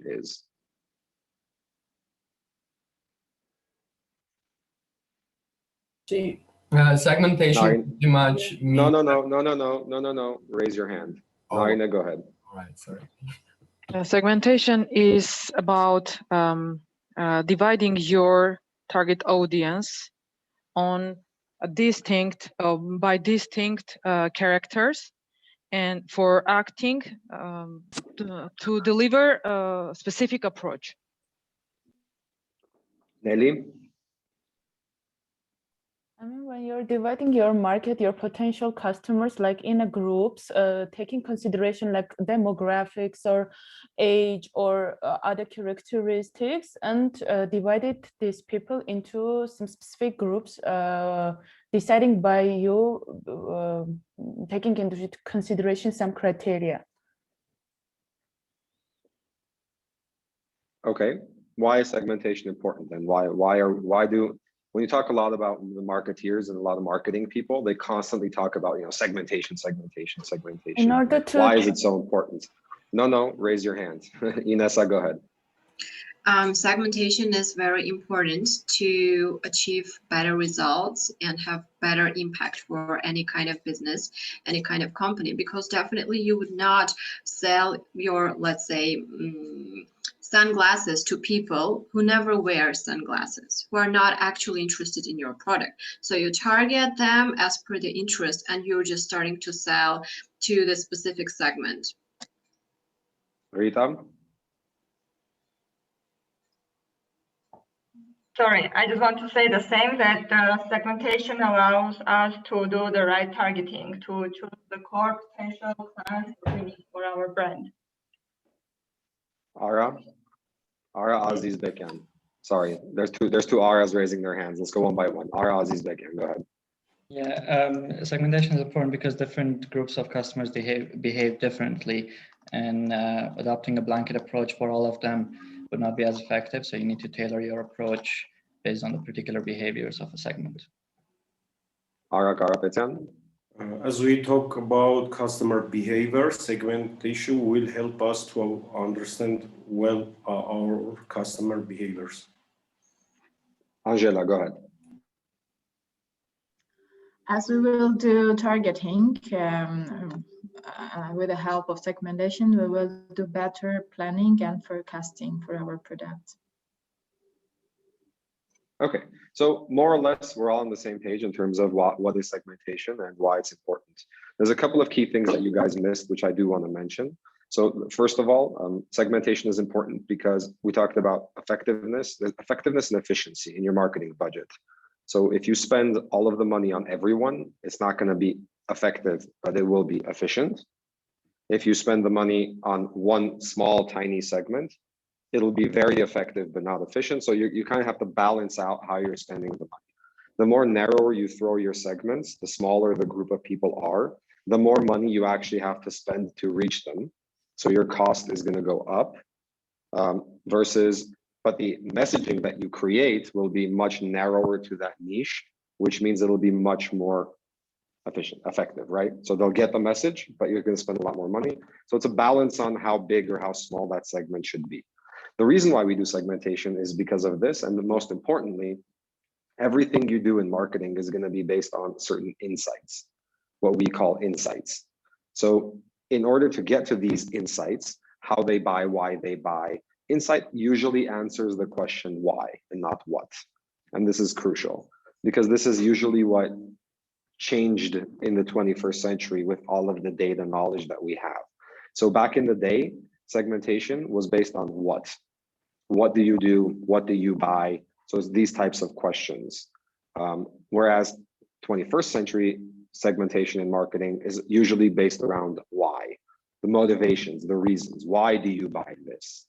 is. Segmentation pretty much means No. Raise your hand. Oh. Narina, go ahead. All right, sorry. Segmentation is about dividing your target audience on a distinct by distinct characters, and for acting to deliver a specific approach. Nelly? I mean, when you're dividing your market, your potential customers, like in a groups, taking consideration like demographics or age or other characteristics, and divided these people into some specific groups, deciding by you taking into consideration some criteria. Okay. Why is segmentation important then? Why do, when you talk a lot about the marketeers and a lot of marketing people, they constantly talk about, you know, segmentation. In order to... Why is it so important? No, raise your hand. Inessa, go ahead. Segmentation is very important to achieve better results and have better impact for any kind of business, any kind of company, because definitely you would not sell your, let's say, sunglasses to people who never wear sunglasses, who are not actually interested in your product. So you target them as per the interest, and you're just starting to sell to the specific segment. Rita? Sorry, I just want to say the same, that segmentation allows us to do the right targeting, to choose the core potential clients that we need for our brand. Ara Aziz Bekan. Sorry, there's two Aras raising their hands. Let's go one by one. Ara Aziz Bekan, go ahead. Yeah, segmentation is important because different groups of customers behave differently, and adopting a blanket approach for all of them would not be as effective. So you need to tailor your approach based on the particular behaviors of a segment. Ara Karapetyan. As we talk about customer behavior, segmentation will help us to understand well our customer behaviors. Angela, go ahead. As we will do targeting with the help of segmentation, we will do better planning and forecasting for our products. Okay, so more or less, we're all on the same page in terms of what is segmentation and why it's important. There's a couple of key things that you guys missed, which I do want to mention. So first of all, segmentation is important because we talked about effectiveness and efficiency in your marketing budget. So if you spend all of the money on everyone, it's not going to be effective, but it will be efficient. If you spend the money on one small, tiny segment, it'll be very effective, but not efficient. So you kind of have to balance out how you're spending the money. The more narrower you throw your segments, the smaller the group of people are, the more money you actually have to spend to reach them. So your cost is going to go up but the messaging that you create will be much narrower to that niche, which means it'll be much more effective, right? So they'll get the message, but you're going to spend a lot more money. So it's a balance on how big or how small that segment should be. The reason why we do segmentation is because of this, and most importantly, everything you do in marketing is going to be based on certain insights, what we call insights. So in order to get to these insights, how they buy, why they buy, insight usually answers the question why and not what. And this is crucial because this is usually what changed in the 21st century with all of the data knowledge that we have. So back in the day, segmentation was based on what. What do you do? What do you buy? So it's these types of questions. Whereas 21st century segmentation in marketing is usually based around why, the motivations, the reasons. Why do you buy this?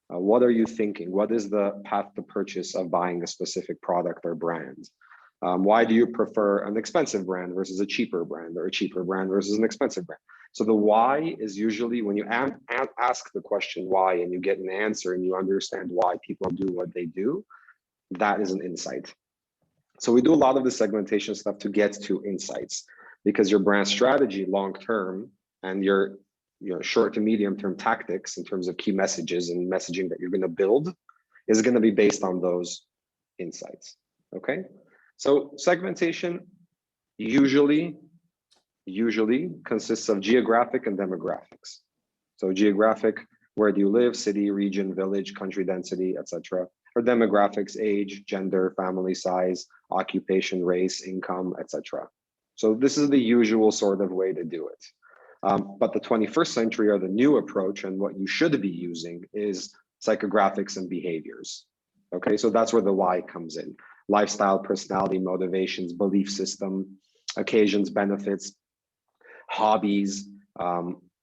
What are you thinking? What is the path to purchase of buying a specific product or brand? Why do you prefer an expensive brand versus a cheaper brand, or a cheaper brand versus an expensive brand? So the why is usually when you ask the question why and you get an answer and you understand why people do what they do, that is an insight. So we do a lot of the segmentation stuff to get to insights because your brand strategy long-term and your short to medium term tactics in terms of key messages and messaging that you're going to build is going to be based on those insights. Okay, so segmentation usually consists of geographic and demographics. So geographic, where do you live, city, region, village, country density, etc. Or demographics, age, gender, family size, occupation, race, income, etc. So this is the usual sort of way to do it. But the 21st century, or the new approach, and what you should be using is psychographics and behaviors. Okay, so that's where the why comes in. Lifestyle, personality, motivations, belief system, occasions, benefits, hobbies,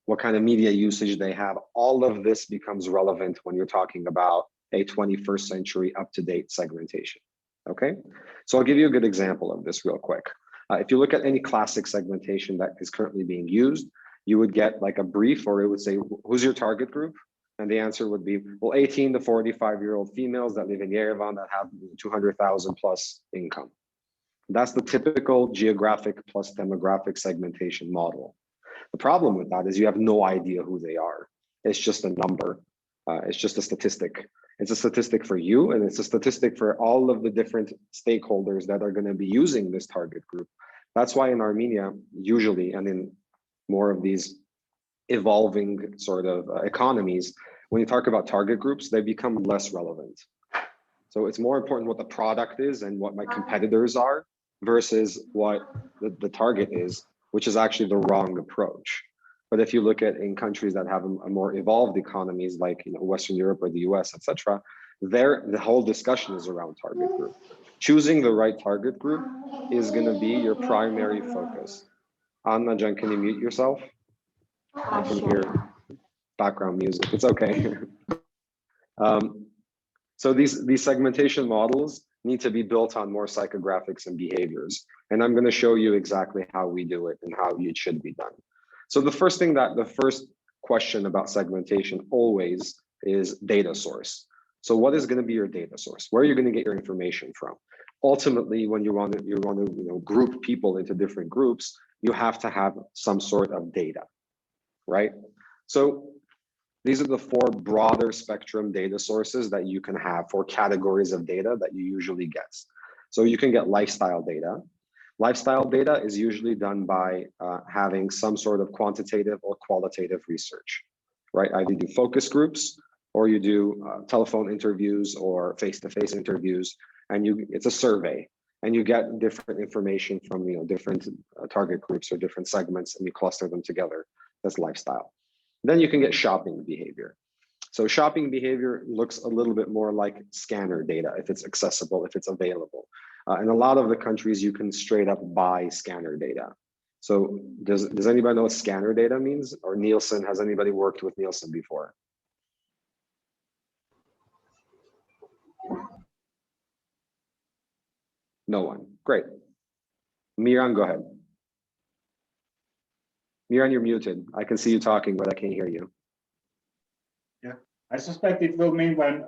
what kind of media usage they have. All of this becomes relevant when you're talking about a 21st century up-to-date segmentation. Okay, so I'll give you a good example of this real quick. If you look at any classic segmentation that is currently being used, you would get like a brief, or it would say, who's your target group? And the answer would be, well, 18 to 45-year-old females that live in Yerevan that have 200,000 plus income. That's the typical geographic plus demographic segmentation model. The problem with that is you have no idea who they are. It's just a number. It's just a statistic. It's a statistic for you, and it's a statistic for all of the different stakeholders that are going to be using this target group. That's why in Armenia, usually, and in more of these evolving sort of economies, when you talk about target groups, they become less relevant. So it's more important what the product is and what my competitors are versus what the target is, which is actually the wrong approach. But if you look at in countries that have a more evolved economies like Western Europe or the US, etc., there the whole discussion is around target group. Choosing the right target group is going to be your primary focus. Anna Jan, can you mute yourself? I can hear background music. It's okay. So these segmentation models need to be built on more psychographics and behaviors. And I'm going to show you exactly how we do it and how it should be done. So the first question about segmentation always is data source. So what is going to be your data source? Where are you going to get your information from? Ultimately, when you want to group people into different groups, you have to have some sort of data, right? So these are the 4 broader spectrum data sources that you can have for categories of data that you usually get. So you can get lifestyle data. Lifestyle data is usually done by having some sort of quantitative or qualitative research, right? Either you do focus groups or you do telephone interviews or face-to-face interviews, and it's a survey, and you get different information from different target groups or different segments, and you cluster them together. That's lifestyle. Then you can get shopping behavior. So shopping behavior looks a little bit more like scanner data, if it's accessible, if it's available. In a lot of the countries, you can straight up buy scanner data. So does anybody know what scanner data means? Or Nielsen, has anybody worked with Nielsen before? No one, great. Miran, go ahead. Miran, you're muted. I can see you talking, but I can't hear you. Yeah, I suspect it will mean when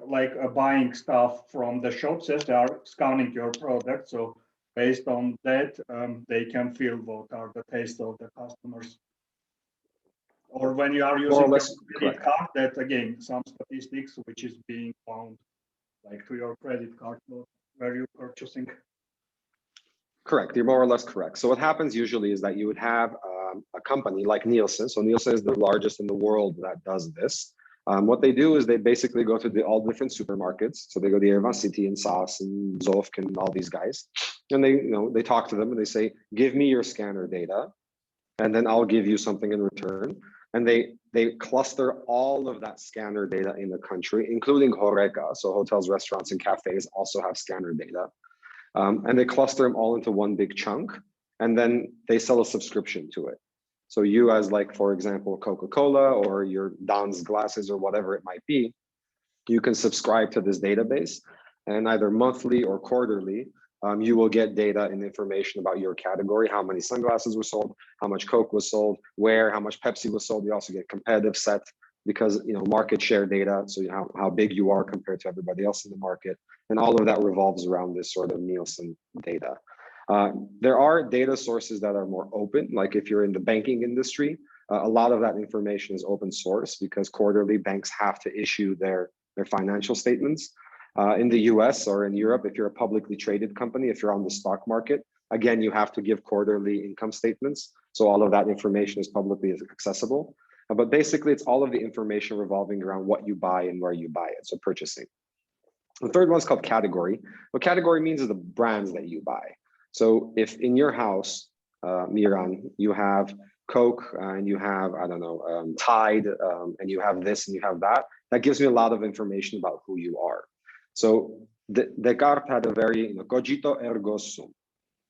buying stuff from the shops, as they are scanning your product. So based on that, they can feel what are the tastes of the customers. Or when you are using a credit card, that again, some statistics which is being found to your credit card, where you're purchasing. Correct, you're more or less correct. So what happens usually is that you would have a company like Nielsen. So Nielsen is the largest in the world that does this. What they do is they basically go to all different supermarkets. So they go to Yerevan City and SAS and Zofk and all these guys. And they talk to them and they say, give me your scanner data, and then I'll give you something in return. And they cluster all of that scanner data in the country, including Horeca. So hotels, restaurants, and cafes also have scanner data. And they cluster them all into one big chunk, and then they sell a subscription to it. So you as for example, Coca-Cola or your Don's glasses or whatever it might be, you can subscribe to this database, and either monthly or quarterly, you will get data and information about your category, how many sunglasses were sold, how much Coke was sold, where, how much Pepsi was sold. You also get competitive set because market share data, so how big you are compared to everybody else in the market, and all of that revolves around this sort of Nielsen data. There are data sources that are more open, like if you're in the banking industry, A lot of that information is open source because quarterly banks have to issue their financial statements. In the US or in Europe, if you're a publicly traded company, if you're on the stock market, again, you have to give quarterly income statements. So all of that information is publicly accessible. But basically, it's all of the information revolving around what you buy and where you buy it, so purchasing. The third one is called category. What category means is the brands that you buy. So if in your house, Miran, you have Coke and you have, I don't know, Tide, and you have this and you have that, that gives me a lot of information about who you are. So Descartes had a very, cogito ergo sum.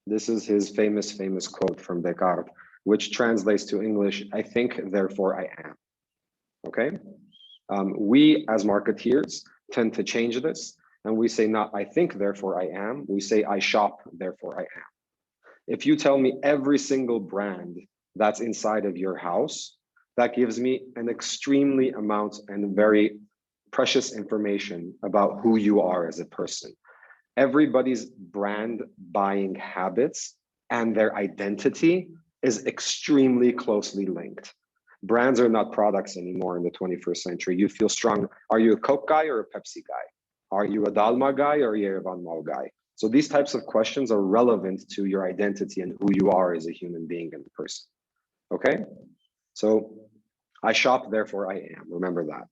This is his famous quote from Descartes, which translates to English, I think, therefore I am. Okay? We as marketeers tend to change this, and we say not I think, therefore I am. We say I shop, therefore I am. If you tell me every single brand that's inside of your house, that gives me an extremely amount and very precious information about who you are as a person. Everybody's brand buying habits and their identity is extremely closely linked. Brands are not products anymore in the 21st century. You feel strong. Are you a Coke guy or a Pepsi guy? Are you a Dalma guy or a Yerevan Mall guy? So these types of questions are relevant to your identity and who you are as a human being and a person. Okay? So I shop, therefore I am. Remember that.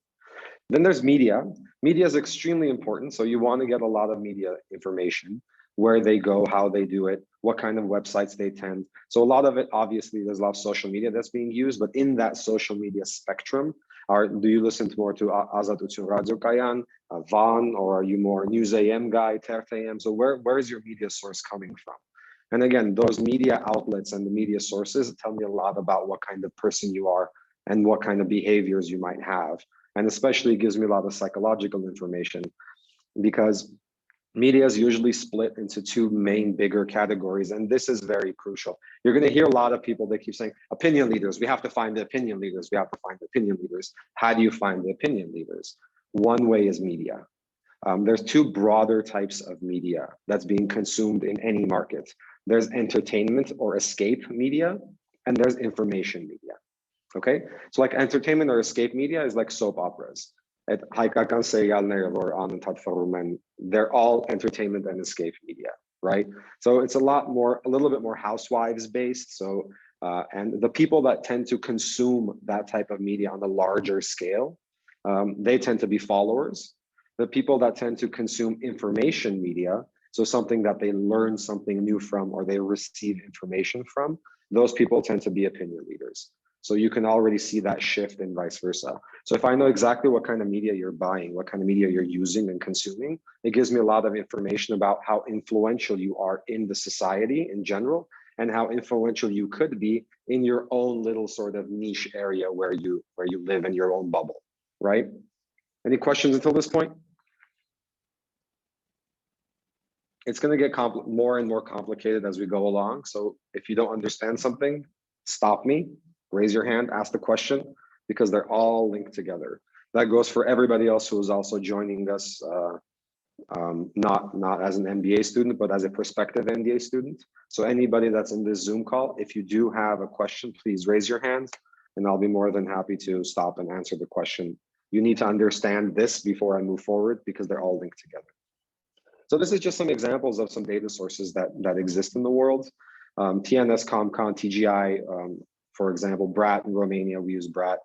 Then there's media. Media is extremely important. So you want to get a lot of media information, where they go, how they do it, what kind of websites they attend. So a lot of it, obviously, there's a lot of social media that's being used, but in that social media spectrum, do you listen more to Azat Uçun Radio Kayan, Van, or are you more News AM guy, Tert AM? So where is your media source coming from? And again, those media outlets and the media sources tell me a lot about what kind of person you are and what kind of behaviors you might have. And especially gives me a lot of psychological information, because media is usually split into two main bigger categories. And this is very crucial. You're going to hear a lot of people that keep saying opinion leaders. We have to find the opinion leaders. We have to find the opinion leaders. How do you find the opinion leaders? One way is media. There's two broader types of media that's being consumed in any market. There's entertainment or escape media, and there's information media. Okay, so like entertainment or escape media is like soap operas. They're all entertainment and escape media, right? So it's a little bit more housewives based. So, and the people that tend to consume that type of media on a larger scale, they tend to be followers. The people that tend to consume information media, so something that they learn something new from or they receive information from, those people tend to be opinion leaders. So you can already see that shift and vice versa. So if I know exactly what kind of media you're buying, what kind of media you're using and consuming, it gives me a lot of information about how influential you are in the society in general, and how influential you could be in your own little sort of niche area where you live in your own bubble, right? Any questions until this point? It's going to get more and more complicated as we go along. So if you don't understand something, stop me. Raise your hand, ask the question, because they're all linked together. That goes for everybody else who is also joining us, not as an MBA student, but as a prospective MBA student. So anybody that's in this Zoom call, if you do have a question, please raise your hand, and I'll be more than happy to stop and answer the question. You need to understand this before I move forward, because they're all linked together. So this is just some examples of some data sources that exist in the world. TNS, ComCon, TGI, for example, BRAT in Romania, we use BRAT.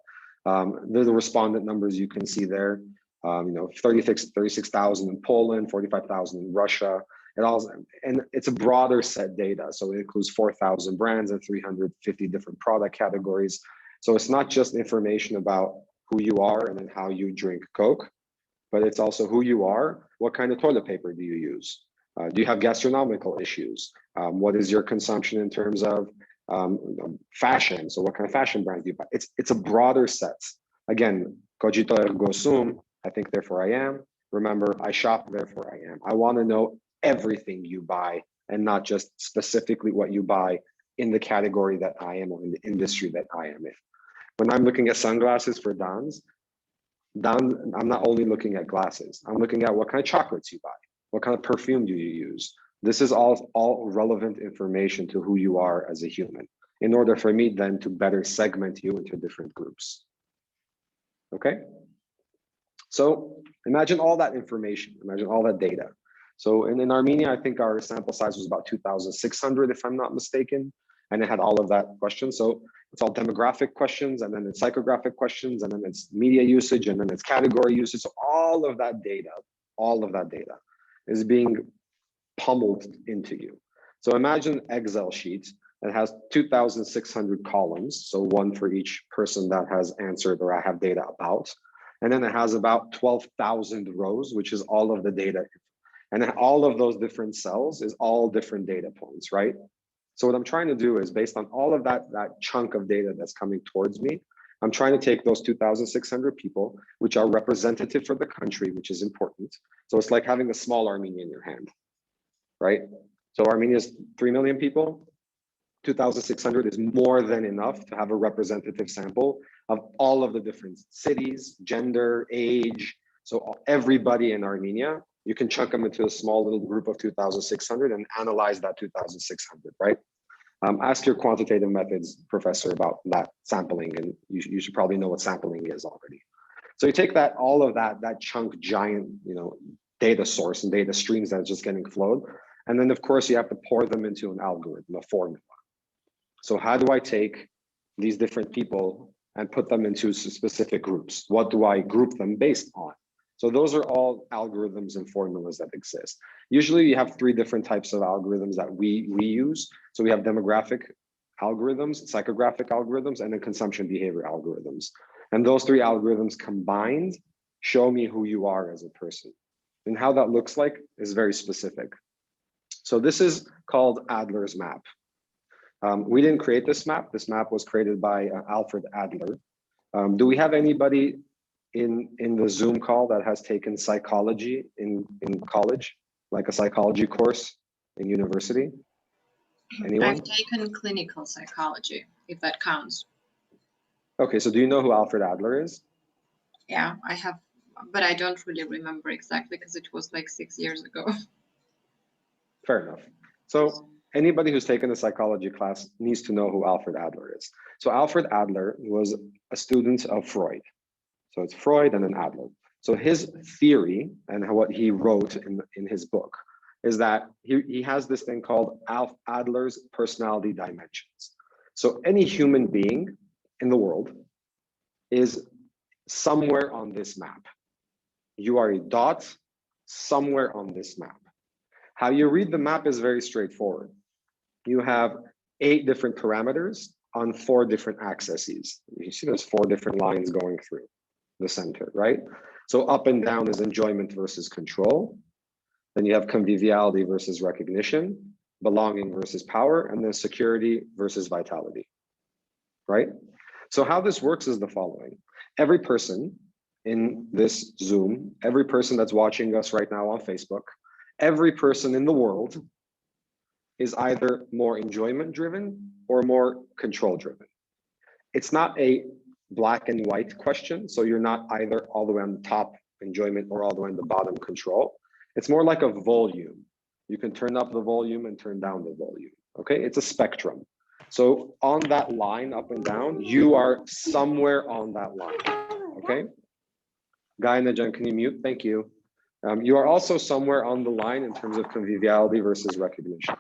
The respondent numbers you can see there, 36,000 in Poland, 45,000 in Russia. And it's a broader set data. So it includes 4,000 brands and 350 different product categories. So it's not just information about who you are and then how you drink Coke, but it's also who you are, what kind of toilet paper do you use? Do you have gastronomical issues? What is your consumption in terms of fashion? So what kind of fashion brands do you buy? It's a broader set. Again, cogito ergo sum, I think therefore I am. Remember, I shop, therefore I am. I want to know everything you buy and not just specifically what you buy in the category that I am or in the industry that I am in. When I'm looking at sunglasses for Dans, I'm not only looking at glasses. I'm looking at what kind of chocolates you buy. What kind of perfume do you use? This is all relevant information to who you are as a human. in order for me then to better segment you into different groups. Okay? So imagine all that information, imagine all that data. So in Armenia, I think our sample size was about 2,600, if I'm not mistaken, and it had all of that questions. So it's all demographic questions, and then it's psychographic questions, and then it's media usage, and then it's category usage. So all of that data is being pummeled into you. So imagine an Excel sheet that has 2,600 columns, so one for each person that has answered or I have data about. And then it has about 12,000 rows, which is all of the data. And then all of those different cells is all different data points, right? So what I'm trying to do is, based on all of that chunk of data that's coming towards me, I'm trying to take those 2,600 people, which are representative for the country, which is important. So it's like having a small Armenia in your hand, right? So Armenia is 3 million people. 2,600 is more than enough to have a representative sample of all of the different cities, gender, age. So everybody in Armenia, you can chunk them into a small little group of 2,600 and analyze that 2,600, right? Ask your quantitative methods professor about that sampling, and you should probably know what sampling is already. So you take that, all of that chunk giant, data source and data streams that's just getting flowed. And then of course you have to pour them into an algorithm, a formula. So how do I take these different people and put them into specific groups? What do I group them based on? So those are all algorithms and formulas that exist. Usually you have 3 different types of algorithms that we use. So we have demographic algorithms, psychographic algorithms, and then consumption behavior algorithms. And those 3 algorithms combined show me who you are as a person. And how that looks like is very specific. So this is called Adler's map. We didn't create this map. This map was created by Alfred Adler. Do we have anybody in the Zoom call that has taken psychology in college, like a psychology course in university? Anyone? I've taken clinical psychology, if that counts. Okay, so do you know who Alfred Adler is? Yeah, I have, but I don't really remember exactly because it was like 6 years ago. Fair enough. So anybody who's taken a psychology class needs to know who Alfred Adler is. So Alfred Adler was a student of Freud. So it's Freud and then Adler. So his theory and what he wrote in his book is that he has this thing called Adler's personality dimensions. So any human being in the world is somewhere on this map. You are a dot somewhere on this map. How you read the map is very straightforward. You have 8 different parameters on 4 different axes. You see there's 4 different lines going through the center, right? So up and down is enjoyment versus control. Then you have conviviality versus recognition, belonging versus power, and then security versus vitality, right? So how this works is the following. Every person in this Zoom, every person that's watching us right now on Facebook, every person in the world is either more enjoyment driven or more control driven. It's not a black and white question. So you're not either all the way on the top enjoyment or all the way on the bottom control. It's more like a volume. You can turn up the volume and turn down the volume. Okay, it's a spectrum. So on that line up and down, you are somewhere on that line. Okay, Guy Najan, can you mute? Thank you. You are also somewhere on the line in terms of conviviality versus recognition.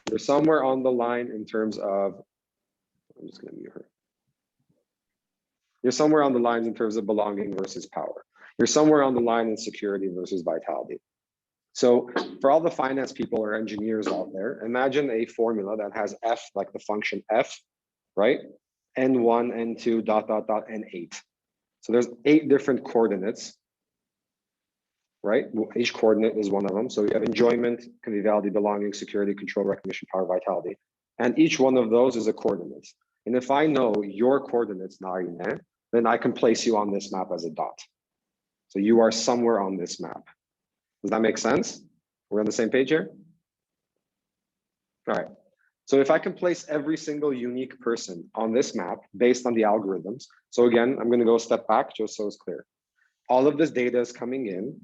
You're somewhere on the line in terms of, I'm just going to mute her. You're somewhere on the lines in terms of belonging versus power. You're somewhere on the line in security versus vitality. So for all the finance people or engineers out there, imagine a formula that has F, like the function F, right? N1, N2, dot, dot, dot, N8. So there's 8 different coordinates, right? Each coordinate is one of them. So you have enjoyment, conviviality, belonging, security, control, recognition, power, vitality. And each one of those is a coordinate. And if I know your coordinates, Narine, then I can place you on this map as a dot. So you are somewhere on this map. Does that make sense? We're on the same page here? All right. So if I can place every single unique person on this map based on the algorithms. So again, I'm going to go a step back just so it's clear. All of this data is coming in.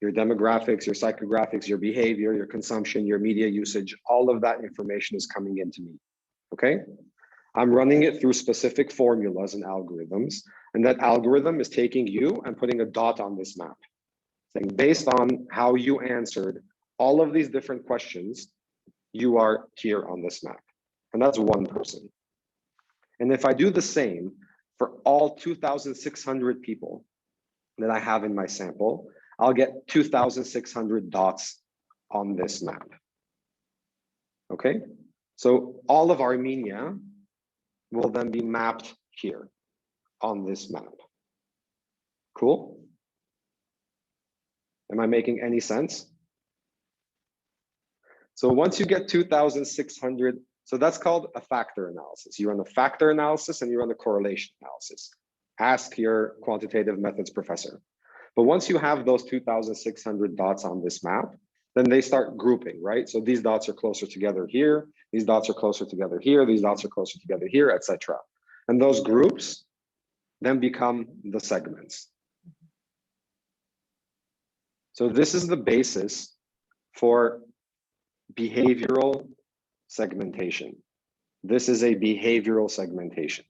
Your demographics, your psychographics, your behavior, your consumption, your media usage, all of that information is coming into me. Okay? I'm running it through specific formulas and algorithms, and that algorithm is taking you and putting a dot on this map, saying based on how you answered all of these different questions, you are here on this map. And that's one person. And if I do the same for all 2,600 people that I have in my sample, I'll get 2,600 dots on this map. Okay, so all of Armenia will then be mapped here on this map. Cool? Am I making any sense? So once you get 2,600, so that's called a factor analysis. You run a factor analysis and you run a correlation analysis. Ask your quantitative methods professor. But once you have those 2,600 dots on this map, then they start grouping, right? So these dots are closer together here, these dots are closer together here, these dots are closer together here, etc. And those groups then become the segments. So this is the basis for behavioral segmentation. This is a behavioral segmentation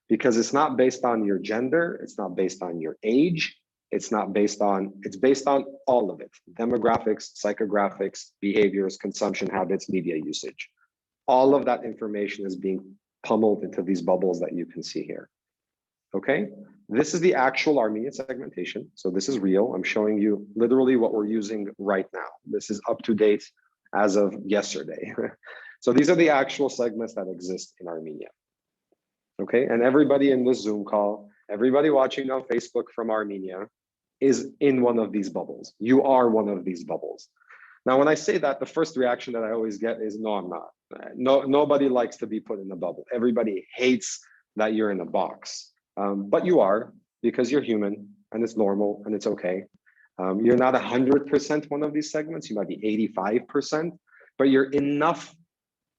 because it's not based on your gender, it's not based on your age, it's based on all of it. Demographics, psychographics, behaviors, consumption habits, media usage. All of that information is being pummeled into these bubbles that you can see here. Okay, this is the actual Armenian segmentation. So this is real. I'm showing you literally what we're using right now. This is up to date as of yesterday. So these are the actual segments that exist in Armenia. Okay, and everybody in this Zoom call, everybody watching on Facebook from Armenia is in one of these bubbles. You are one of these bubbles. Now, when I say that, the first reaction that I always get is, no, I'm not. Nobody likes to be put in a bubble. Everybody hates that you're in a box. But you are, because you're human and it's normal and it's okay. You're not 100% one of these segments. You might be 85%, but you're enough.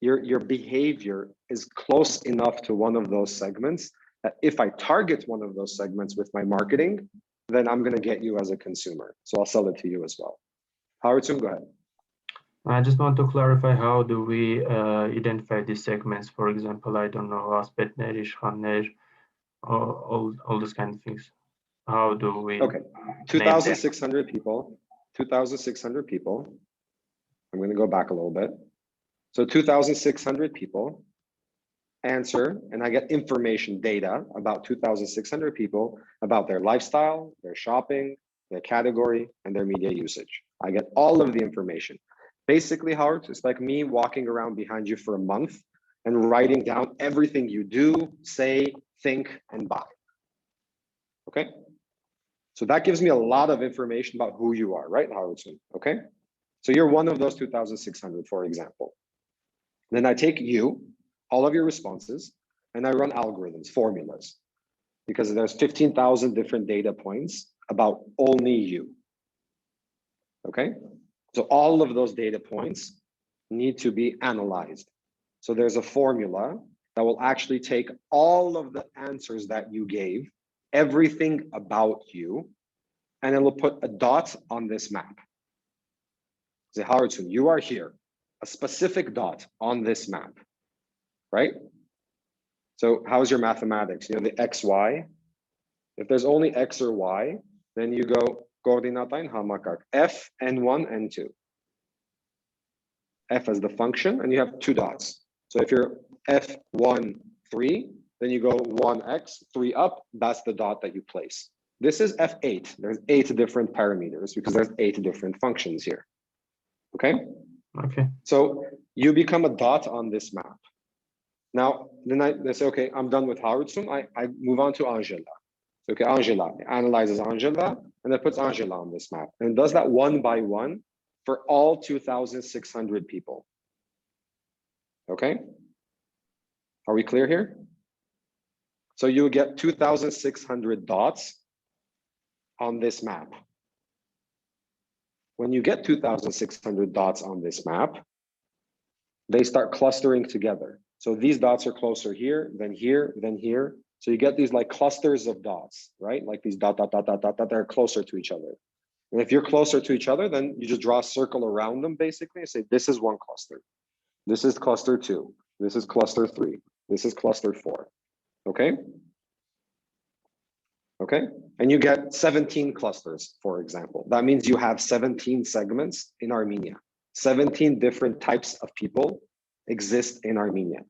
Your behavior is close enough to one of those segments that if I target one of those segments with my marketing, then I'm going to get you as a consumer. So I'll sell it to you as well. Howard, go ahead. I just want to clarify, how do we identify these segments? For example, I don't know, aspetner, ishkhanner, all those kind of things. How do we? Okay, 2,600 people, 2,600 people. I'm going to go back a little bit. So 2,600 people answer, and I get information data about 2,600 people about their lifestyle, their shopping, their category, and their media usage. I get all of the information. Basically, Howard, it's like me walking around behind you for a month and writing down everything you do, say, think, and buy. Okay? So that gives me a lot of information about who you are, right, Howard? Okay? So you're one of those 2,600, for example. Then I take you, all of your responses, and I run algorithms, formulas, because there's 15,000 different data points about only you. Okay? So all of those data points need to be analyzed. So there's a formula that will actually take all of the answers that you gave, everything about you, and it will put a dot on this map. Say, Howard, you are here, a specific dot on this map, right? So how's your mathematics? You know, the X, Y. If there's only X or Y, then you go coordinatein hamakak, F, N1, N2. F as the function, and you have two dots. So if you're F1, 3, then you go 1x, 3 up, that's the dot that you place. This is F8. There's 8 different parameters because there's 8 different functions here. Okay? Okay. So you become a dot on this map. Now, then I say, okay, I'm done with Howard soon. I move on to Angela. So, okay, Angela, it analyzes Angela, and it puts Angela on this map. And it does that one by one for all 2,600 people. Okay? Are we clear here? So you get 2,600 dots on this map. When you get 2,600 dots on this map, they start clustering together. So these dots are closer here, then here, then here. So you get these like clusters of dots, right? Like these dot, that are closer to each other. And if you're closer to each other, then you just draw a circle around them basically and say, this is one cluster. This is cluster 2. This is cluster 3. This is cluster 4. Okay? Okay? And you get 17 clusters, for example. That means you have 17 segments in Armenia. 17 different types of people exist in Armenia.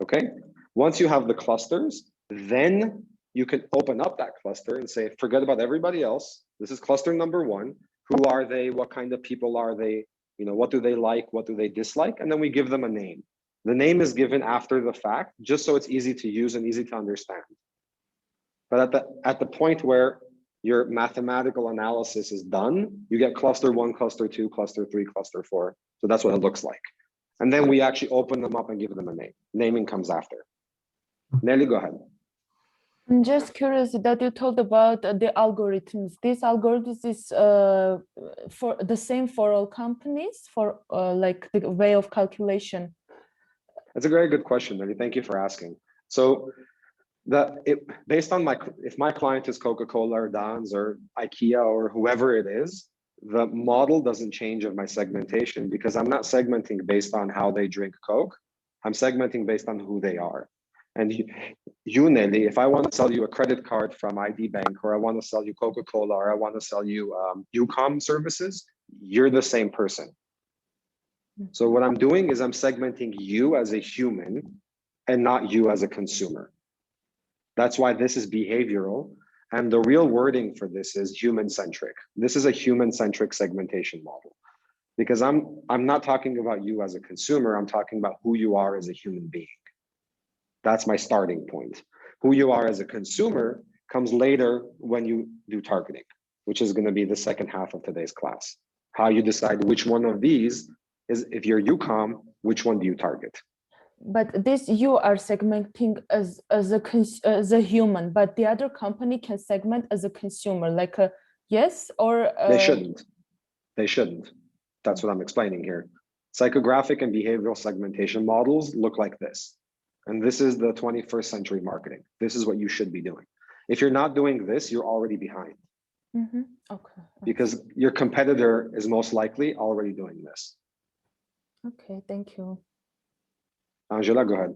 Okay? Once you have the clusters, then you can open up that cluster and say, forget about everybody else. This is cluster number 1. Who are they? What kind of people are they? You know, what do they like? What do they dislike? And then we give them a name. The name is given after the fact, just so it's easy to use and easy to understand. But at the point where your mathematical analysis is done, you get cluster 1, cluster 2, cluster 3, cluster 4. So that's what it looks like. And then we actually open them up and give them a name. Naming comes after. Nelly, go ahead. I'm just curious that you told about the algorithms. These algorithms is for the same for all companies, for like the way of calculation. That's a very good question, Nelly. Thank you for asking. So based on if my client is Coca-Cola or Dan's or IKEA or whoever it is, the model doesn't change of my segmentation because I'm not segmenting based on how they drink Coke. I'm segmenting based on who they are. And you, Nelly, if I want to sell you a credit card from ID Bank, or I want to sell you Coca-Cola, or I want to sell you UCOM services, you're the same person. So what I'm doing is I'm segmenting you as a human and not you as a consumer. That's why this is behavioral. And the real wording for this is human-centric. This is a human-centric segmentation model. Because I'm not talking about you as a consumer, I'm talking about who you are as a human being. That's my starting point. Who you are as a consumer comes later when you do targeting, which is going to be the second half of today's class. How you decide which one of these is, if you're UCOM, which one do you target? But this you are segmenting as a human, but the other company can segment as a consumer, like a yes or They shouldn't. They shouldn't. That's what I'm explaining here. Psychographic and behavioral segmentation models look like this. And this is the 21st century marketing. This is what you should be doing. If you're not doing this, you're already behind. Mm-hmm. Okay. Because your competitor is most likely already doing this. Okay, thank you. Angela, go ahead.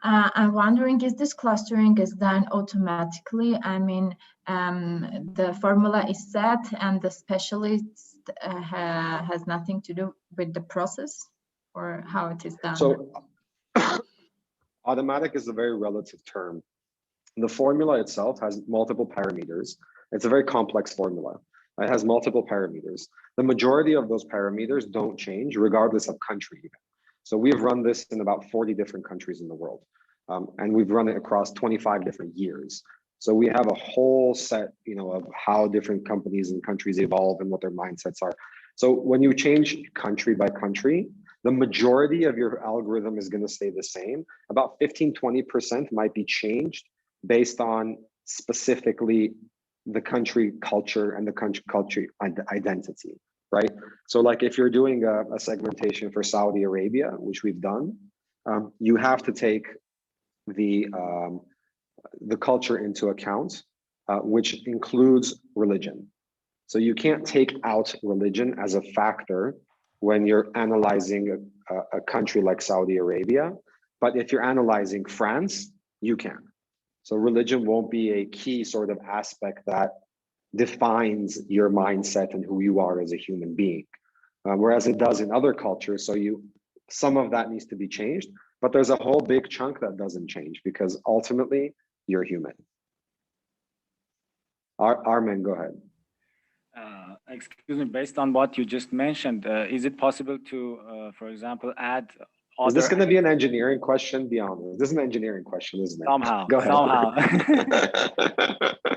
I'm wondering, is this clustering is done automatically? I mean, the formula is set and the specialist has nothing to do with the process, or how it is done? So automatic is a very relative term. The formula itself has multiple parameters. It's a very complex formula. It has multiple parameters. The majority of those parameters don't change regardless of country even. So we've run this in about 40 different countries in the world. And we've run it across 25 different years. So we have a whole set, of how different companies and countries evolve and what their mindsets are. So when you change country by country, the majority of your algorithm is going to stay the same. About 15-20% might be changed based on specifically the country culture and the country identity, right? So like if you're doing a segmentation for Saudi Arabia, which we've done, you have to take the culture into account, which includes religion. So you can't take out religion as a factor when you're analyzing a country like Saudi Arabia, but if you're analyzing France, you can. So religion won't be a key sort of aspect that defines your mindset and who you are as a human being, whereas it does in other cultures. So some of that needs to be changed, but there's a whole big chunk that doesn't change because ultimately you're human. Armen, go ahead. Excuse me, based on what you just mentioned, is it possible to, for example, add Is this going to be an engineering question? Be honest. This is an engineering question, isn't it? Somehow, go ahead. somehow.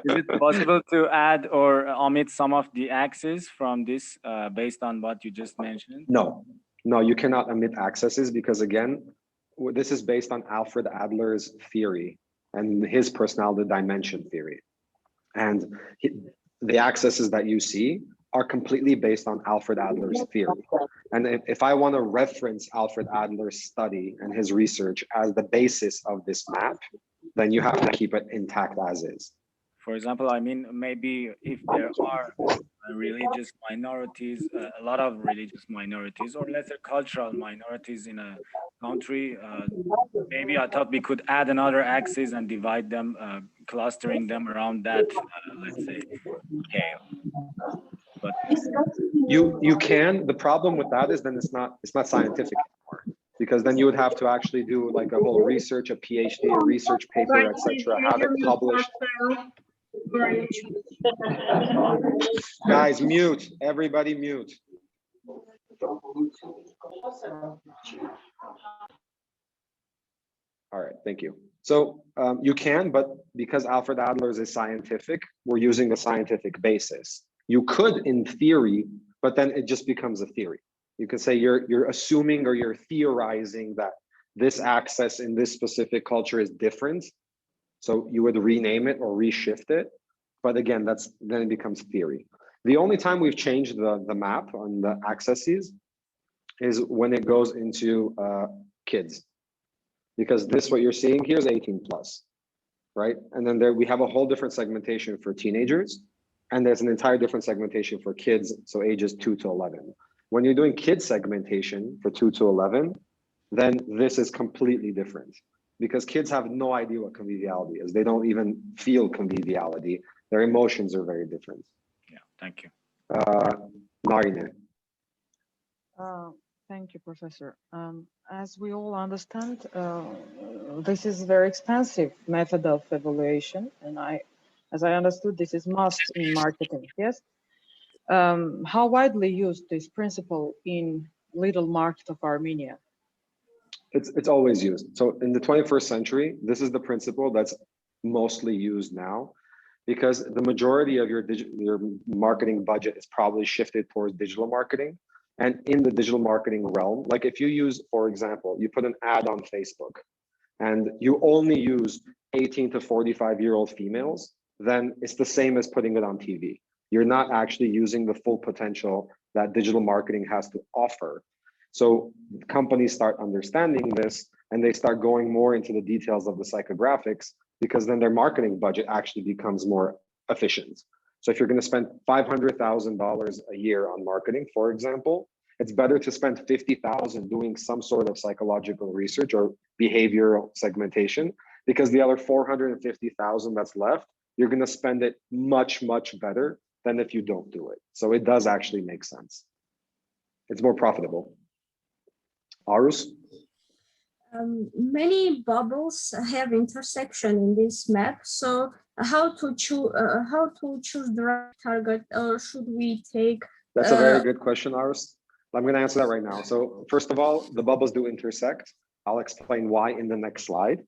Is it possible to add or omit some of the axes from this based on what you just mentioned? No, you cannot omit accesses because again, this is based on Alfred Adler's theory and his personality dimension theory. And the accesses that you see are completely based on Alfred Adler's theory. And if I want to reference Alfred Adler's study and his research as the basis of this map, then you have to keep it intact as is. For example, I mean, maybe if there are religious minorities, a lot of religious minorities, or let's say cultural minorities in a country, maybe I thought we could add another axis and divide them, clustering them around that, let's say, scale. But you can. The problem with that is then it's not scientific anymore, because then you would have to actually do like a whole research, a PhD, a research paper, etc., have it published. Guys, mute. Everybody mute. All right, thank you. So you can, but because Alfred Adler is scientific, we're using a scientific basis. You could, in theory, but then it just becomes a theory. You could say you're assuming or you're theorizing that this access in this specific culture is different. So you would rename it or reshift it. But again, then it becomes theory. The only time we've changed the map on the accesses is when it goes into kids. Because this, what you're seeing here is 18 plus, right? And then there we have a whole different segmentation for teenagers, and there's an entire different segmentation for kids, so ages 2 to 11. When you're doing kids segmentation for 2 to 11, then this is completely different, because kids have no idea what conviviality is. They don't even feel conviviality. Their emotions are very different. Yeah, thank you. Narine. Thank you, Professor. As we all understand, this is a very expensive method of evaluation, and as I understood, this is must in marketing. Yes. How widely used this principle in little market of Armenia? It's always used. So in the 21st century, this is the principle that's mostly used now, because the majority of your marketing budget is probably shifted towards digital marketing. And in the digital marketing realm, like if you use, for example, you put an ad on Facebook and you only use 18 to 45-year-old females, then it's the same as putting it on TV. You're not actually using the full potential that digital marketing has to offer. So companies start understanding this and they start going more into the details of the psychographics, because then their marketing budget actually becomes more efficient. So if you're going to spend $500,000 a year on marketing, for example, it's better to spend $50,000 doing some sort of psychological research or behavioral segmentation, because the other $450,000 that's left, you're going to spend it much, much better than if you don't do it. So it does actually make sense. It's more profitable. Arus? Many bubbles have intersection in this map. So how to choose the right target, or should we take? That's a very good question, Arus. I'm going to answer that right now. So first of all, the bubbles do intersect. I'll explain why in the next slide.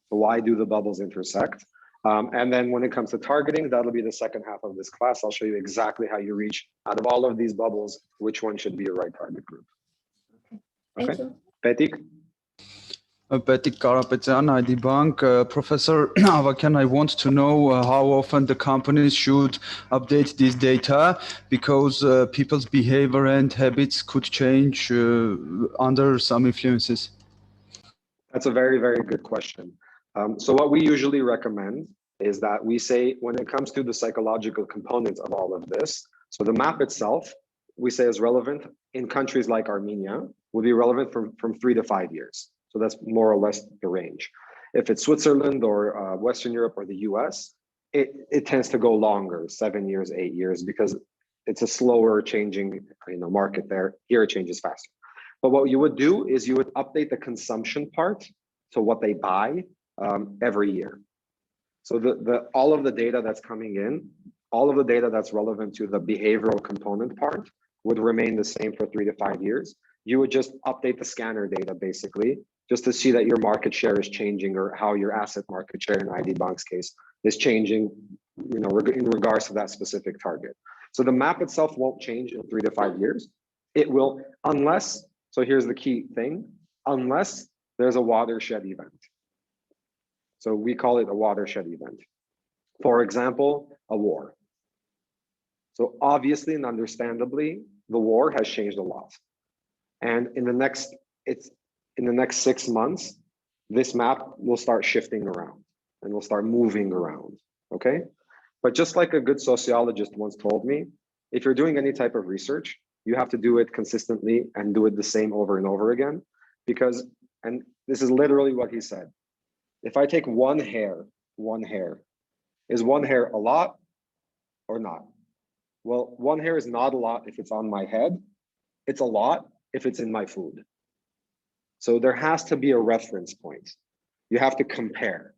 Why do the bubbles intersect? And then when it comes to targeting, that'll be the second half of this class. I'll show you exactly how you reach, out of all of these bubbles, which one should be your right target group. Okay. Thank you. Petik? Petik Karapetyan, ID Bank. Professor Avakian, I want to know how often the companies should update this data, because people's behavior and habits could change under some influences. That's a very, very good question. So what we usually recommend is that we say, when it comes to the psychological components of all of this, so the map itself, we say is relevant in countries like Armenia, will be relevant from 3 to 5 years. So that's more or less the range. If it's Switzerland or Western Europe or the US, it tends to go longer, 7 years, 8 years, because it's a slower changing market there. Here it changes faster. But what you would do is you would update the consumption part, so what they buy every year. So all of the data that's coming in, all of the data that's relevant to the behavioral component part would remain the same for 3 to 5 years. You would just update the scanner data basically, just to see that your market share is changing, or how your asset market share in ID Bank's case is changing, in regards to that specific target. So the map itself won't change in 3 to 5 years. It will, unless, so here's the key thing, unless there's a watershed event. So we call it a watershed event. For example, a war. So obviously and understandably, the war has changed a lot. And in the next 6 months, this map will start shifting around and will start moving around, okay? But just like a good sociologist once told me, if you're doing any type of research, you have to do it consistently and do it the same over and over again. Because, and this is literally what he said, if I take one hair, is one hair a lot or not? Well, one hair is not a lot if it's on my head. It's a lot if it's in my food. So there has to be a reference point. You have to compare.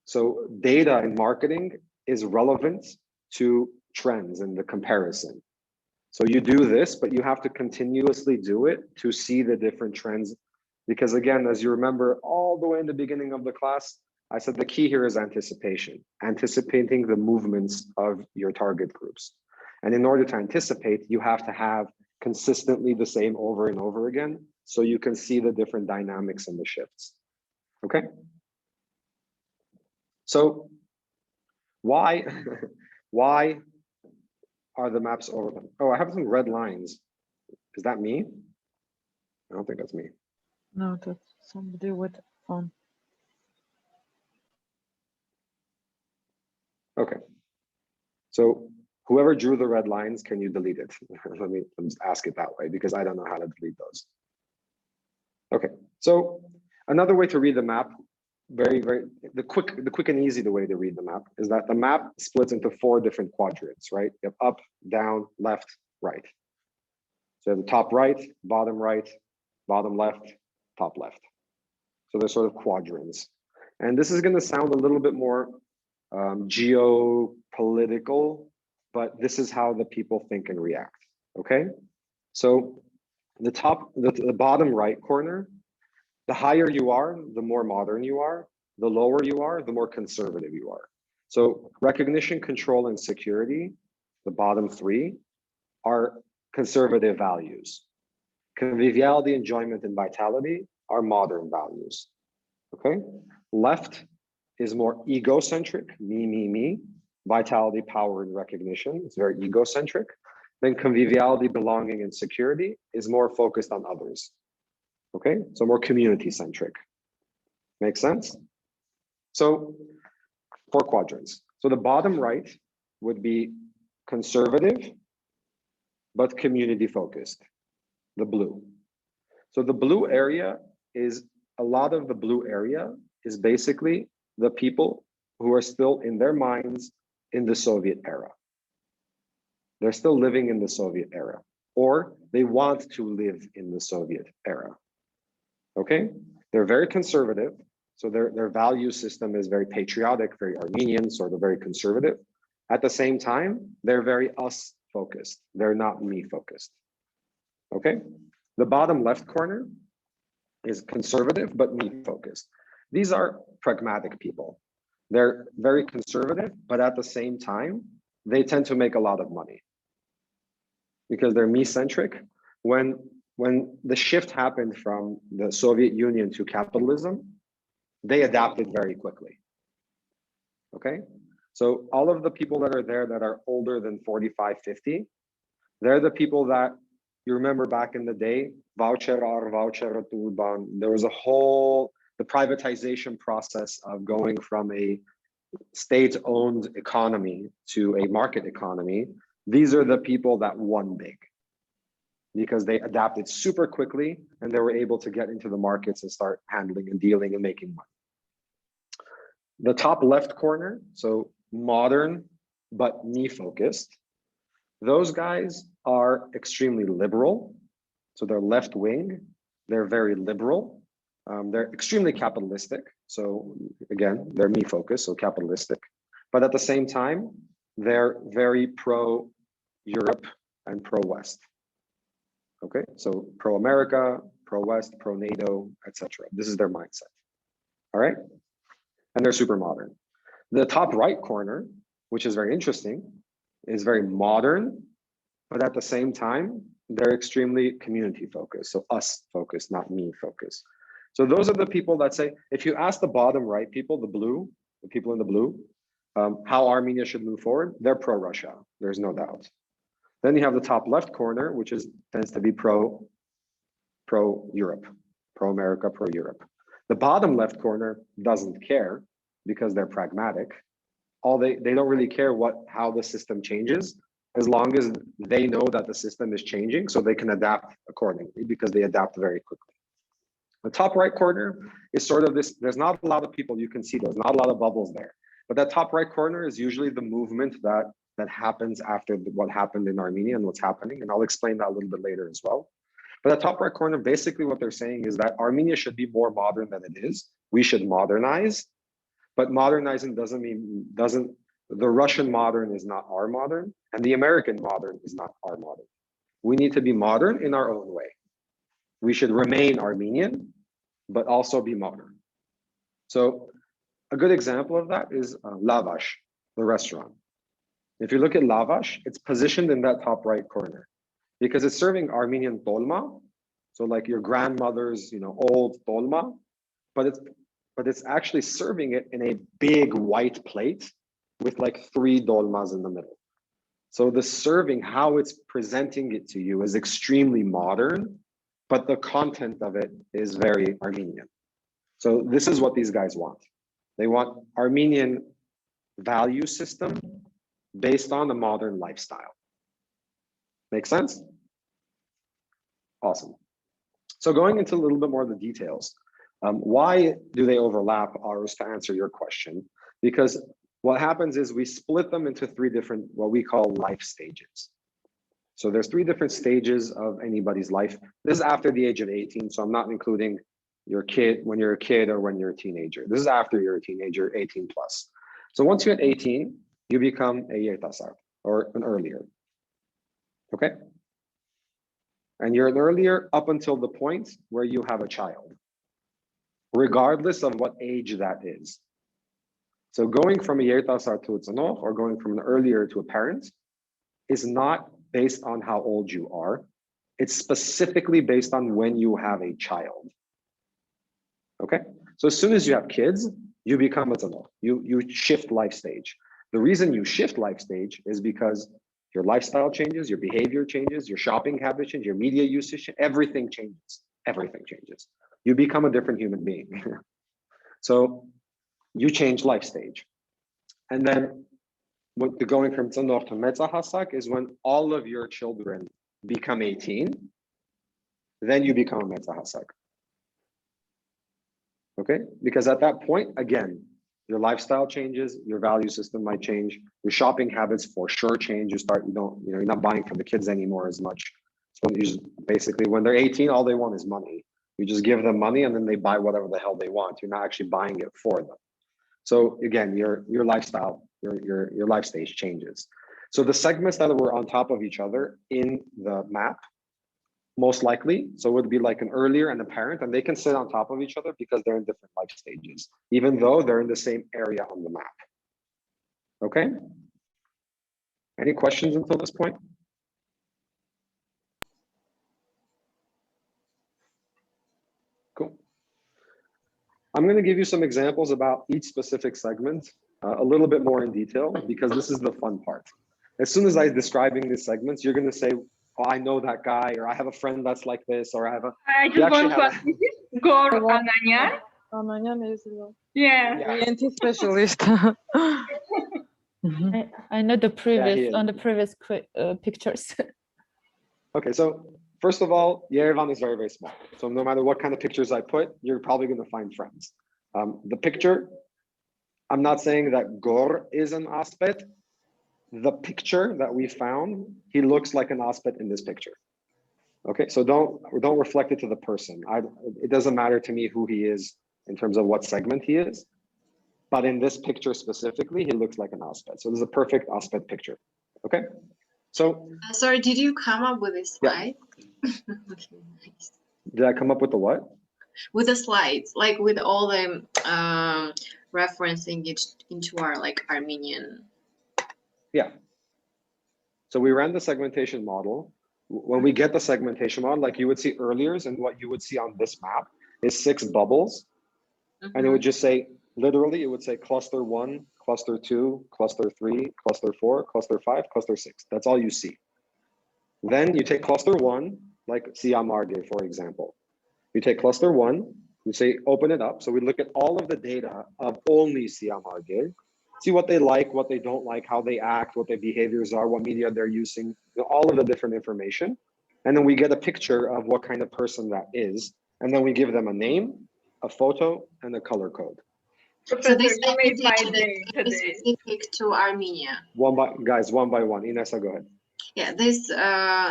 So data in marketing is relevant to trends and the comparison. So you do this, but you have to continuously do it to see the different trends. Because again, as you remember all the way in the beginning of the class, I said the key here is anticipation, anticipating the movements of your target groups. And in order to anticipate, you have to have consistently the same over and over again, so you can see the different dynamics and the shifts, okay? So why are the maps over? Oh, I have some red lines. Is that me? I don't think that's me. No, that's somebody with phone. Okay. So whoever drew the red lines, can you delete it? Let me just ask it that way because I don't know how to delete those. Okay. So another way to read the map, the quick and easy way to read the map is that the map splits into 4 different quadrants, right? You have up, down, left, right. So you have the top right, bottom left, top left. So they're sort of quadrants. And this is going to sound a little bit more geopolitical, but this is how the people think and react, okay? So the bottom right corner, the higher you are, the more modern you are, the lower you are, the more conservative you are. So recognition, control, and security, the bottom 3, are conservative values. Conviviality, enjoyment, and vitality are modern values, okay? Left is more egocentric, me. Vitality, power, and recognition, it's very egocentric. Then conviviality, belonging, and security is more focused on others, okay? So more community-centric. Make sense? So 4 quadrants. So the bottom right would be conservative, but community-focused, the blue. So the blue area is, a lot of the blue area is basically the people who are still in their minds in the Soviet era. They're still living in the Soviet era, or they want to live in the Soviet era, okay? They're very conservative, so their value system is very patriotic, very Armenian, sort of very conservative. At the same time, they're very us-focused. They're not me-focused, okay? The bottom left corner is conservative, but me-focused. These are pragmatic people. They're very conservative, but at the same time, they tend to make a lot of money because they're me-centric. When the shift happened from the Soviet Union to capitalism, they adapted very quickly, okay? So all of the people that are there that are older than 45, 50, they're the people that, you remember back in the day, there was a whole, the privatization process of going from a state-owned economy to a market economy. These are the people that won big because they adapted super quickly and they were able to get into the markets and start handling and dealing and making money. The top left corner, so modern but me-focused, those guys are extremely liberal. So they're left-wing, they're very liberal. They're extremely capitalistic. So again, they're me-focused, so capitalistic. But at the same time, they're very pro-Europe and pro-West. Okay, so pro-America, pro-West, pro-NATO, etc. This is their mindset. All right, and they're super modern. The top right corner, which is very interesting, is very modern, but at the same time, they're extremely community-focused. So us-focused, not me-focused. So those are the people that say, if you ask the bottom right people, the people in the blue, how Armenia should move forward, they're pro-Russia, there's no doubt. Then you have the top left corner, which tends to be pro-Europe, pro-America, pro-Europe. The bottom left corner doesn't care because they're pragmatic. they don't really care how the system changes, as long as they know that the system is changing, so they can adapt accordingly, because they adapt very quickly. The top right corner is sort of this, there's not a lot of people, you can see there's not a lot of bubbles there, but that top right corner is usually the movement that happens after what happened in Armenia and what's happening, and I'll explain that a little bit later as well. But that top right corner, basically what they're saying is that Armenia should be more modern than it is. We should modernize, but modernizing the Russian modern is not our modern, and the American modern is not our modern. We need to be modern in our own way. We should remain Armenian, but also be modern. So a good example of that is Lavash, the restaurant. If you look at Lavash, it's positioned in that top right corner because it's serving Armenian dolma, so like your grandmother's, old dolma, but it's actually serving it in a big white plate with like 3 dolmas in the middle. So the serving, how it's presenting it to you, is extremely modern, but the content of it is very Armenian. So this is what these guys want. They want Armenian value system based on a modern lifestyle. Make sense? Awesome. So going into a little bit more of the details, why do they overlap, Arus, to answer your question? Because what happens is we split them into 3 different, what we call life stages. So there's 3 different stages of anybody's life. This is after the age of 18, so I'm not including your kid when you're a kid or when you're a teenager. This is after you're a teenager, 18 plus. So once you're at 18, you become a yertasar, or an earlier, okay? And you're an earlier up until the point where you have a child, regardless of what age that is. So going from a yertasar to a tzanoch, or going from an earlier to a parent, is not based on how old you are. It's specifically based on when you have a child. Okay, so as soon as you have kids, you become a tzanoch. You shift life stage. The reason you shift life stage is because your lifestyle changes, your behavior changes, your shopping habits change, your media usage, everything changes. Everything changes. You become a different human being. So you change life stage. And then what the going from tzanoch to metzahasak is when all of your children become 18, then you become a metzahasak. Okay, because at that point, again, your lifestyle changes, your value system might change, your shopping habits for sure change. You're not buying for the kids anymore as much. So basically when they're 18, all they want is money. You just give them money and then they buy whatever the hell they want. You're not actually buying it for them. So again, your lifestyle, your life stage changes. So the segments that were on top of each other in the map, most likely, so it would be like an earlier and a parent, and they can sit on top of each other because they're in different life stages, even though they're in the same area on the map. Okay? Any questions until this point? Cool. I'm going to give you some examples about each specific segment a little bit more in detail, because this is the fun part. As soon as I'm describing these segments, you're going to say, oh, I know that guy, or I have a friend that's like this, or I have a... I just want to ask, is this Gor Ananya? Ananya is Yeah. ENT specialist. I know the previous, on the previous pictures. Okay, so first of all, Yerevan is very, very small. So no matter what kind of pictures I put, you're probably going to find friends. The picture, I'm not saying that Gor is an aspect. The picture that we found, he looks like an aspect in this picture. Okay, so don't reflect it to the person. It doesn't matter to me who he is in terms of what segment he is. But in this picture specifically, he looks like an aspect. So this is a perfect aspect picture. Okay, so sorry, did you come up with a slide? Yeah. Okay, nice. Did I come up with the what? With the slides, like with all the referencing it into our like Armenian. Yeah. So we ran the segmentation model. When we get the segmentation model, like you would see earlier, and what you would see on this map is 6 bubbles. Mm-hmm. And it would just say, literally, it would say cluster 1, cluster 2, cluster 3, cluster 4, cluster 5, cluster 6. That's all you see. Then you take cluster 1, like Siamarge, for example. You take cluster 1, you say, open it up. So we look at all of the data of only Siamarge. see what they like, what they don't like, how they act, what their behaviors are, what media they're using, all of the different information. And then we get a picture of what kind of person that is. And then we give them a name, a photo, and a color code. Professor, this you made my segmentation day is today. specific to Armenia. One by one. Inessa, go ahead. Yeah, this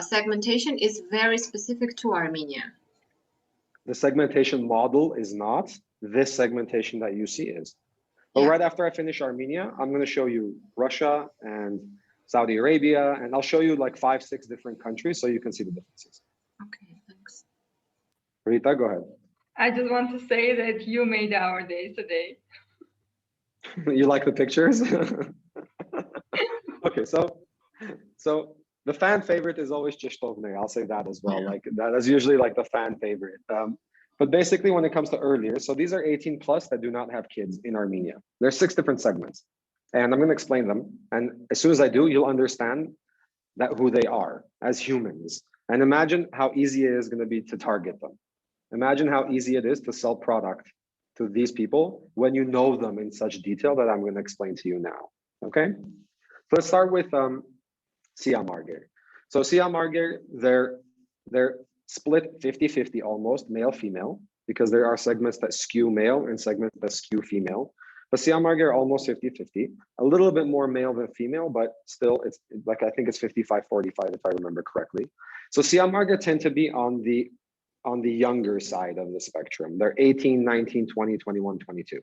segmentation is very specific to Armenia. The segmentation model is not. This segmentation that you see is. But right after I finish Armenia, I'm going to show you Russia and Saudi Arabia, and I'll show you like 5-6 different countries so you can see the differences. Okay, thanks. Rita, go ahead. I just want to say that you made our day today. You like the pictures? Okay, so the fan favorite is always Chishtovne. I'll say that as well. Like that is usually like the fan favorite. But basically, when it comes to earlier, so these are 18 plus that do not have kids in Armenia. There's 6 different segments, and I'm going to explain them. And as soon as I do, you'll understand that who they are as humans. And imagine how easy it is going to be to target them. Imagine how easy it is to sell product to these people when you know them in such detail that I'm going to explain to you now. Okay, so let's start with Siyam Marger. So Siyam Marger, they're split 50-50 almost, male-female, because there are segments that skew male and segments that skew female. But Siyam Marger are almost 50-50, a little bit more male than female, but still it's like, I think it's 55-45 if I remember correctly. So Siyam Marger tend to be on the younger side of the spectrum. They're 18, 19, 20, 21, 22,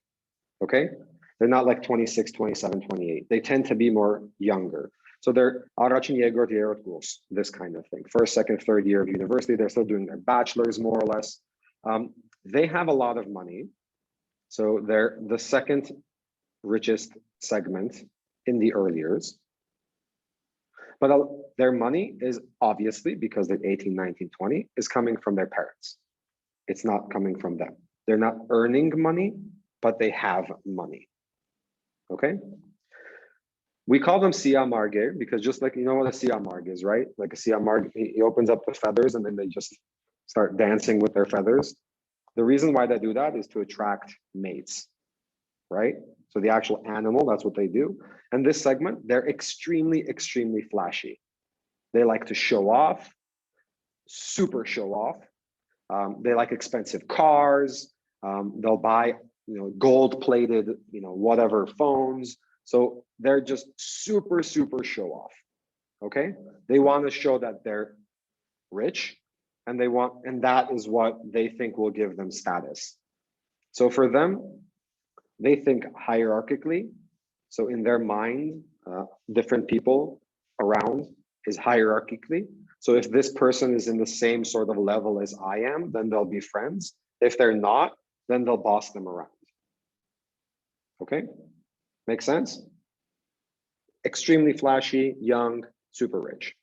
okay? They're not like 26, 27, 28. They tend to be more younger. So they're this kind of thing. First, second, third year of university, they're still doing their bachelor's more or less. They have a lot of money. So they're the second richest segment in the early years. But their money is obviously, because they're 18, 19, 20, is coming from their parents. It's not coming from them. They're not earning money, but they have money, okay? We call them Siyam Marger because just like, you know what a Siyam Marger is, right? Like a Siyam Marger, he opens up the feathers and then they just start dancing with their feathers. The reason why they do that is to attract mates, right? So the actual animal, that's what they do. And this segment, they're extremely, extremely flashy. They like to show off, super show off. They like expensive cars. They'll buy, gold-plated, whatever phones. So they're just super, super show off. Okay, they want to show that they're rich, and that is what they think will give them status. So for them, they think hierarchically. So in their mind, different people around is hierarchically. So if this person is in the same sort of level as I am, then they'll be friends. If they're not, then they'll boss them around. Okay, make sense? Extremely flashy, young, super rich.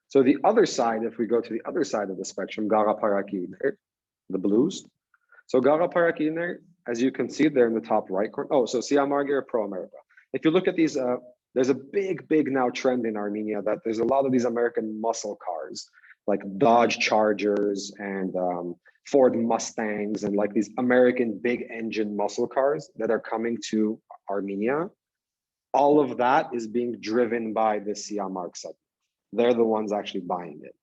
So the other side, if we go to the other side of the spectrum, Gara Parakiner, the blues. So Gara Parakiner, as you can see, they're in the top right corner. Oh, so Siyam Marger, pro-America. If you look at these, there's a big now trend in Armenia that there's a lot of these American muscle cars, like Dodge Chargers and Ford Mustangs, and like these American big engine muscle cars that are coming to Armenia. All of that is being driven by the Siyam Marger segment. They're the ones actually buying it.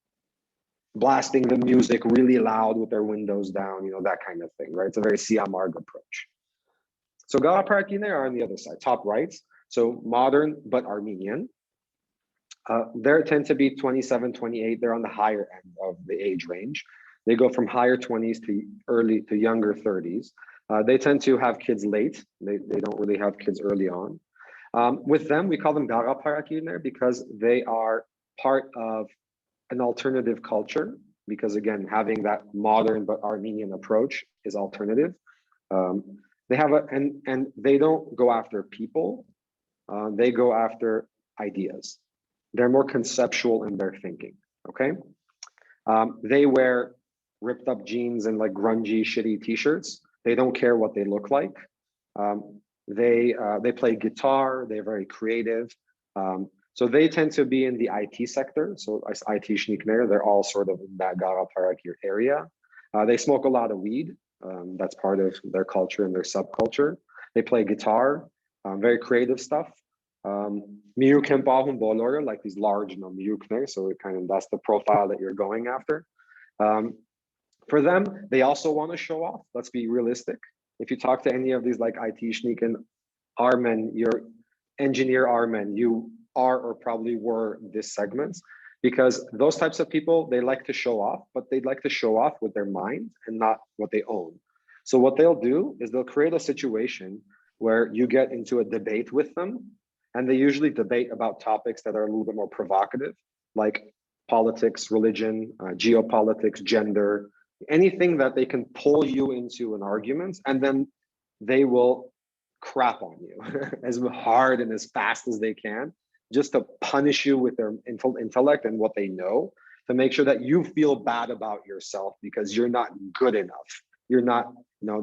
Blasting the music really loud with their windows down, that kind of thing, right? It's a very Siyam Marger approach. So Gara Parakiner are on the other side, top right. So modern, but Armenian. They tend to be 27, 28. They're on the higher end of the age range. They go from higher 20s to younger 30s. They tend to have kids late. They don't really have kids early on. With them, we call them Gara Parakiner because they are part of an alternative culture, because again, having that modern but Armenian approach is alternative. They have and they don't go after people, they go after ideas. They're more conceptual in their thinking, okay? They wear ripped up jeans and like grungy, shitty t-shirts. They don't care what they look like. They play guitar, they're very creative. So they tend to be in the IT sector. So as IT Shnikner, they're all sort of in that Gara Parakir area. They smoke a lot of weed. That's part of their culture and their subculture. They play guitar. very creative stuff. Like these large, so it kind of, that's the profile that you're going after. For them, they also want to show off. Let's be realistic. If you talk to any of these like IT Shnikin, Armen, your engineer Armen, you are or probably were this segments, because those types of people, they like to show off, but they'd like to show off with their mind and not what they own. So what they'll do is they'll create a situation where you get into a debate with them, and they usually debate about topics that are a little bit more provocative, like politics, religion, geopolitics, gender, anything that they can pull you into an argument, and then they will crap on you as hard and as fast as they can, just to punish you with their intellect and what they know, to make sure that you feel bad about yourself because you're not good enough. You're not,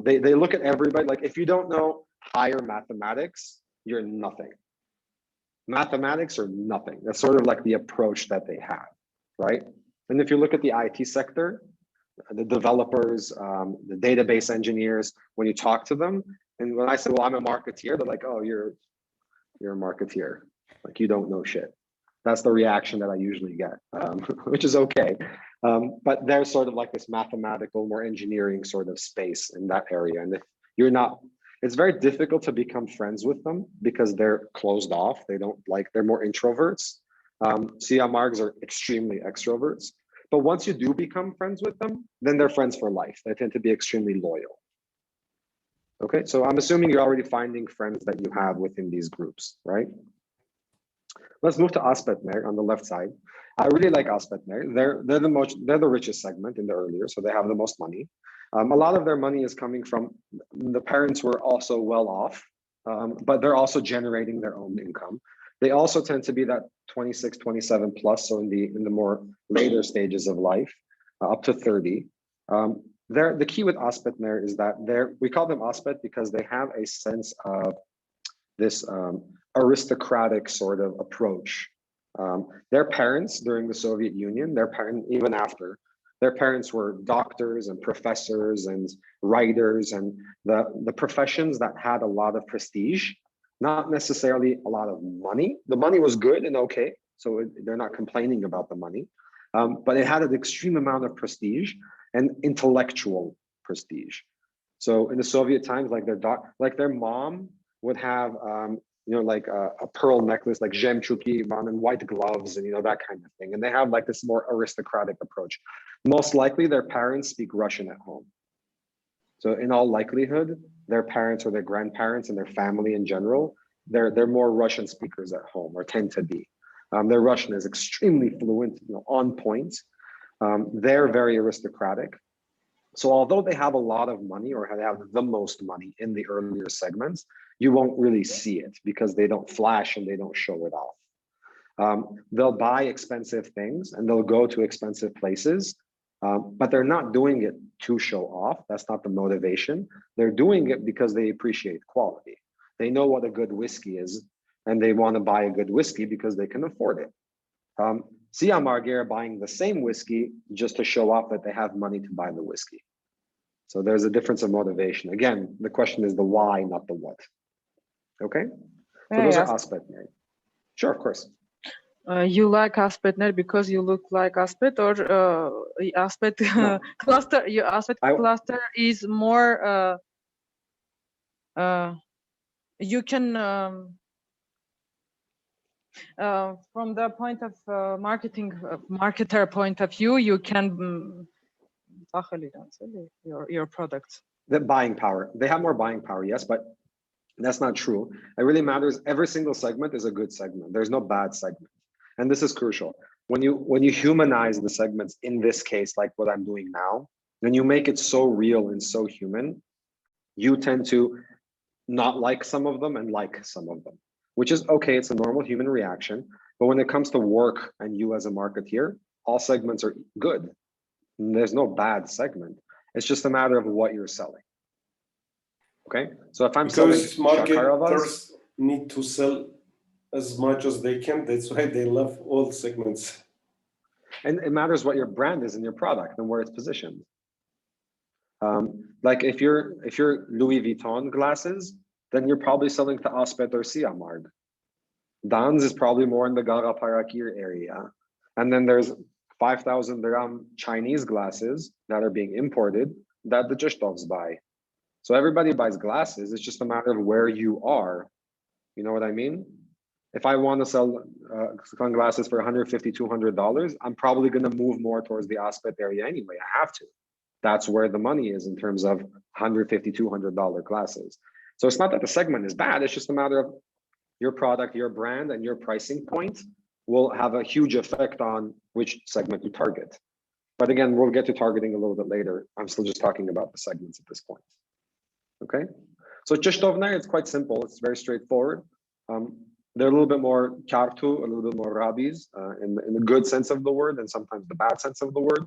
they look at everybody like, if you don't know higher mathematics, you're nothing. Mathematics are nothing. That's sort of like the approach that they have, right? And if you look at the IT sector, the developers, the database engineers, when you talk to them, and when I say, well, I'm a marketeer, they're like, oh, you're a marketeer. Like, you don't know shit. That's the reaction that I usually get, which is okay. But there's sort of like this mathematical, more engineering sort of space in that area. And if you're not, it's very difficult to become friends with them because they're closed off. They don't like, they're more introverts. CMRs are extremely extroverts. But once you do become friends with them, then they're friends for life. They tend to be extremely loyal. Okay, so I'm assuming you're already finding friends that you have within these groups, right? Let's move to Aspetner on the left side. I really like Aspetner. They're the richest segment in the earlier, so they have the most money. A lot of their money is coming from, the parents were also well off, but they're also generating their own income. They also tend to be that 26, 27 plus, so in the more later stages of life, up to 30. The key with Aspetner is that we call them Aspet because they have a sense of this aristocratic sort of approach. Their parents during the Soviet Union, even after, their parents were doctors and professors and writers and the professions that had a lot of prestige, not necessarily a lot of money. The money was good and okay, so they're not complaining about the money, but it had an extreme amount of prestige and intellectual prestige. So in the Soviet times, like their mom would have, like a pearl necklace, like Zhemchuki and white gloves and, that kind of thing. And they have like this more aristocratic approach. Most likely their parents speak Russian at home. So in all likelihood, their parents or their grandparents and their family in general, they're more Russian speakers at home, or tend to be. Their Russian is extremely fluent, on point. They're very aristocratic. So although they have a lot of money, or they have the most money in the earlier segments, you won't really see it because they don't flash and they don't show it off. They'll buy expensive things and they'll go to expensive places, but they're not doing it to show off. That's not the motivation. They're doing it because they appreciate quality. They know what a good whiskey is, and they want to buy a good whiskey because they can afford it. Siamargir are buying the same whiskey just to show off that they have money to buy the whiskey. So there's a difference of motivation. Again, the question is the why, not the what. Okay? So those are Aspetner. Sure, of course. You like Aspetner because you look like Aspet, or Aspet cluster? Your Aspet cluster is more. You can. From the point of marketer point of view, you can your products. The buying power. They have more buying power, yes, but that's not true. It really matters. Every single segment is a good segment. There's no bad segment, and this is crucial. When you humanize the segments, in this case, like what I'm doing now, when you make it so real and so human, you tend to not like some of them and like some of them, which is okay. It's a normal human reaction. But when it comes to work and you as a marketeer, all segments are good. There's no bad segment. It's just a matter of what you're selling. Okay, so if I'm because selling marketers need to sell as much as they can, that's why they love all segments. And it matters what your brand is in your product and where it's positioned. Like if you're Louis Vuitton glasses, then you're probably selling to Aspet or Siamarg. Dan's is probably more in the Gara Parakir area. And then there's 5,000 dirham Chinese glasses that are being imported that the Jishtovs buy. So everybody buys glasses. It's just a matter of where you are. You know what I mean? If I want to sell sunglasses for $150, $200, I'm probably going to move more towards the Aspet area anyway. I have to. That's where the money is in terms of $150, $200 glasses. So it's not that the segment is bad. It's just a matter of your product, your brand, and your pricing point will have a huge effect on which segment you target. But again, we'll get to targeting a little bit later. I'm still just talking about the segments at this point. Okay, so Chishtovner, it's quite simple. It's very straightforward. They're a little bit more kartu, a little bit more rabis in the good sense of the word and sometimes the bad sense of the word.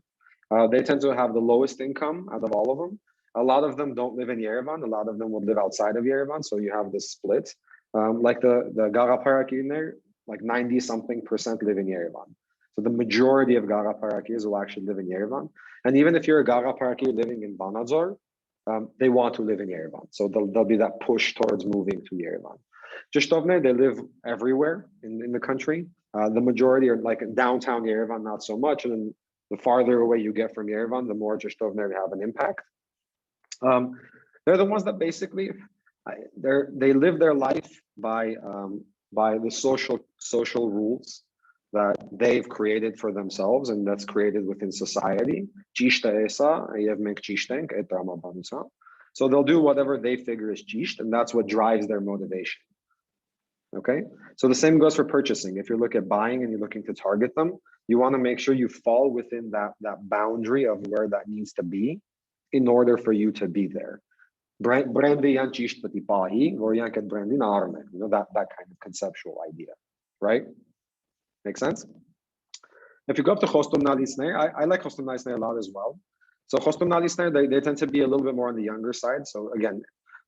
They tend to have the lowest income out of all of them. A lot of them don't live in Yerevan. A lot of them will live outside of Yerevan. So you have this split. Like the Gara Paraki in there, like 90-something% live in Yerevan. So the majority of Gara Parakis will actually live in Yerevan. And even if you're a Gara Paraki living in Banazor, they want to live in Yerevan. So there'll be that push towards moving to Yerevan. Jishtovne, they live everywhere in the country. The majority are like in downtown Yerevan, not so much. And then the farther away you get from Yerevan, the more Jishtovne have an impact. They're the ones that basically, they live their life by the social rules that they've created for themselves and that's created within society. So they'll do whatever they figure is jisht, and that's what drives their motivation. Okay, so the same goes for purchasing. If you look at buying and you're looking to target them, you want to make sure you fall within that boundary of where that needs to be in order for you to be there. That kind of conceptual idea, right? Make sense? If you go up to Chostom Nalisner, I like Chostom Nalisner a lot as well. So Chostom Nalisner, they tend to be a little bit more on the younger side. So again,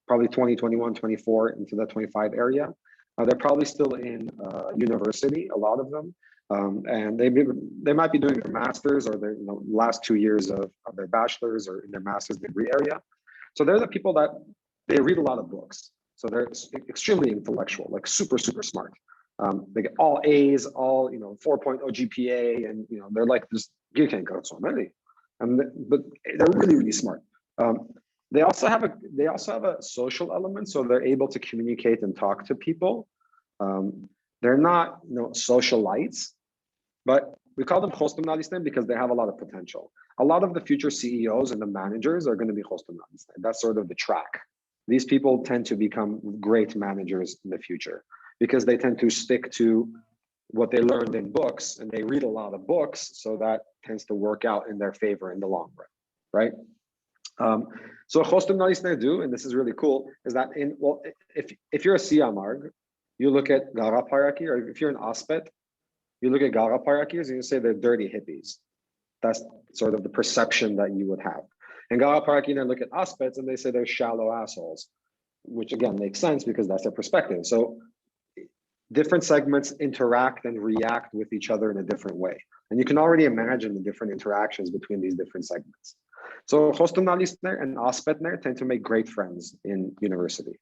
probably 20, 21, 24 into the 25 area. They're probably still in university, a lot of them. And they might be doing their master's or their last 2 years of their bachelor's or in their master's degree area. So they're the people that they read a lot of books. So they're extremely intellectual, like super, super smart. They get all A's, all 4.0 GPA, and they're like this. But they're really, really smart. They also have a social element, so they're able to communicate and talk to people. They're not socialites, but we call them Chostom Nalistem because they have a lot of potential. A lot of the future CEOs and the managers are going to be Chostom Nalistem. That's sort of the track. These people tend to become great managers in the future because they tend to stick to what they learned in books, and they read a lot of books, so that tends to work out in their favor in the long run, right? So Chostom Nalisner do, and this is really cool, is that if you're a Siamarg, you look at Gara Paraki, or if you're an Aspet, you look at Gara Parakis and you say they're dirty hippies. That's sort of the perception that you would have. And Gara Paraki then look at Aspets and they say they're shallow assholes, which again makes sense because that's their perspective. So different segments interact and react with each other in a different way. And you can already imagine the different interactions between these different segments. So Chostom Nalisner and Aspetner tend to make great friends in university,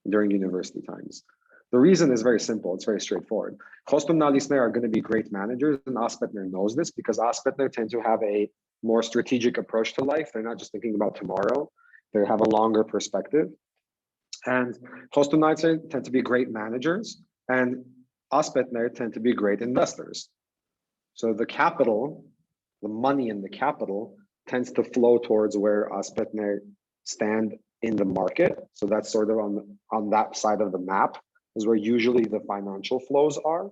during university times. The reason is very simple, it's very straightforward. Chostom Nalisner are going to be great managers, and Aspetner knows this because Aspetner tend to have a more strategic approach to life. They're not just thinking about tomorrow, they have a longer perspective. And Chostom Nalisner tend to be great managers, and Aspetner tend to be great investors. So the capital, the money in the capital tends to flow towards where Aspetner stand in the market. So that's sort of on that side of the map is where usually the financial flows are.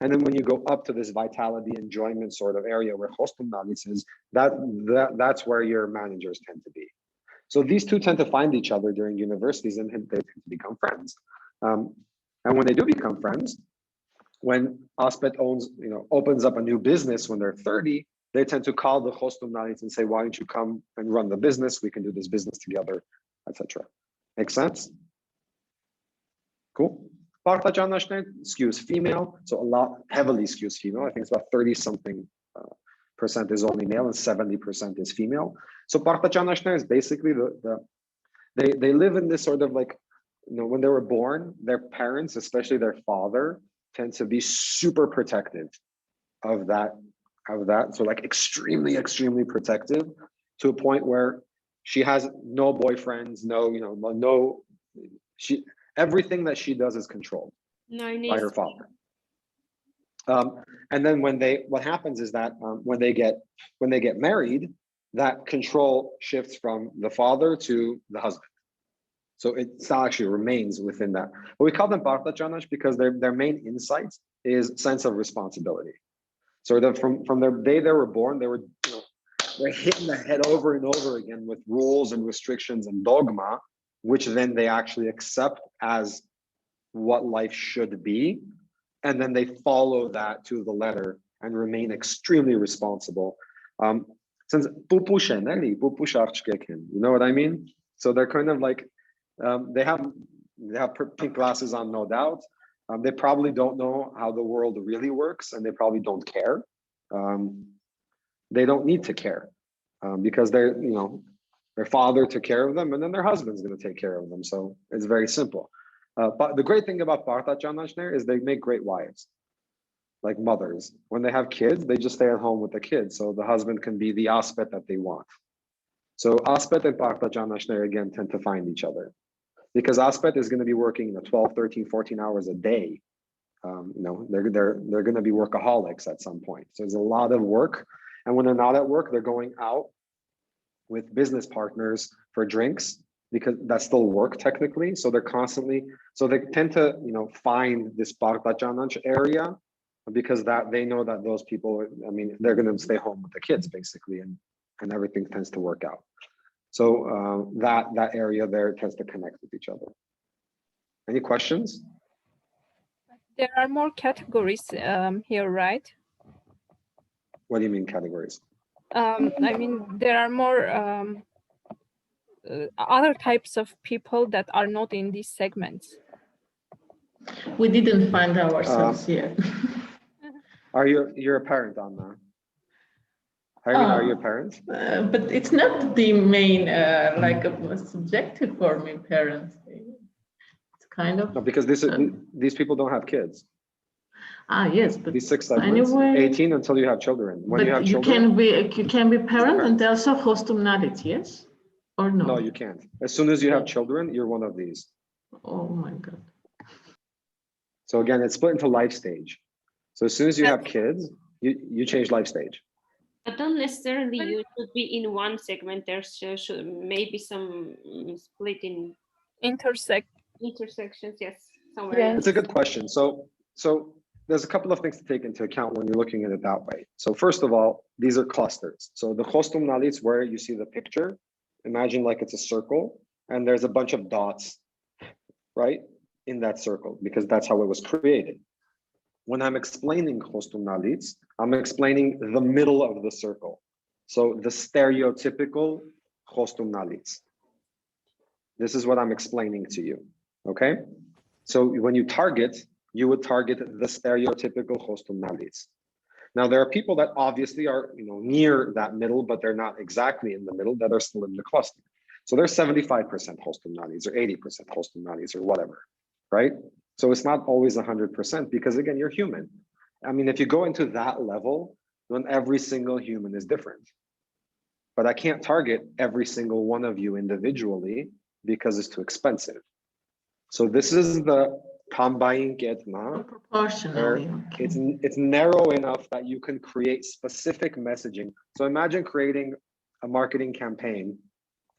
And then when you go up to this vitality enjoyment sort of area where Chostom Nalis is, that's where your managers tend to be. So these two tend to find each other during universities and they tend to become friends. And when they do become friends, when Aspet opens up a new business when they're 30, they tend to call the Chostom Nalis and say, why don't you come and run the business? We can do this business together, etc. Make sense? Cool. Partajan Nashner skews female, so a lot heavily skews female. I think it's about 30-something percent is only male and 70% is female. So Partajan Nashner is basically they live in this sort of like when they were born, their parents, especially their father, tend to be super protective of that. So like extremely, extremely protective, to a point where she has no boyfriends, everything that she does is controlled by her father. And then what happens is that when they get married, that control shifts from the father to the husband. So it still actually remains within that. But we call them partachanash because their main insight is sense of responsibility. So that from the day they were born, they're hitting the head over and over again with rules and restrictions and dogma, which then they actually accept as what life should be. And then they follow that to the letter and remain extremely responsible. Since you know what I mean? So they're kind of like, they have pink glasses on, no doubt. They probably don't know how the world really works, and they probably don't care. They don't need to care because their father took care of them, and then their husband's going to take care of them. So it's very simple. But the great thing about partachanash is they make great wives, like mothers. When they have kids, they just stay at home with the kids, so the husband can be the aspet that they want. So aspet and partachanash again tend to find each other, because aspet is going to be working 12, 13, 14 hours a day. They're going to be workaholics at some point. So there's a lot of work, and when they're not at work, they're going out with business partners for drinks, because that's still work technically. So they're constantly, so they tend to find this partachanash area, because that they know that those people, they're going to stay home with the kids basically, and everything tends to work out. So that area there tends to connect with each other. Any questions? There are more categories here, right? What do you mean categories? There are more other types of people that are not in these segments. We didn't find ourselves yet. You're a parent, Anna? Are you a parent? But it's not the main like a subjective for me, parents. It's kind of because these people don't have kids. Yes, but these 6 segments, anyway, 18 until you have children. When you have children, you can be parent and also hostumnalit, yes or no? No, you can't. As soon as you have children, you're one of these. Oh my God. So again, it's split into life stage. So as soon as you have kids, you change life stage. But not necessarily you should be in one segment. There's maybe some split in intersections. Yes, somewhere. Yes. It's a good question. So there's a couple of things to take into account when you're looking at it that way. So first of all, these are clusters. So the hostumnalit, where you see the picture, imagine like it's a circle, and there's a bunch of dots, right, in that circle, because that's how it was created. When I'm explaining hostumnalits, I'm explaining the middle of the circle. So the stereotypical hostumnalits. This is what I'm explaining to you, okay? So when you target, you would target the stereotypical hostumnalits. Now, there are people that obviously are near that middle, but they're not exactly in the middle, that are still in the cluster. So they're 75% hostumnalits or 80% hostumnalits or whatever, right? So it's not always 100%, because again, you're human. If you go into that level, then every single human is different. But I can't target every single one of you individually because it's too expensive. So this is the Kambayin Ketma. Proportionally. It's narrow enough that you can create specific messaging. So imagine creating a marketing campaign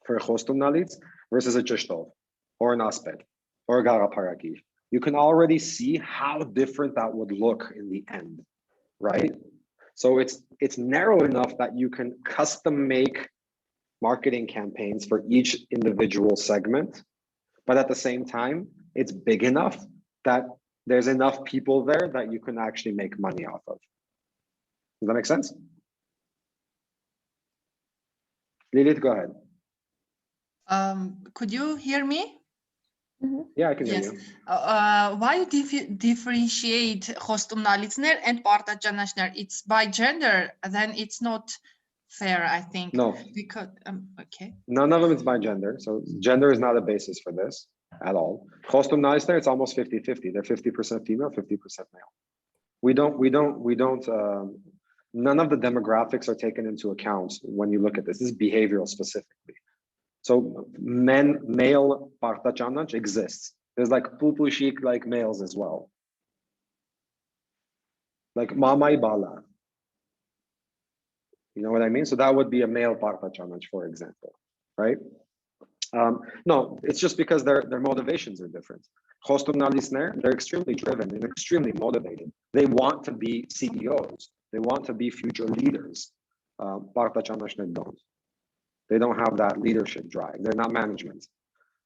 for a hostumnalits versus a Chishtov or an Aspet or a Gara Parakiv. You can already see how different that would look in the end, right? So it's narrow enough that you can custom make marketing campaigns for each individual segment, but at the same time, it's big enough that there's enough people there that you can actually make money off of. Does that make sense? Lilith, go ahead. Could you hear me? Yeah, I can hear you. Why you differentiate hostumnalitsner and partachanaşner? It's by gender, then it's not fair, I think. No. Because okay. None of them is by gender. So gender is not a basis for this. at all. Khostum Naisner, it's almost 50-50. They're 50% female, 50% male. We don't, none of the demographics are taken into account when you look at this. This is behavioral specifically. So male partachanach exists. There's like pupushik like males as well. Like mamai bala. You know what I mean? So that would be a male partachanach, for example, right? No, it's just because their motivations are different. Khostum Nalisner, they're extremely driven and extremely motivated. They want to be CEOs. They want to be future leaders. Partachanach don't. They don't have that leadership drive. They're not management.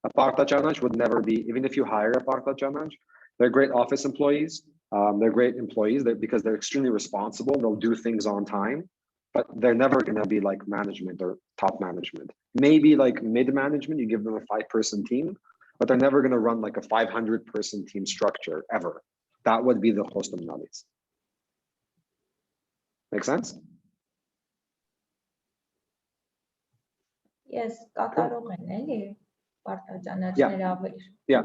A partachanach would never be, even if you hire a partachanach, they're great office employees. They're great employees because they're extremely responsible. They'll do things on time, but they're never going to be like management or top management. Maybe like mid-management, you give them a 5-person team, but they're never going to run like a 500-person team structure ever. That would be the Khostum Nalis. Make sense? Yes, yeah,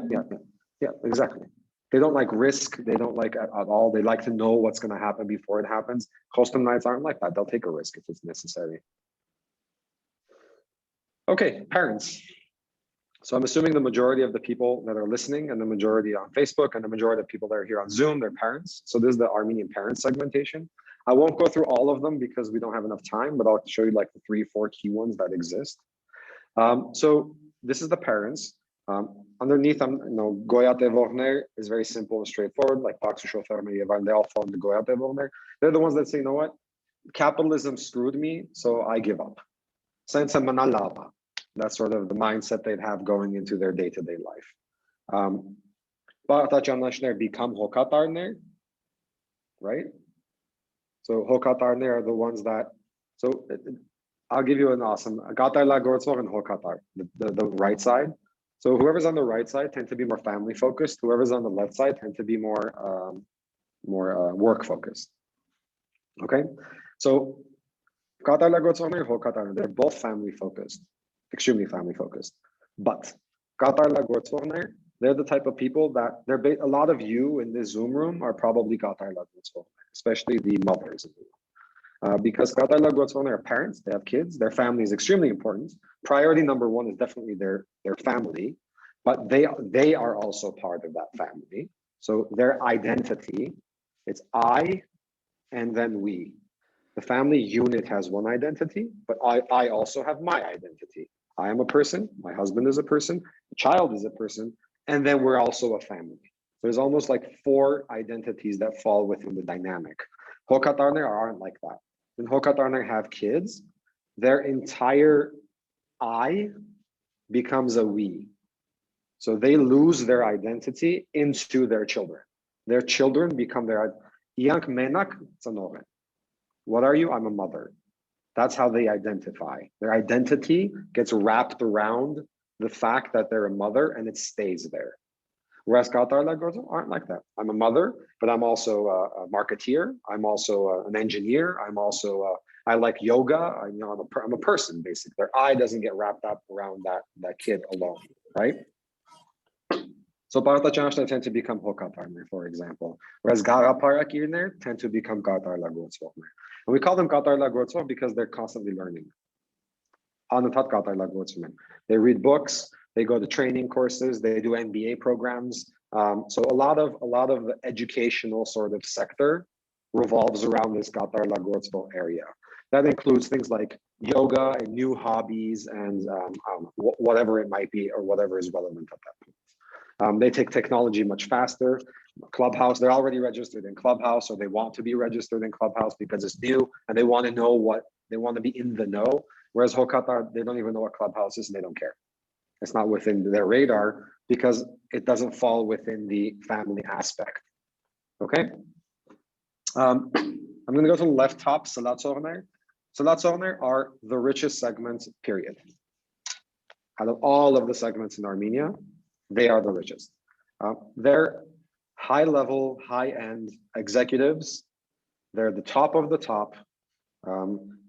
exactly. They don't like risk. They don't like at all. They like to know what's going to happen before it happens. Khostum Nalis aren't like that. They'll take a risk if it's necessary. Okay, parents. So I'm assuming the majority of the people that are listening and the majority on Facebook and the majority of people that are here on Zoom, they're parents. So this is the Armenian parent segmentation. I won't go through all of them because we don't have enough time, but I'll show you like the 3-4 key ones that exist. So this is the parents. Underneath, Goya Tevorner is very simple and straightforward, like Paksu Shofer, they all fall into Goya Tevorner. They're the ones that say, you know what? Capitalism screwed me, so I give up. That's sort of the mindset they'd have going into their day-to-day life. Become Hokatarner, right? So Hokatarner are the ones that, so I'll give you an awesome, Gatar La Gortzvor and Hokatar, the right side. So whoever's on the right side tend to be more family focused. Whoever's on the left side tend to be more work focused. Okay, so Gatar La Gortzvor and Hokatar, they're both family focused, extremely family focused. But Gatar La Gortzvor, they're the type of people that a lot of you in this Zoom room are probably Gatar La Gortzvor, especially the mothers. Because Gatar La Gortzvor are parents, they have kids, their family is extremely important. Priority number one is definitely their family, but they are also part of that family. So their identity, it's I and then we. The family unit has one identity, but I also have my identity. I am a person, my husband is a person, the child is a person, and then we're also a family. There's almost like 4 identities that fall within the dynamic. Hokatarner aren't like that. When Hokatarner have kids, their entire I becomes a we. So they lose their identity into their children. Their children become their Yank Menak Zanore. What are you? I'm a mother. That's how they identify. Their identity gets wrapped around the fact that they're a mother and it stays there. Whereas Gatar La Gortzvor aren't like that. I'm a mother, but I'm also a marketeer. I'm also an engineer. I'm also I like yoga. I'm a person basically. Their I doesn't get wrapped up around that kid alone, right? So Partachanach tend to become Hokatarner, for example. Whereas Garaparakirner tend to become Gatar La Gortzvor. And we call them Gatar La Gortzvor because they're constantly learning. Gatar La Gortzvor. They read books. They go to training courses, they do MBA programs. So a lot of the educational sort of sector revolves around this Gatar La Gortzvor area. That includes things like yoga and new hobbies and whatever it might be or whatever is relevant at that point. They take technology much faster. Clubhouse, they're already registered in Clubhouse, or they want to be registered in Clubhouse because it's new and they want to know they want to be in the know. Whereas Hokatar, they don't even know what Clubhouse is and they don't care. It's not within their radar because it doesn't fall within the family aspect. Okay. I'm going to go to the left top, Salat Zorner. Salat Zorner are the richest segments, period. Out of all of the segments in Armenia, they are the richest. They're high-level, high-end executives. They're the top of the top.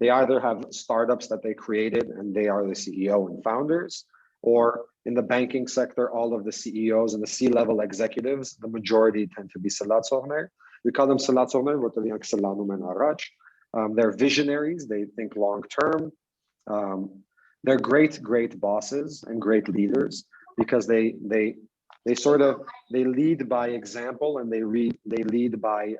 They either have startups that they created and they are the CEO and founders, or in the banking sector, all of the CEOs and the C-level executives, the majority tend to be Salat Sohner. We call them Salat Sohner, they're visionaries, they think long-term. They're great bosses and great leaders because they lead by example and they lead by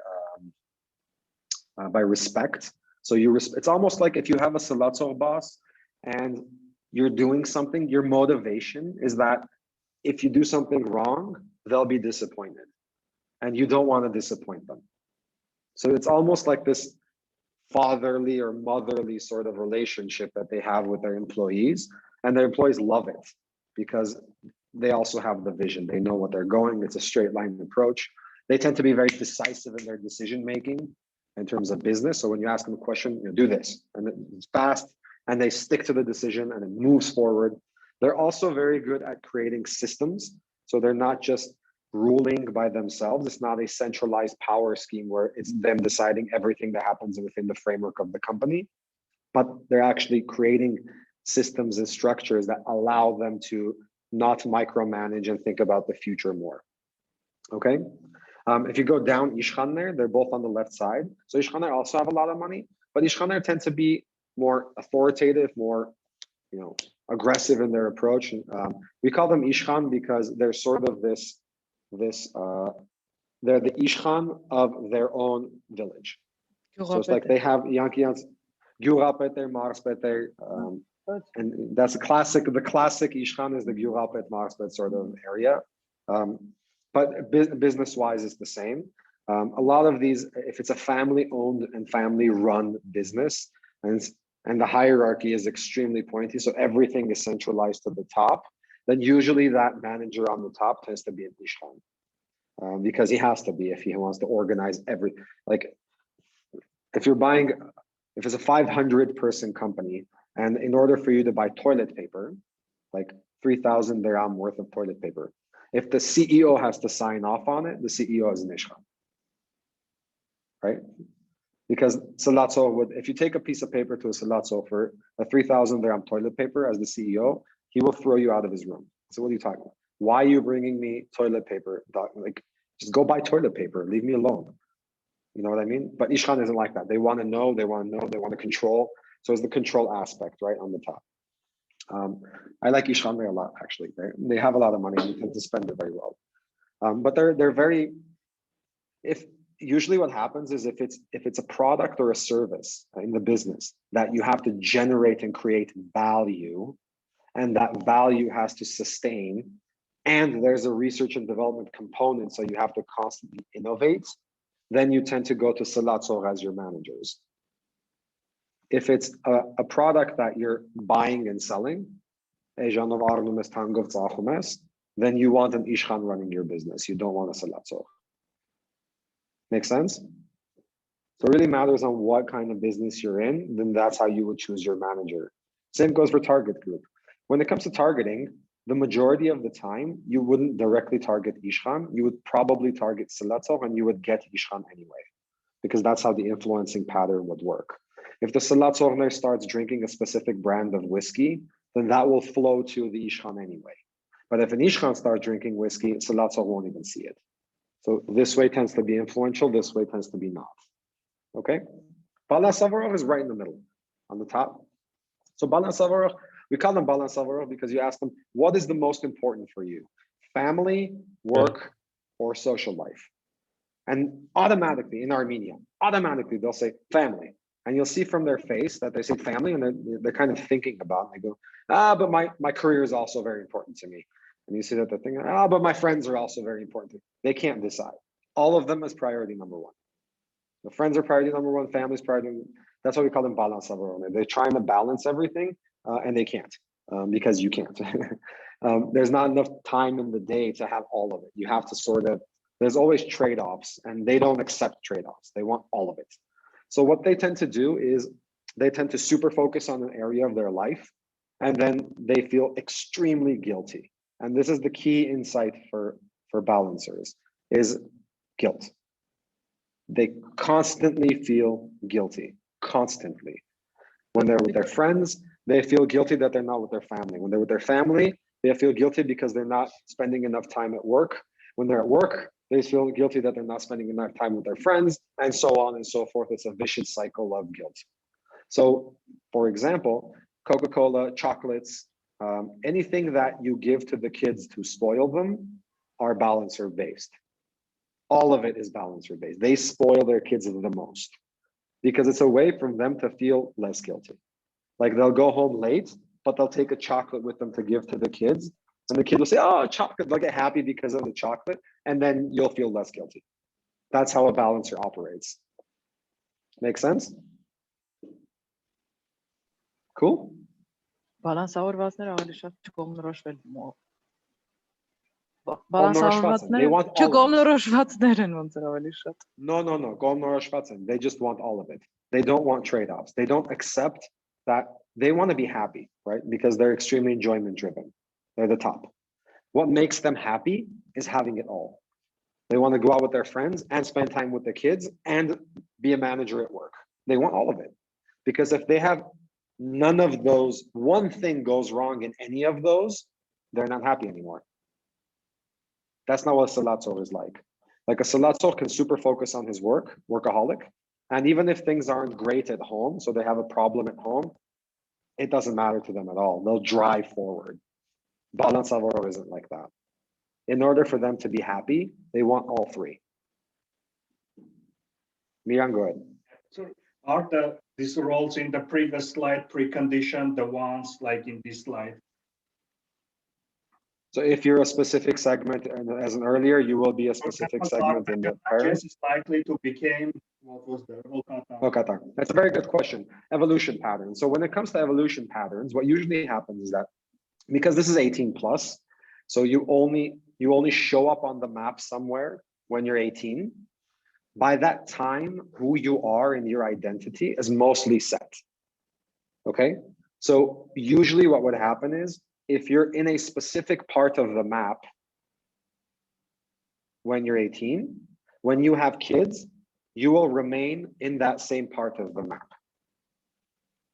respect. So it's almost like if you have a Salatzor boss and you're doing something, your motivation is that if you do something wrong, they'll be disappointed and you don't want to disappoint them. So it's almost like this fatherly or motherly sort of relationship that they have with their employees, and their employees love it because they also have the vision. They know what they're going. It's a straight line approach. They tend to be very decisive in their decision making in terms of business. So when you ask them a question, do this, and it's fast, and they stick to the decision and it moves forward. They're also very good at creating systems. So they're not just ruling by themselves. It's not a centralized power scheme where it's them deciding everything that happens within the framework of the company, but they're actually creating systems and structures that allow them to not micromanage and think about the future more. Okay. If you go down Ishkhaner, they're both on the left side. So Ishkhaner also have a lot of money, but Ishkhaner tend to be more authoritative, more aggressive in their approach. We call them Ishkhan because they're sort of they're the Ishkhan of their own village. So it's like they have Yankians, Gyurapeter, Marspeter, and that's the classic Ishkhan is the Gyurapet, Marspet sort of area. But business-wise, it's the same. A lot of these, if it's a family-owned and family-run business, and the hierarchy is extremely pointy, so everything is centralized to the top, then usually that manager on the top tends to be an Ishkhan. Because he has to be if he wants to organize everything. Like if it's a 500-person company, and in order for you to buy toilet paper, like 3,000 dirham worth of toilet paper, if the CEO has to sign off on it, the CEO is an Ishkhan, right? Because Salatso would, if you take a piece of paper to a Salatso for a 3,000 dirham toilet paper as the CEO, he will throw you out of his room. So what are you talking about? Why are you bringing me toilet paper? Like, just go buy toilet paper. Leave me alone. You know what I mean? But Ishkhan isn't like that. They want to know. They want to control. So it's the control aspect, right, on the top. I like Ishkhan a lot, actually. They have a lot of money and they tend to spend it very well. But they're very. Usually what happens is if it's a product or a service in the business that you have to generate and create value, and that value has to sustain, and there's a research and development component, so you have to constantly innovate, then you tend to go to Salatzor as your managers. If it's a product that you're buying and selling, then you want an Ishkhan running your business. You don't want a Salatzor. Make sense? So it really matters on what kind of business you're in, then that's how you would choose your manager. Same goes for target group. When it comes to targeting, the majority of the time, you wouldn't directly target Ishkhan. You would probably target Salatzor and you would get Ishkhan anyway, because that's how the influencing pattern would work. If the Salatzor starts drinking a specific brand of whiskey, then that will flow to the Ishkhan anyway. But if an Ishkhan starts drinking whiskey, Salatzor won't even see it. So this way tends to be influential, this way tends to be not. Okay? Balan Savarov is right in the middle, on the top. So Balan Savarov, we call them Balan Savarov because you ask them, what is the most important for you? Family, work, or social life? And automatically, in Armenia, they'll say family. And you'll see from their face that they say family, and they're kind of thinking about it. They go, but my career is also very important to me. And you see that they're thinking, but my friends are also very important to me. They can't decide. All of them is priority number one. The friends are priority number one, family's priority. That's why we call them balance. They're trying to balance everything, and they can't because you can't. There's not enough time in the day to have all of it. You have to there's always trade-offs, and they don't accept trade-offs. They want all of it. So what they tend to do is they tend to super focus on an area of their life, and then they feel extremely guilty. And this is the key insight for balancers, is guilt. They constantly feel guilty, constantly. When they're with their friends, they feel guilty that they're not with their family. When they're with their family, They feel guilty because they're not spending enough time at work. When they're at work, they feel guilty that they're not spending enough time with their friends, and so on and so forth. It's a vicious cycle of guilt. So, for example, Coca-Cola, chocolates, anything that you give to the kids to spoil them are balancer based. All of it is balancer based. They spoil their kids the most because it's a way for them to feel less guilty. Like they'll go home late, but they'll take a chocolate with them to give to the kids. And the kid will say, oh, chocolate, they'll get happy because of the chocolate. And then you'll feel less guilty. That's how a balancer operates. Make sense? Cool. Բալանսավորվածները ավելի շատ չկողմնորոշվել They want all չկողմնորոշվածներ են ոնց որ ավելի շատ. No. Կողմնորոշված. They just want all of it. They don't want trade-offs. They don't accept that they want to be happy, right? Because they're extremely enjoyment driven. They're the top. What makes them happy is having it all. They want to go out with their friends and spend time with the kids and be a manager at work. They want all of it. Because if they have none of those, one thing goes wrong in any of those, they're not happy anymore. That's not what a Salatzor is like. Like a Salatzor can super focus on his work, workaholic. And even if things aren't great at home, so they have a problem at home, it doesn't matter to them at all. They'll drive forward. Balansavoro isn't like that. In order for them to be happy, they want all three. Miran, go ahead. So are these roles in the previous slide preconditioned, the ones like in this slide? So if you're a specific segment, and as an earlier, you will be a specific segment in the parent. Is likely to become, what was the Okata. That's a very good question. Evolution patterns. So when it comes to evolution patterns, what usually happens is that because this is 18 plus, so you only show up on the map somewhere when you're 18. By that time, who you are in your identity is mostly set. Okay? So usually what would happen is if you're in a specific part of the map when you're 18, when you have kids, you will remain in that same part of the map.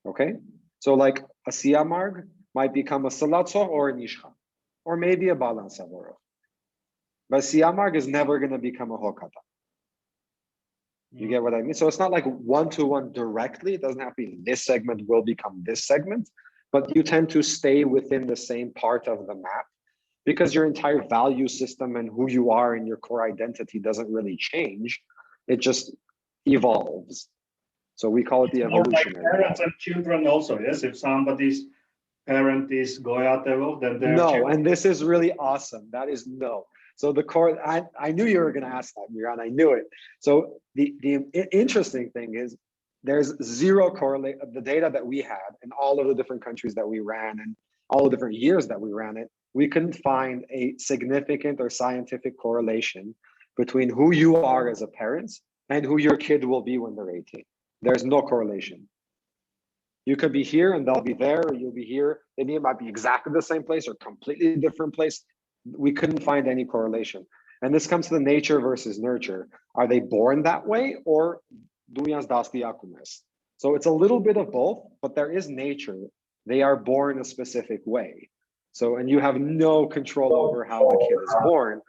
Okay? So like a Siamarg might become a Salatzor or a Nishcha, or maybe a Balansavoro. But Siamarg is never going to become a Hokata. You get what I mean? So it's not like one-to-one directly. It doesn't have to be this segment will become this segment, but you tend to stay within the same part of the map because your entire value system and who you are and your core identity doesn't really change. It just evolves. So we call it the evolutionary. Like parents and children also, yes? If somebody's parent is Goyatevo, then they're no, and this is really awesome. That is no. So the core, I knew you were going to ask that, Miran. I knew it. So the interesting thing is there's zero correlate of the data that we had in all of the different countries that we ran and all the different years that we ran it. We couldn't find a significant or scientific correlation between who you are as a parent and who your kid will be when they're 18. There's no correlation. You could be here and they'll be there, or you'll be here. Maybe it might be exactly the same place or completely different place. We couldn't find any correlation. And this comes to the nature versus nurture. Are they born that way or so it's a little bit of both, but there is nature. They are born a specific way. So, and you have no control over how the kid is born.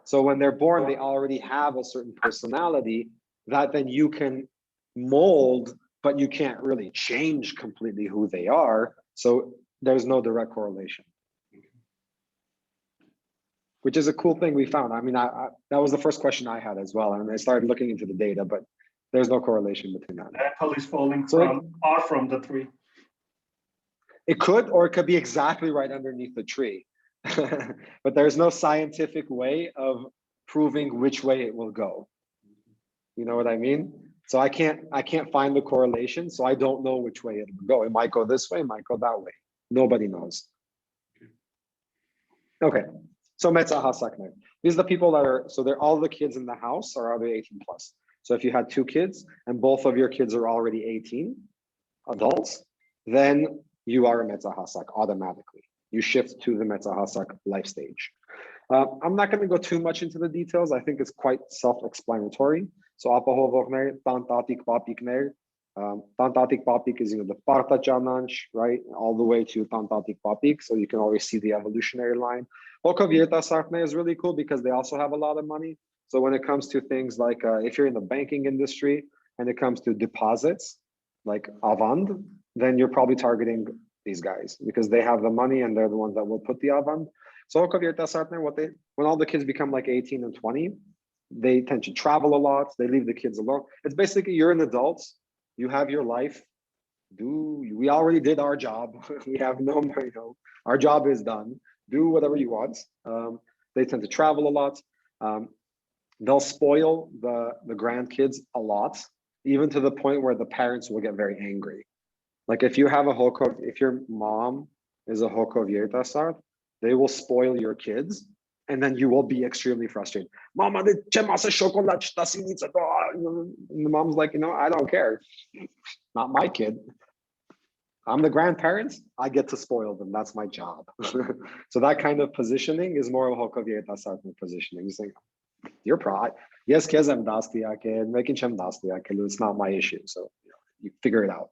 So when they're born, they already have a certain personality that then you can mold, but you can't really change completely who they are. So there's no direct correlation. Which is a cool thing we found. I mean, that was the first question I had as well. And I started looking into the data, but there's no correlation between that. The apple is falling far from the tree. It could, or it could be exactly right underneath the tree. But there's no scientific way of proving which way it will go. You know what I mean? So I can't find the correlation, so I don't know which way it will go. It might go this way, it might go that way. Nobody knows. Okay. So Metzah Hasakner. These are the people that are, so they're all the kids in the house are either 18 plus. So if you had 2 kids and both of your kids are already 18 adults, then you are a Metzah Hasak automatically. You shift to the Metzah Hasak life stage. I'm not going to go too much into the details. I think it's quite self-explanatory. So Tantatik Papik is, the Parta Chananch, right? All the way to Tantatik Papik. So you can always see the evolutionary line. Hokovierta Sartne is really cool because they also have a lot of money. So when it comes to things like if you're in the banking industry and it comes to deposits, like Avant, then you're probably targeting these guys because they have the money and they're the ones that will put the Avant. So Hokovierta Sartne, when all the kids become like 18 and 20, they tend to travel a lot. They leave the kids alone. It's basically you're an adult. You have your life. We already did our job. We have no, our job is done. Do whatever you want. They tend to travel a lot. They'll spoil the grandkids a lot, even to the point where the parents will get very angry. Like if you have if your mom is a Hokoviertasart, they will spoil your kids, and then you will be extremely frustrated. Mama, the mom's like, I don't care. Not my kid. I'm the grandparents. I get to spoil them. That's my job. So that kind of positioning is more of a Hokoviertasart positioning. Saying, your pride. Yes, kezem dastiake, making chem dastiake. It's not my issue. So you figure it out.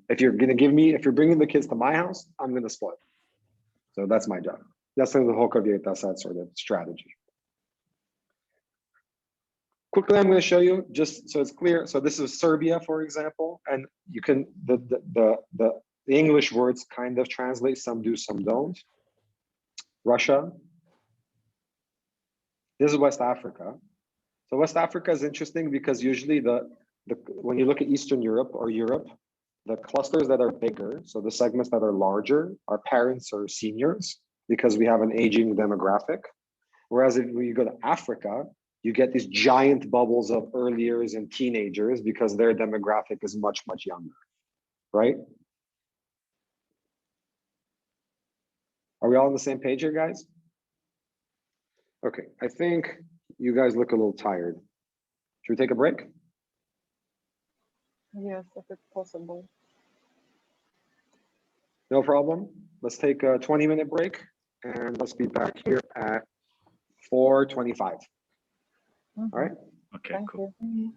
If you're bringing the kids to my house, I'm gonna spoil. So that's my job. That's the Hokoviertasart sort of strategy. Quickly, I'm going to show you just so it's clear. So this is Serbia, for example, and you can the English words kind of translate. Some do, some don't. Russia. This is West Africa. So West Africa is interesting because usually when you look at Eastern Europe or Europe, the clusters that are bigger, so the segments that are larger, our parents are seniors because we have an aging demographic. Whereas if you go to Africa, you get these giant bubbles of early years and teenagers because their demographic is much, much younger, right? Are we all on the same page here, guys? Okay, I think you guys look a little tired. Should we take a break? Yes, if it's possible. No problem. Let's take a 20-minute break and let's be back here at 4:25. All right? Okay, cool. You.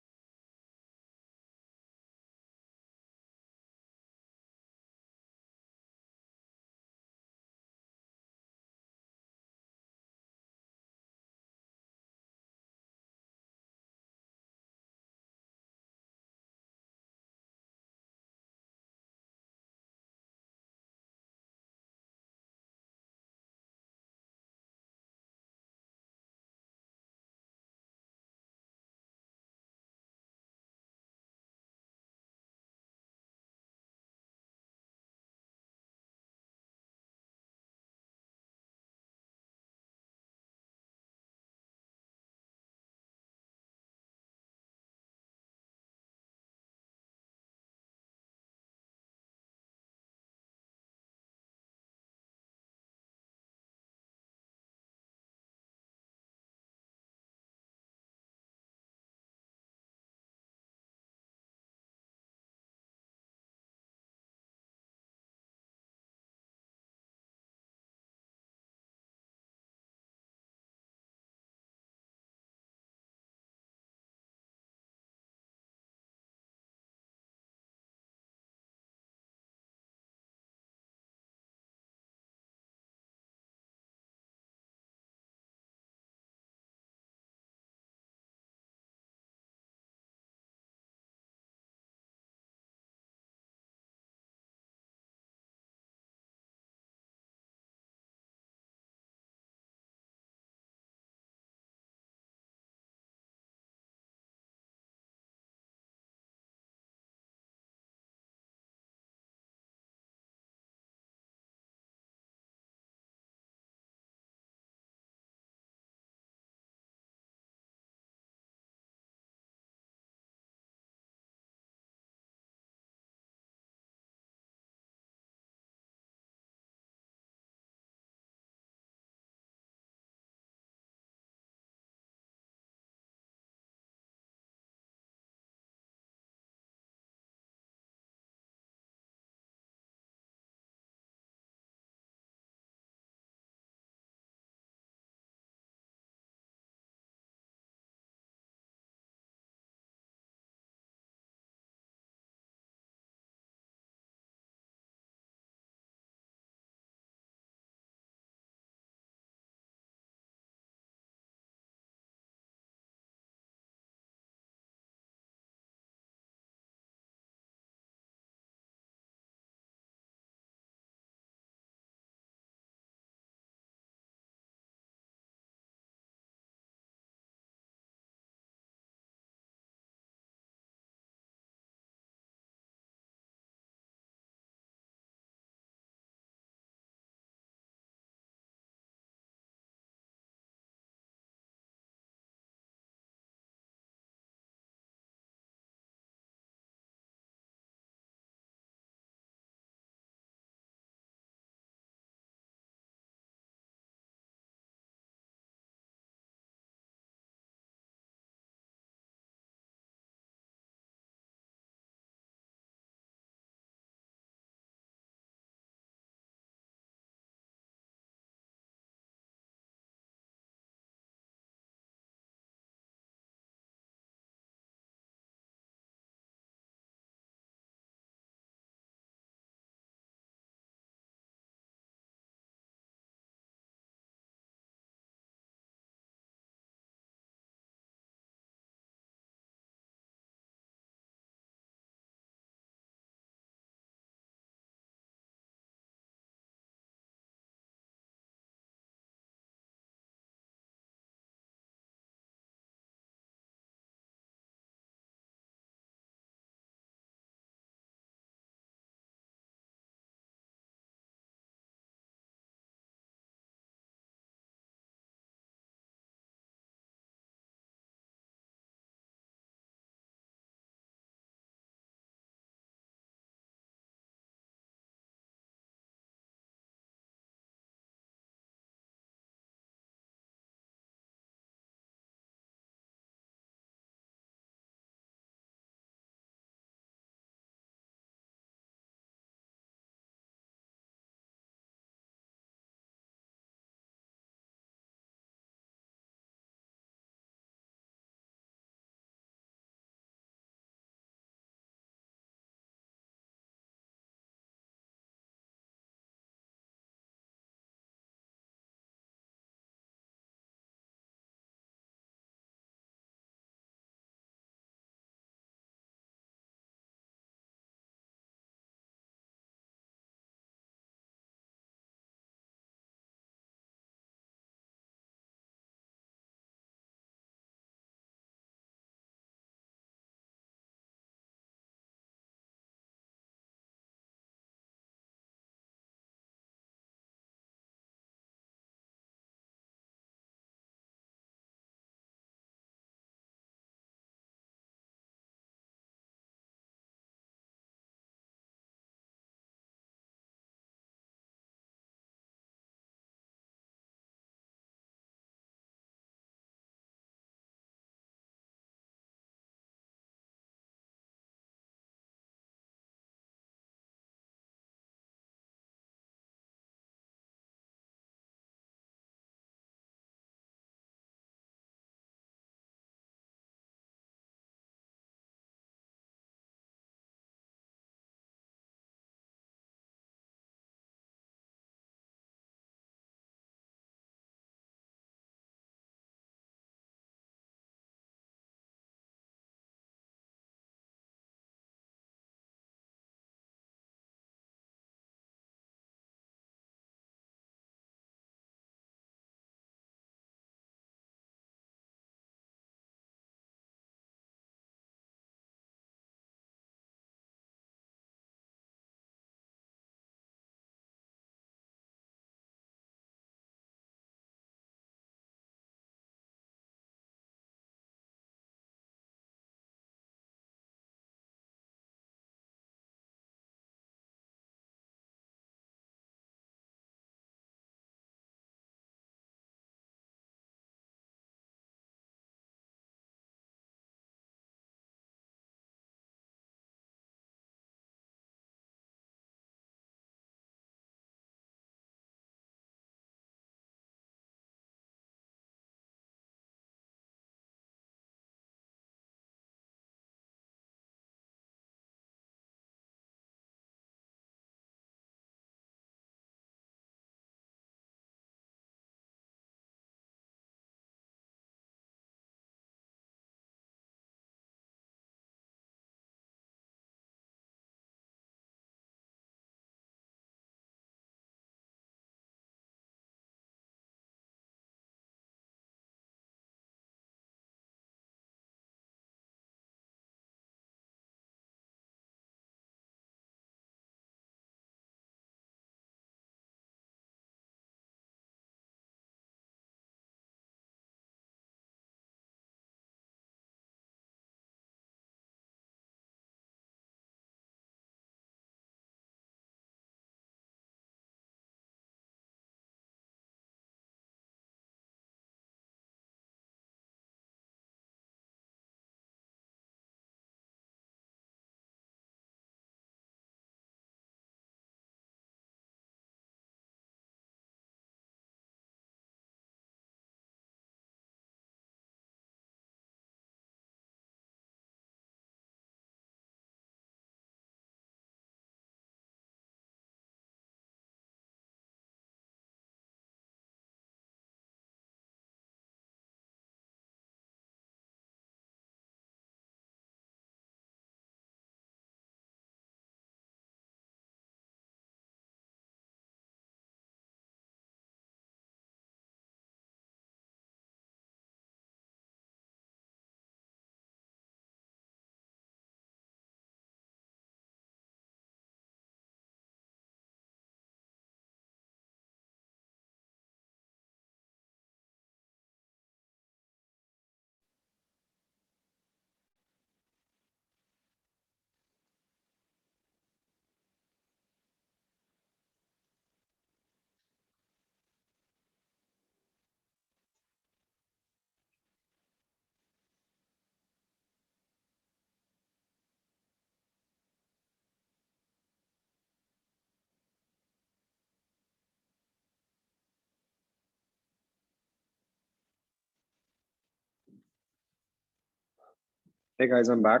Hey guys, I'm back.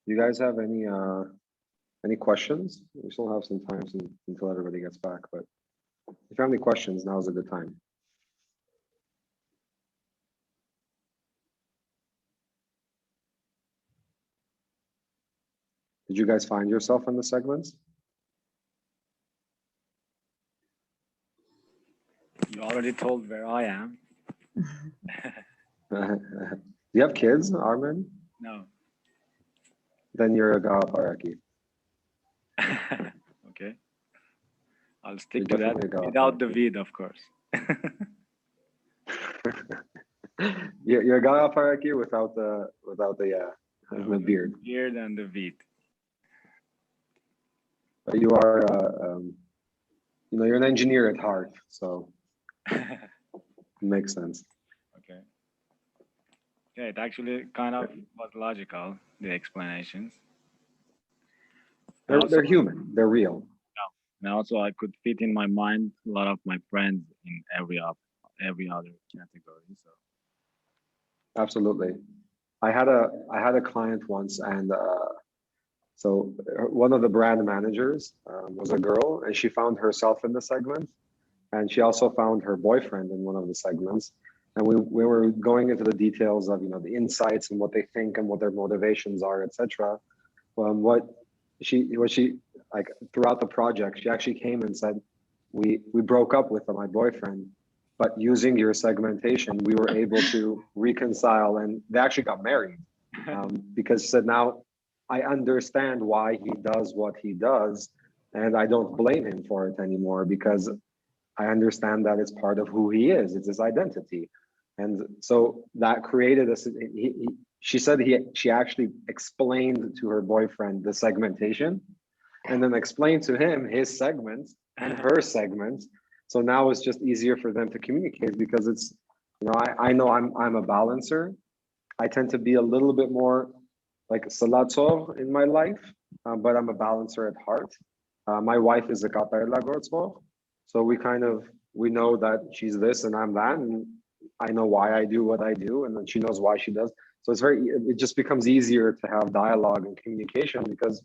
You guys have any questions? We still have some time until everybody gets back, but if you have any questions, now is a good time. Did you guys find yourself in the segments? You already told where I am. Do you have kids, Armin? No. Then you're a Galaparaki. Okay. I'll stick to that without the vid, of course. You're a Galaparaki without the beard. Beard and the vid. But you are, you're an engineer at heart, so it makes sense. Okay. Yeah, it actually kind of was logical, the explanations. They're human. They're real. And also, I could fit in my mind a lot of my friends in every other category. So. Absolutely. I had a client once, and so one of the brand managers was a girl, and she found herself in the segment, and she also found her boyfriend in one of the segments. And we were going into the details of the insights and what they think and what their motivations are, etc. What she like throughout the project, she actually came and said, we broke up with my boyfriend, but using your segmentation, we were able to reconcile, and they actually got married because she said, now I understand why he does what he does, and I don't blame him for it anymore because I understand that it's part of who he is. It's his identity. And so that created she said she actually explained to her boyfriend the segmentation and then explained to him his segment and her segment. So now it's just easier for them to communicate because it's, I know I'm a balancer. I tend to be a little bit more like Salatov in my life, but I'm a balancer at heart. My wife is a Katar Lagotzvo. So we know that she's this and I'm that, and I know why I do what I do, and then she knows why she does. So it just becomes easier to have dialogue and communication because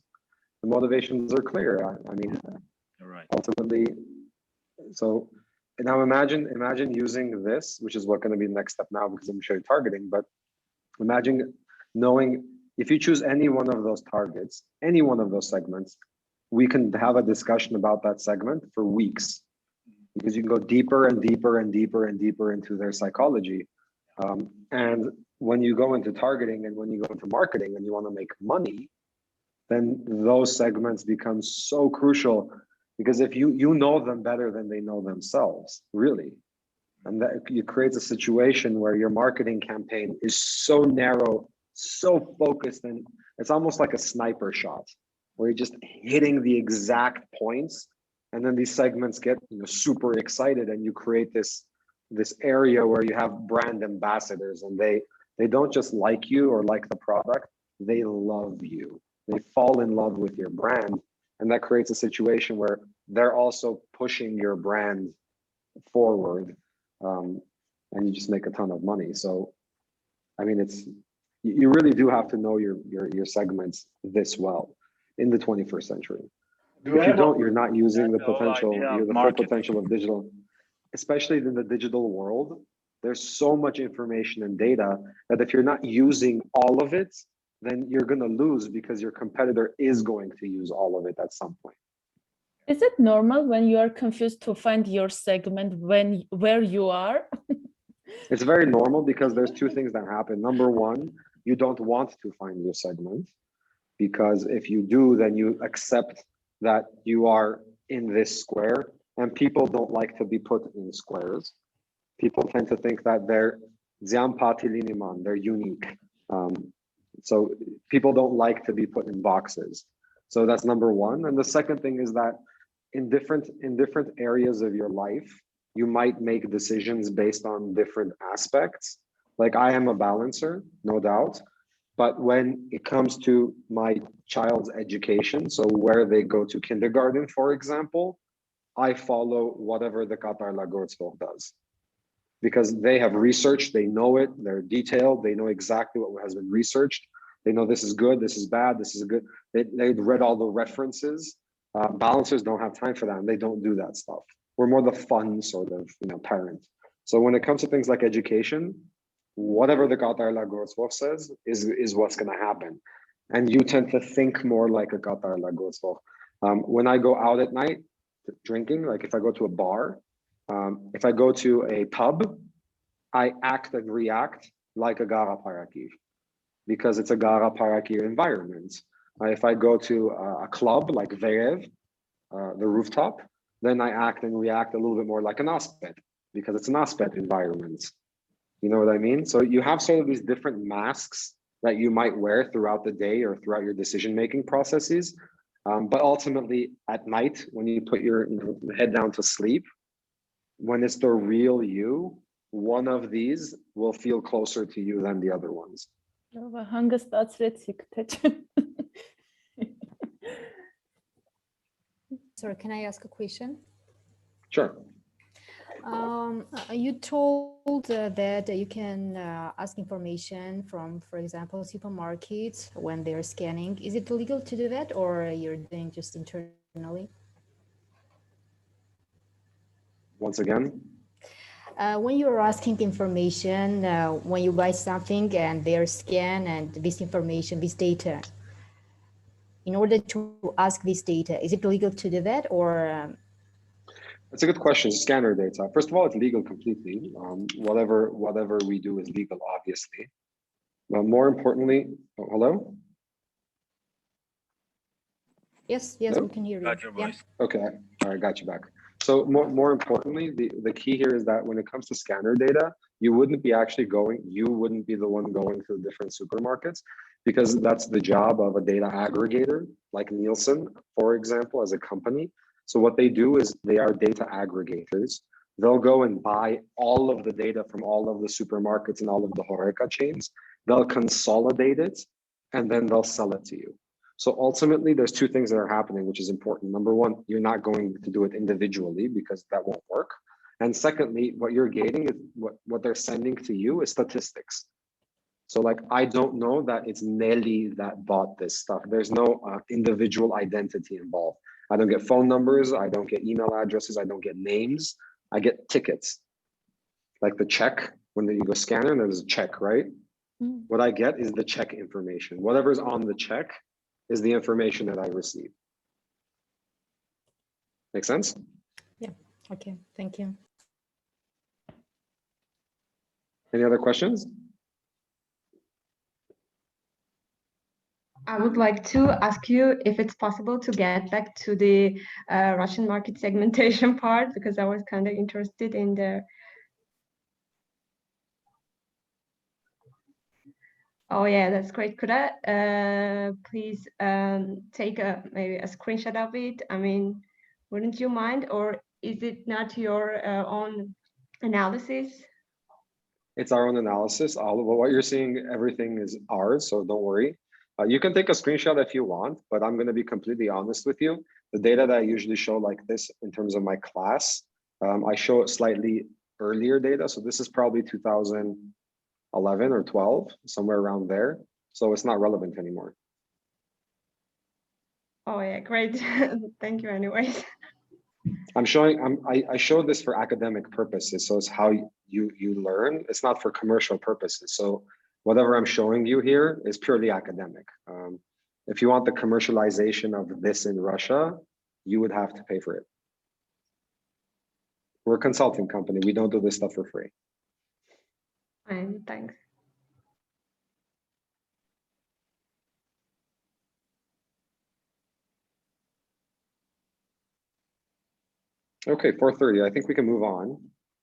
the motivations are clear. I mean, right. Ultimately, so now imagine using this, which is what's going to be the next step now because I'm showing targeting, but imagine knowing if you choose any one of those targets, any one of those segments, we can have a discussion about that segment for weeks because you can go deeper and deeper and deeper and deeper into their psychology. And when you go into targeting and when you go into marketing and you want to make money, then those segments become so crucial because if you know them better than they know themselves, really. And that it creates a situation where your marketing campaign is so narrow, so focused, and it's almost like a sniper shot where you're just hitting the exact points. And then these segments get super excited and you create this area where you have brand ambassadors and they don't just like you or like the product, they love you. They fall in love with your brand. And that creates a situation where they're also pushing your brand forward. And you just make a ton of money. So, I mean, you really do have to know your segments this well in the 21st century. If you don't, you're not using the potential, the full potential of digital, especially in the digital world. There's so much information and data that if you're not using all of it, then you're going to lose because your competitor is going to use all of it at some point. Is it normal when you are confused to find your segment where you are? It's very normal because there's two things that happen. Number one, you don't want to find your segment because if you do, then you accept that you are in this square, and people don't like to be put in squares. People tend to think that they're unique. So people don't like to be put in boxes. So that's number one. And the second thing is that in different areas of your life, you might make decisions based on different aspects. Like I am a balancer, no doubt. But when it comes to my child's education, so where they go to kindergarten, for example, I follow whatever the Qatar Lagortsville does. because they have researched, they know it, they're detailed, they know exactly what has been researched. They know this is good, this is bad, this is good. They've read all the references. Balancers don't have time for that, and they don't do that stuff. We're more the fun sort of, parent. So when it comes to things like education, whatever the Qatar Lagoswov says is what's going to happen. And you tend to think more like a Qatar Lagoswov. When I go out at night drinking, like if I go to a bar, if I go to a pub, I act and react like a Gara Parakir, because it's a Gara Parakir environment. If I go to a club like Verev, the rooftop, then I act and react a little bit more like an Aspet, because it's an Aspet environment. You know what I mean? So you have sort of these different masks that you might wear throughout the day or throughout your decision-making processes. But ultimately at night, when you put your head down to sleep, when it's the real you, one of these will feel closer to you than the other ones. Sorry, can I ask a question? Sure. You told that you can ask information from, for example, supermarkets when they're scanning. Is it legal to do that, or you're doing just internally? Once again? When you're asking information, when you buy something and they're scan and this information, this data, in order to ask this data, is it legal to do that, or? That's a good question. Scanner data. First of all, it's legal completely. Whatever we do is legal, obviously. But more importantly, hello? Yes, hello? We can hear you. Got your voice. Yeah. Okay, all right, got you back. So more importantly, the key here is that when it comes to scanner data, you wouldn't be the one going to the different supermarkets, because that's the job of a data aggregator, like Nielsen, for example, as a company. So what they do is they are data aggregators. They'll go and buy all of the data from all of the supermarkets and all of the Horeca chains. They'll consolidate it, and then they'll sell it to you. So ultimately, there's two things that are happening, which is important. Number one, you're not going to do it individually because that won't work. And secondly, what you're getting is what they're sending to you is statistics. So like, I don't know that it's Nelly that bought this stuff. There's no individual identity involved. I don't get phone numbers. I don't get email addresses. I don't get names. I get tickets. Like the check, when you go scanner and there's a check, right? Mm. What I get is the check information. Whatever's on the check is the information that I receive. Make sense? Yeah, okay, thank you. Any other questions? I would like to ask you if it's possible to get back to the Russian market segmentation part, because I was kind of interested in the. Oh yeah, that's great. Could I please take maybe a screenshot of it? I mean, wouldn't you mind, or is it not your own analysis? It's our own analysis. All of what you're seeing, everything is ours, so don't worry. You can take a screenshot if you want, but I'm going to be completely honest with you. The data that I usually show like this in terms of my class, I show slightly earlier data. So this is probably 2011 or 12, somewhere around there. So it's not relevant anymore. Oh yeah, great. Thank you anyways. I'm showing, I show this for academic purposes. So it's how you learn. It's not for commercial purposes. So whatever I'm showing you here is purely academic. If you want the commercialization of this in Russia, you would have to pay for it. We're a consulting company. We don't do this stuff for free. Fine, thanks. Okay, 4:30. I think we can move on.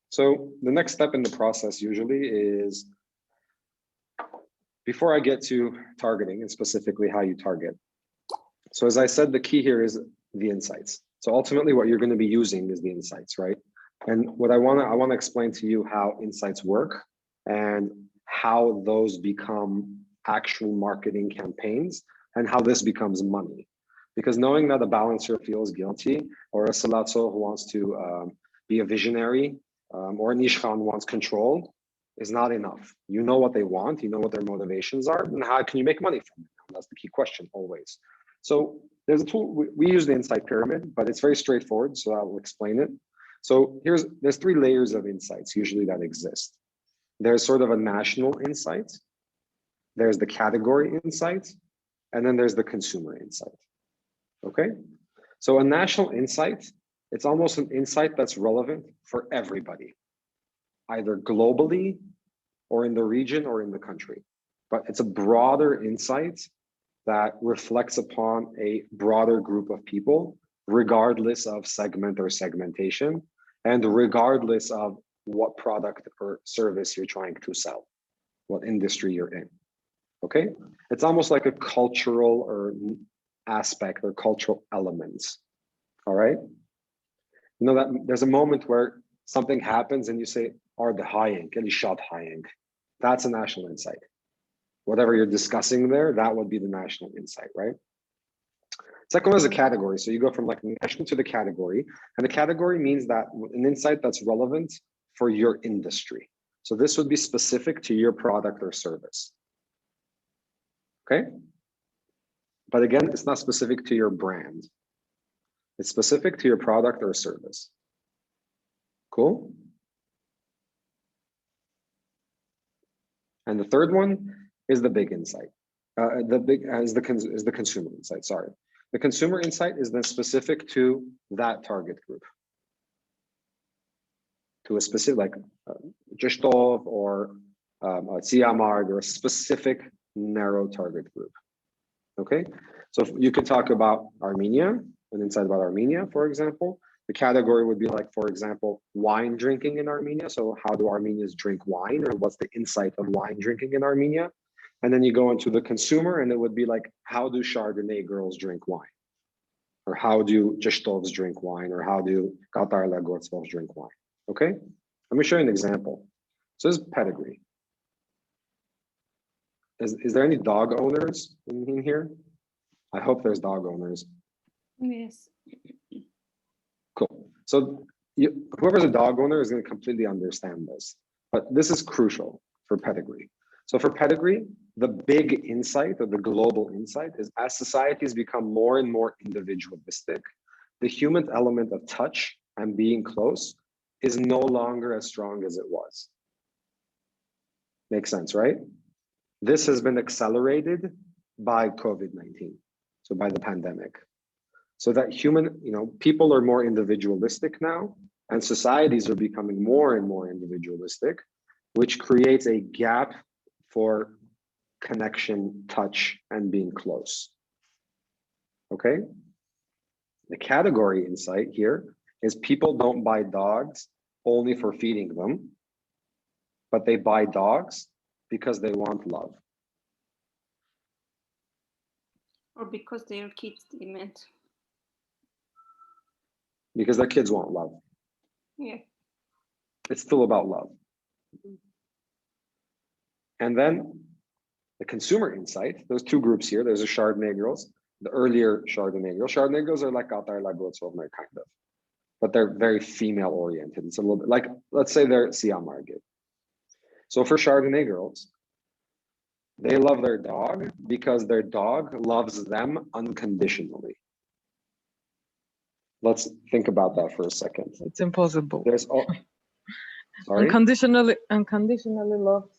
So the next step in the process usually is, before I get to targeting and specifically how you target. So as I said, the key here is the insights. So ultimately what you're going to be using is the insights, right? And what I want to explain to you how insights work and how those become actual marketing campaigns and how this becomes money. Because knowing that a balancer feels guilty or a Salazzo who wants to be a visionary or a niche Khan wants control is not enough. You know what they want, you know what their motivations are, and how can you make money from it? That's the key question always. So there's a tool, we use the insight pyramid, but it's very straightforward, so I will explain it. So there's 3 layers of insights usually that exist. There's sort of a national insight, there's the category insight, and then there's the consumer insight. Okay? So a national insight, it's almost an insight that's relevant for everybody, either globally or in the region or in the country. But it's a broader insight that reflects upon a broader group of people, regardless of segment or segmentation, and regardless of what product or service you're trying to sell, what industry you're in. Okay? It's almost like a cultural or aspect or cultural elements. All right? You know that there's a moment where something happens and you say, "Are the haying, get shot haying." That's a national insight. Whatever you're discussing there, that would be the national insight, right? Second one is a category. So you go from like national to the category, and the category means that an insight that's relevant for your industry. So this would be specific to your product or service. Okay? But again, it's not specific to your brand. It's specific to your product or service. Cool? And the third one is the big insight. Is the consumer insight, sorry. The consumer insight is then specific to that target group. To a specific, like Jishtov or Tsiamard, or a specific narrow target group. Okay, so if you could talk about Armenia, an insight about Armenia, for example. The category would be like, for example, wine drinking in Armenia. So how do Armenians drink wine, or what's the insight of wine drinking in Armenia? And then you go into the consumer and it would be like, how do Chardonnay girls drink wine? Or how do Jishtovs drink wine? Or how do Qatar Lagotsvos drink wine? Okay, let me show you an example. So this is pedigree. Is there any dog owners in here? I hope there's dog owners. Yes. Cool. So whoever's a dog owner is going to completely understand this, but this is crucial for pedigree. So for pedigree, the big insight or the global insight is as societies become more and more individualistic, the human element of touch and being close is no longer as strong as it was. Makes sense, right? This has been accelerated by COVID-19, so by the pandemic. So that people are more individualistic now, and societies are becoming more and more individualistic, which creates a gap for connection, touch, and being close. Okay? The category insight here is people don't buy dogs only for feeding them, but they buy dogs because they want love. Or because their kids demand. Because their kids want love. Yeah. It's still about love. And then the consumer insight, those two groups here, there's a Chardonnay girls, the earlier Chardonnay girls. Chardonnay girls are like Qatar Lagotsvos, kind of, but they're very female oriented. It's a little bit like, let's say they're Siamar. So for Chardonnay girls, they love their dog because their dog loves them unconditionally. Let's think about that for a second. It's impossible. There's sorry? Unconditionally love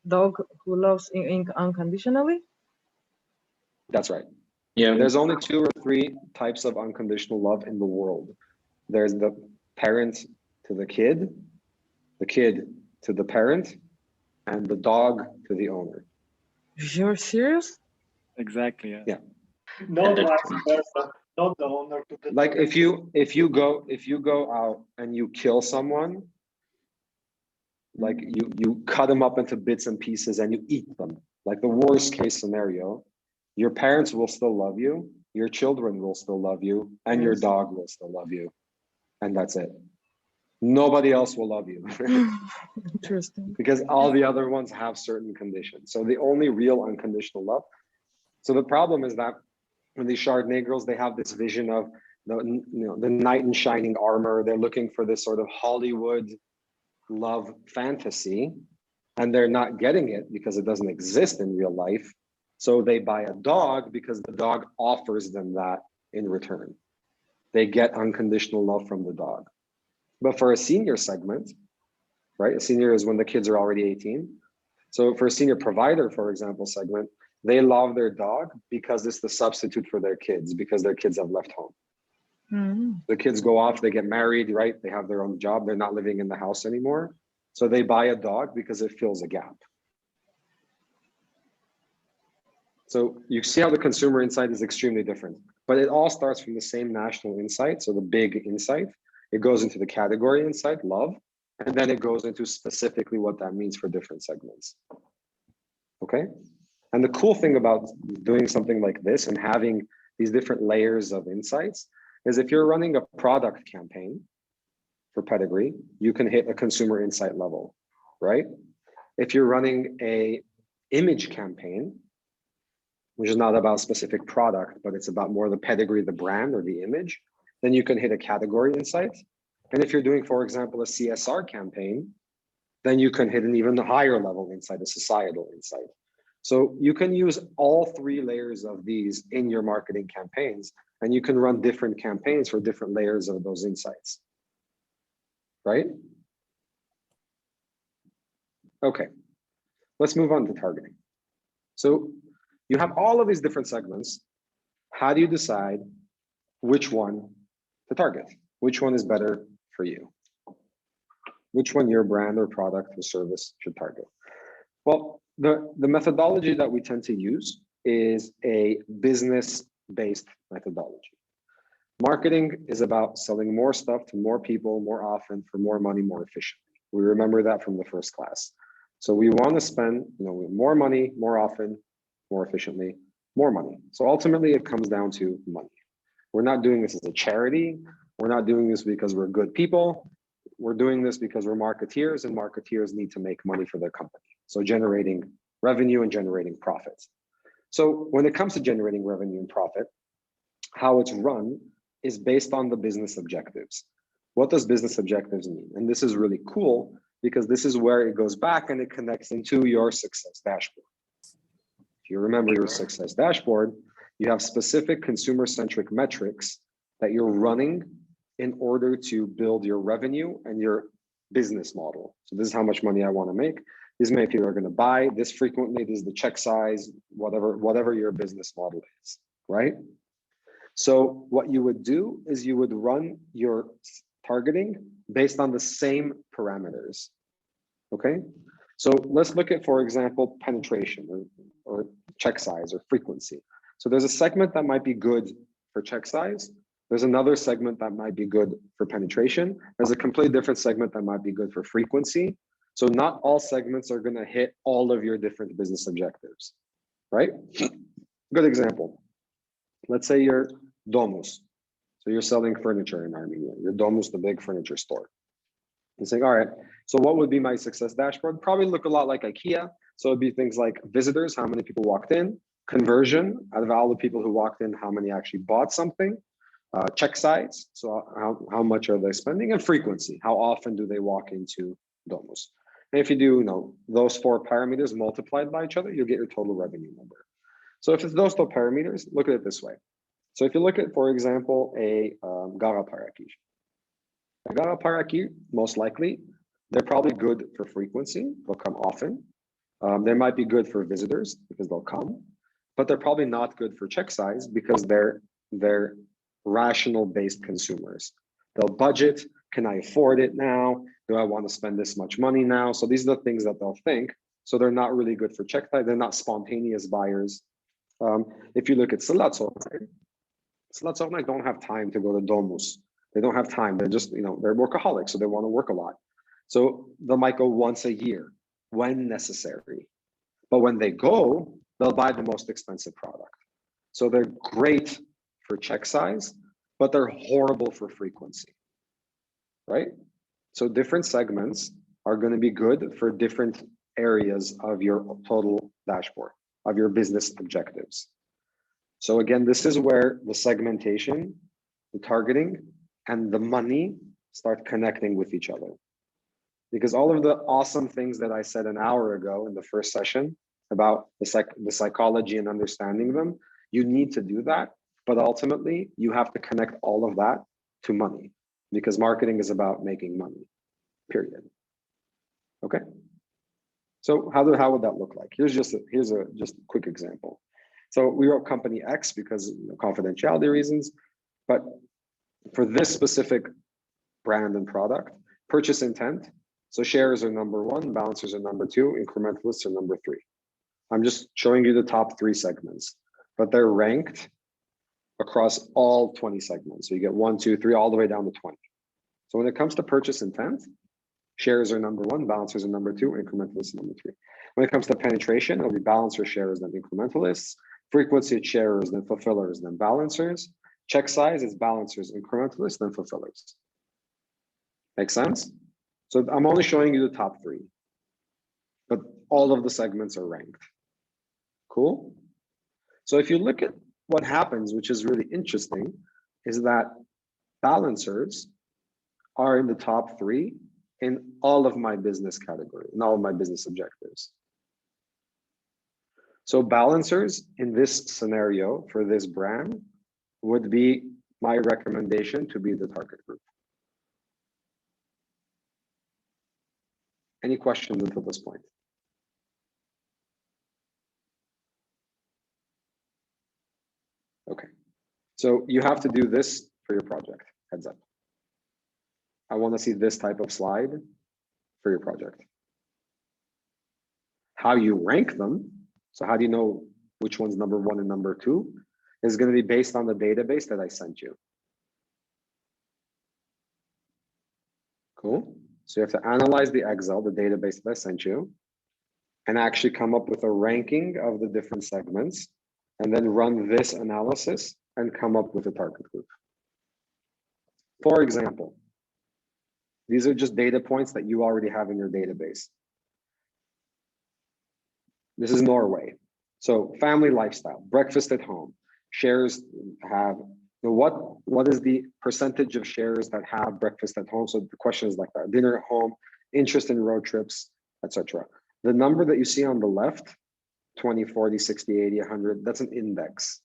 dog who loves unconditionally? That's right. Yeah. There's only 2 or 3 types of unconditional love in the world. There's the parent to the kid to the parent, and the dog to the owner. You're serious? Exactly. Yeah. Not vice versa. Not the owner to the like if you go out and you kill someone, like you cut them up into bits and pieces and you eat them, like the worst case scenario, your parents will still love you, your children will still love you, and your dog will still love you, and that's it. Nobody else will love you. Interesting. Because all the other ones have certain conditions. So the only real unconditional love. So the problem is that when these Chardonnay girls, they have this vision of the knight in shining armor. They're looking for this sort of Hollywood love fantasy, and they're not getting it because it doesn't exist in real life. So they buy a dog because the dog offers them that in return. They get unconditional love from the dog. But for a senior segment, right? A senior is when the kids are already 18. So for a senior provider, for example, segment, they love their dog because it's the substitute for their kids, because their kids have left home. Mm-hmm. The kids go off, they get married, right? They have their own job. They're not living in the house anymore. So they buy a dog because it fills a gap. So you see how the consumer insight is extremely different, but it all starts from the same national insight. So the big insight, it goes into the category insight, love, and then it goes into specifically what that means for different segments. Okay. And the cool thing about doing something like this and having these different layers of insights is if you're running a product campaign for pedigree, you can hit a consumer insight level, right? If you're running a image campaign, which is not about a specific product, but it's about more the pedigree, the brand or the image, then you can hit a category insight. And if you're doing, for example, a CSR campaign, then you can hit an even higher level insight, a societal insight. So you can use all three layers of these in your marketing campaigns, and you can run different campaigns for different layers of those insights, right? Okay, let's move on to targeting. So you have all of these different segments. How do you decide which one to target? Which one is better for you? Which one your brand or product or service should target? Well, the methodology that we tend to use is a business-based methodology. Marketing is about selling more stuff to more people, more often, for more money, more efficiently. We remember that from the first class. So we want to spend, more money, more often, more efficiently, more money. So ultimately, it comes down to money. We're not doing this as a charity. We're not doing this because we're good people. We're doing this because we're marketeers, and marketeers need to make money for their company. So generating revenue and generating profits. So when it comes to generating revenue and profit, how it's run is based on the business objectives. What does business objectives mean? And this is really cool because this is where it goes back and it connects into your success dashboard. If you remember your success dashboard, you have specific consumer-centric metrics that you're running in order to build your revenue and your business model. So this is how much money I want to make. This is how many people are going to buy this frequently. This is the check size, whatever your business model is, right? So what you would do is you would run your targeting based on the same parameters, okay? So let's look at, for example, penetration or check size or frequency. So there's a segment that might be good for check size. There's another segment that might be good for penetration. There's a completely different segment that might be good for frequency. So not all segments are going to hit all of your different business objectives, right? Good example. Let's say you're Domus. So you're selling furniture in Armenia. You're Domus, the big furniture store. You're saying, all right, so what would be my success dashboard? Probably look a lot like IKEA. So it'd be things like visitors, how many people walked in, conversion, out of all the people who walked in, how many actually bought something, check size, so how much are they spending, and frequency, how often do they walk into Domus. And if you do those four parameters multiplied by each other, you'll get your total revenue number. So if it's those two parameters, look at it this way. So if you look at, for example, a Gara Paraki. A Gara Paraki, most likely, they're probably good for frequency. They'll come often. They might be good for visitors because they'll come, but they're probably not good for check size because they're rational-based consumers. They'll budget. Can I afford it now? Do I want to spend this much money now? So these are the things that they'll think. So they're not really good for check size. They're not spontaneous buyers. If you look at Salatzovnai don't have time to go to Domus. They don't have time. They're just, they're workaholics, so they want to work a lot. So they might go once a year when necessary. But when they go, they'll buy the most expensive product. So they're great for check size, but they're horrible for frequency, right? So different segments are going to be good for different areas of your total dashboard, of your business objectives. So again, this is where the segmentation the targeting, and the money start connecting with each other. Because all of the awesome things that I said an hour ago in the first session about the psychology and understanding them, you need to do that. But ultimately, you have to connect all of that to money, because marketing is about making money, period. Okay? So how would that look like? Here's just a quick example. So we wrote company X because of confidentiality reasons, but for this specific brand and product, purchase intent, so shares are number 1, balancers are number 2, incrementalists are number 3. I'm just showing you the top 3 segments, but they're ranked across all 20 segments. So you get 1, 2, 3, all the way down to 20. So when it comes to purchase intent, shares are number 1, balancers are number 2, incrementalists number 3. When it comes to penetration, it'll be balancer shares, then incrementalists. Frequency of shares, then fulfillers, then balancers. Check size is balancers, incrementalists, then fulfillers. Make sense? So I'm only showing you the top 3, but all of the segments are ranked. Cool? So if you look at what happens, which is really interesting, is that balancers are in the top 3 in all of my business category, in all of my business objectives. So balancers in this scenario for this brand would be my recommendation to be the target group. Any questions until this point? Okay, so you have to do this for your project, heads up. I want to see this type of slide for your project. How you rank them, so how do you know which one's number 1 and number 2, is going to be based on the database that I sent you. Cool. So you have to analyze the Excel, the database that I sent you, and actually come up with a ranking of the different segments, and then run this analysis and come up with a target group. For example, these are just data points that you already have in your database. This is Norway. So family lifestyle, breakfast at home, shares have, what is the percentage of shares that have breakfast at home? So the question is like that, dinner at home, interest in road trips, etc. The number that you see on the left, 20, 40, 60, 80, 100, that's an index.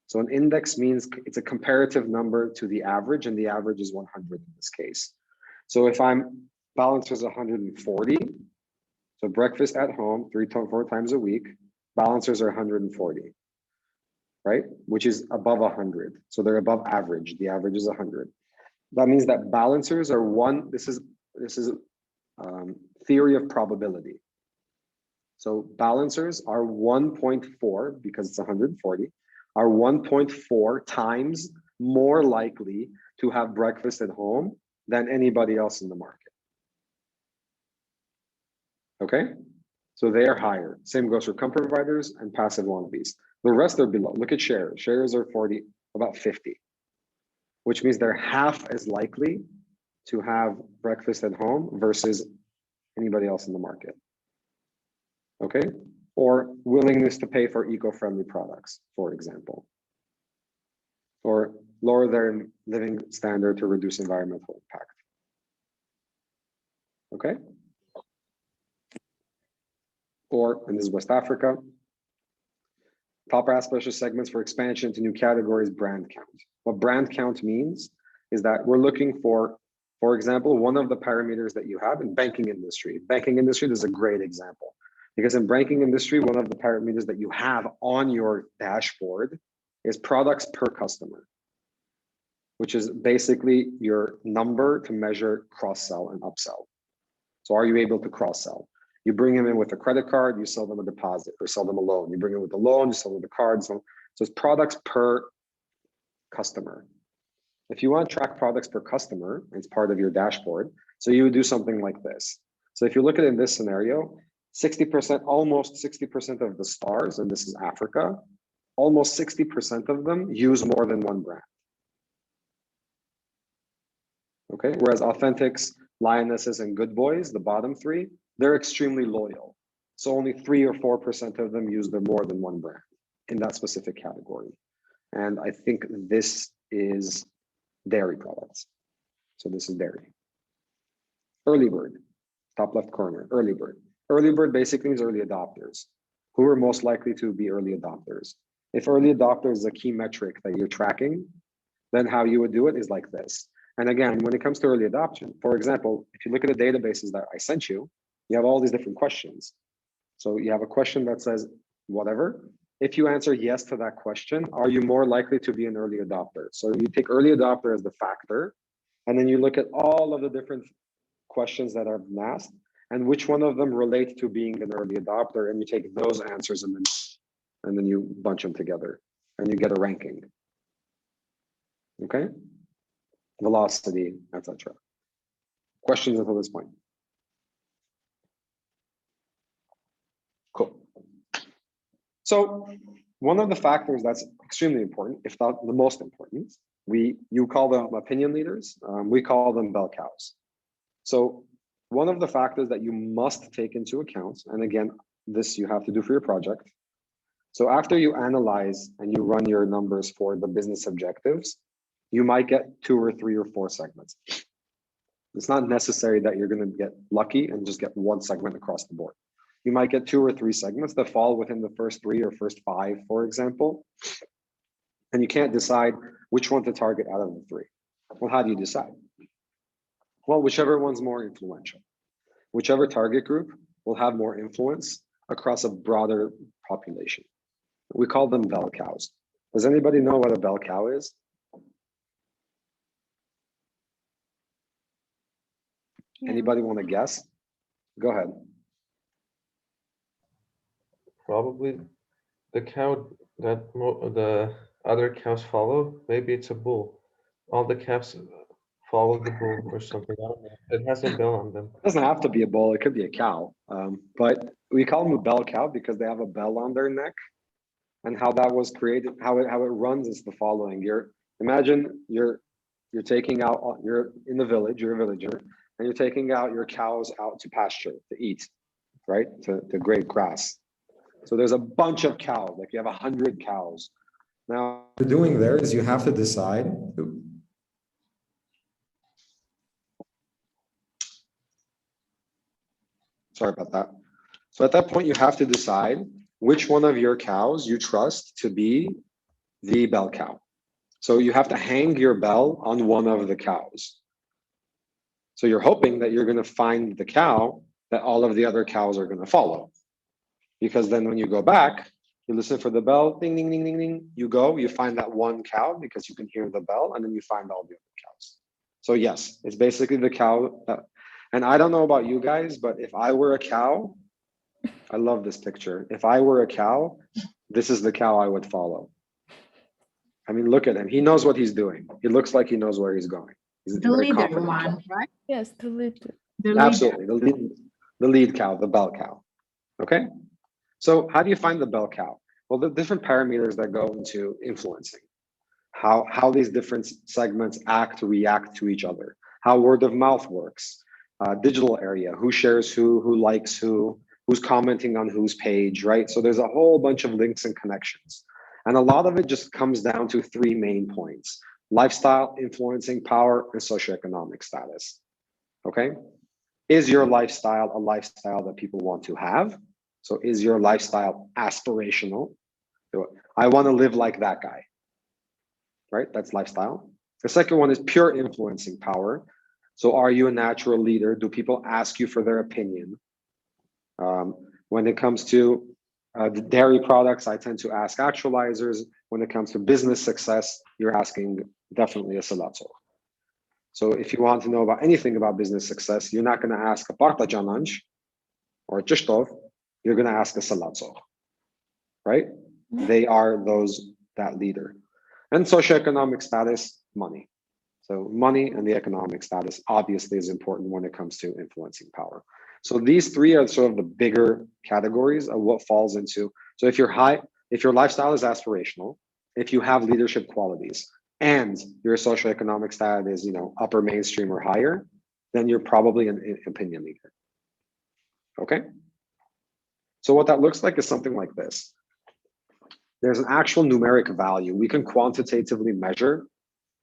So an index means it's a comparative number to the average, and the average is 100 in this case. So if I'm balancers 140, so breakfast at home 3 to 4 times a week, balancers are 140, right? Which is above 100. So they're above average. The average is 100. That means that balancers are this is theory of probability. So balancers are 1.4, because it's 140, are 1.4 times more likely to have breakfast at home than anybody else in the market. Okay, so they are higher. Same goes for company providers and passive wannabes. The rest are below. Look at shares. Shares are 40, about 50, which means they're half as likely to have breakfast at home versus anybody else in the market. Okay, or willingness to pay for eco-friendly products, for example, or lower their living standard to reduce environmental impact. Okay. Or, and this is West Africa, top aspirational segments for expansion into new categories, brand count. What brand count means is that we're looking for example, one of the parameters that you have in banking industry. Banking industry is a great example, because in banking industry, one of the parameters that you have on your dashboard is products per customer, which is basically your number to measure cross-sell and upsell. So are you able to cross-sell? You bring them in with a credit card, you sell them a deposit, or sell them a loan. You bring them with a loan, you sell them with a card. So it's products per customer. If you want to track products per customer, it's part of your dashboard. So you would do something like this. So if you look at it in this scenario, 60%, almost 60% of the stars, and this is Africa, almost 60% of them use more than one brand. Okay, whereas Authentics, Lionesses, and Good Boys, the bottom 3, they're extremely loyal. So only 3 or 4% of them use more than one brand in that specific category. And I think this is dairy products. So this is dairy. Early bird, top left corner, early bird. Early bird basically means early adopters. Who are most likely to be early adopters? If early adopter is a key metric that you're tracking, then how you would do it is like this. And again, when it comes to early adoption, for example, if you look at the databases that I sent you, you have all these different questions. So you have a question that says, whatever. If you answer yes to that question, are you more likely to be an early adopter? So you take early adopter as the factor, and then you look at all of the different questions that are asked, and which one of them relate to being an early adopter, and you take those answers and then you bunch them together, and you get a ranking. Okay? Velocity, etc. Questions until this point? Cool. So one of the factors that's extremely important, if not the most important, you call them opinion leaders, we call them bell cows. So one of the factors that you must take into account, and again, this you have to do for your project. So after you analyze and you run your numbers for the business objectives, you might get 2 or 3 or 4 segments. It's not necessary that you're going to get lucky and just get one segment across the board. You might get 2 or 3 segments that fall within the first 3 or first 5, for example, and you can't decide which one to target out of the 3. Well, how do you decide? Well, whichever one's more influential. Whichever target group will have more influence across a broader population. We call them bell cows. Does anybody know what a bell cow is? Anybody want to guess? Go ahead. Probably the cow that the other cows follow. Maybe it's a bull. All the calves follow the bull or something. I don't know. It has a bell on them. It doesn't have to be a bull. It could be a cow. But we call them a bell cow because they have a bell on their neck. And how that was created, how it runs is the following. Imagine you're taking out, you're in the village, you're a villager, and you're taking out your cows out to pasture to eat, right? To graze grass. So there's a bunch of cows, like you have 100 cows. Now, what you're doing there is you have to decide. Sorry about that. So at that point, you have to decide which one of your cows you trust to be the bell cow. So you have to hang your bell on one of the cows. So you're hoping that you're going to find the cow that all of the other cows are going to follow. Because then when you go back, you listen for the bell, ding, ding, ding, ding, ding. You go, you find that one cow because you can hear the bell, and then you find all the other cows. So yes, it's basically the cow. And I don't know about you guys, but if I were a cow, I love this picture. If I were a cow, this is the cow I would follow. I mean, look at him. He knows what he's doing. He looks like he knows where he's going. He's the leader one, right? Yes, the leader. Absolutely, the lead cow, the bell cow. Okay, so how do you find the bell cow? Well, the different parameters that go into influencing, how these different segments react to each other, how word of mouth works, digital area, who shares who likes who's commenting on whose page, right? So there's a whole bunch of links and connections. And a lot of it just comes down to 3 main points: lifestyle, influencing power, and socioeconomic status. Okay? Is your lifestyle a lifestyle that people want to have? So is your lifestyle aspirational? I want to live like that guy, right? That's lifestyle. The second one is pure influencing power. So are you a natural leader? Do people ask you for their opinion? When it comes to the dairy products, I tend to ask actualizers. When it comes to business success, you're asking definitely a salatzor. So if you want to know about anything about business success, you're not going to ask a partajananj or a chishtov, you're going to ask a salatzor, right? They are that leader. And socioeconomic status, money. So money and the economic status obviously is important when it comes to influencing power. So these 3 are sort of the bigger categories of what falls into. So if your lifestyle is aspirational, if you have leadership qualities, and your socioeconomic status is, upper mainstream or higher, then you're probably an opinion leader. Okay? So what that looks like is something like this. There's an actual numeric value. We can quantitatively measure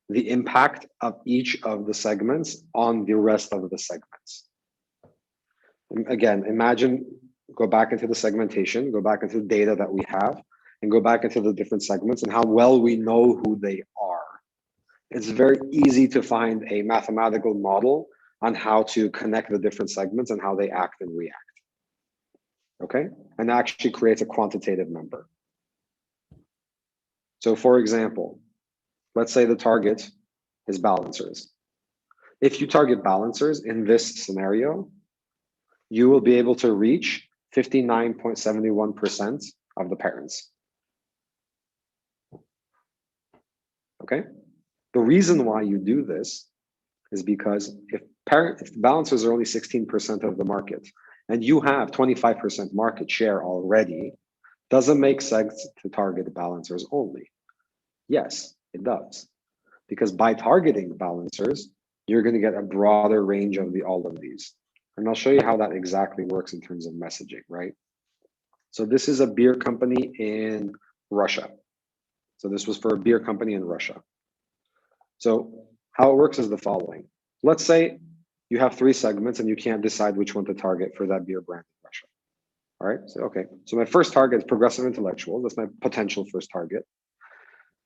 the impact of each of the segments on the rest of the segments. And again, imagine, go back into the segmentation, go back into the data that we have, and go back into the different segments and how well we know who they are. It's very easy to find a mathematical model on how to connect the different segments and how they act and react. Okay, and actually creates a quantitative number. So for example, let's say the target is balancers. If you target balancers in this scenario, you will be able to reach 59.71% of the parents. Okay, the reason why you do this is because if balancers are only 16% of the market and you have 25% market share already, doesn't make sense to target balancers only. Yes, it does. Because by targeting balancers, you're going to get a broader range of all of these. And I'll show you how that exactly works in terms of messaging, right? So this is a beer company in Russia. So this was for a beer company in Russia. So how it works is the following. Let's say you have 3 segments and you can't decide which one to target for that beer brand in Russia. All right, so okay. So my first target is progressive intellectuals. That's my potential first target.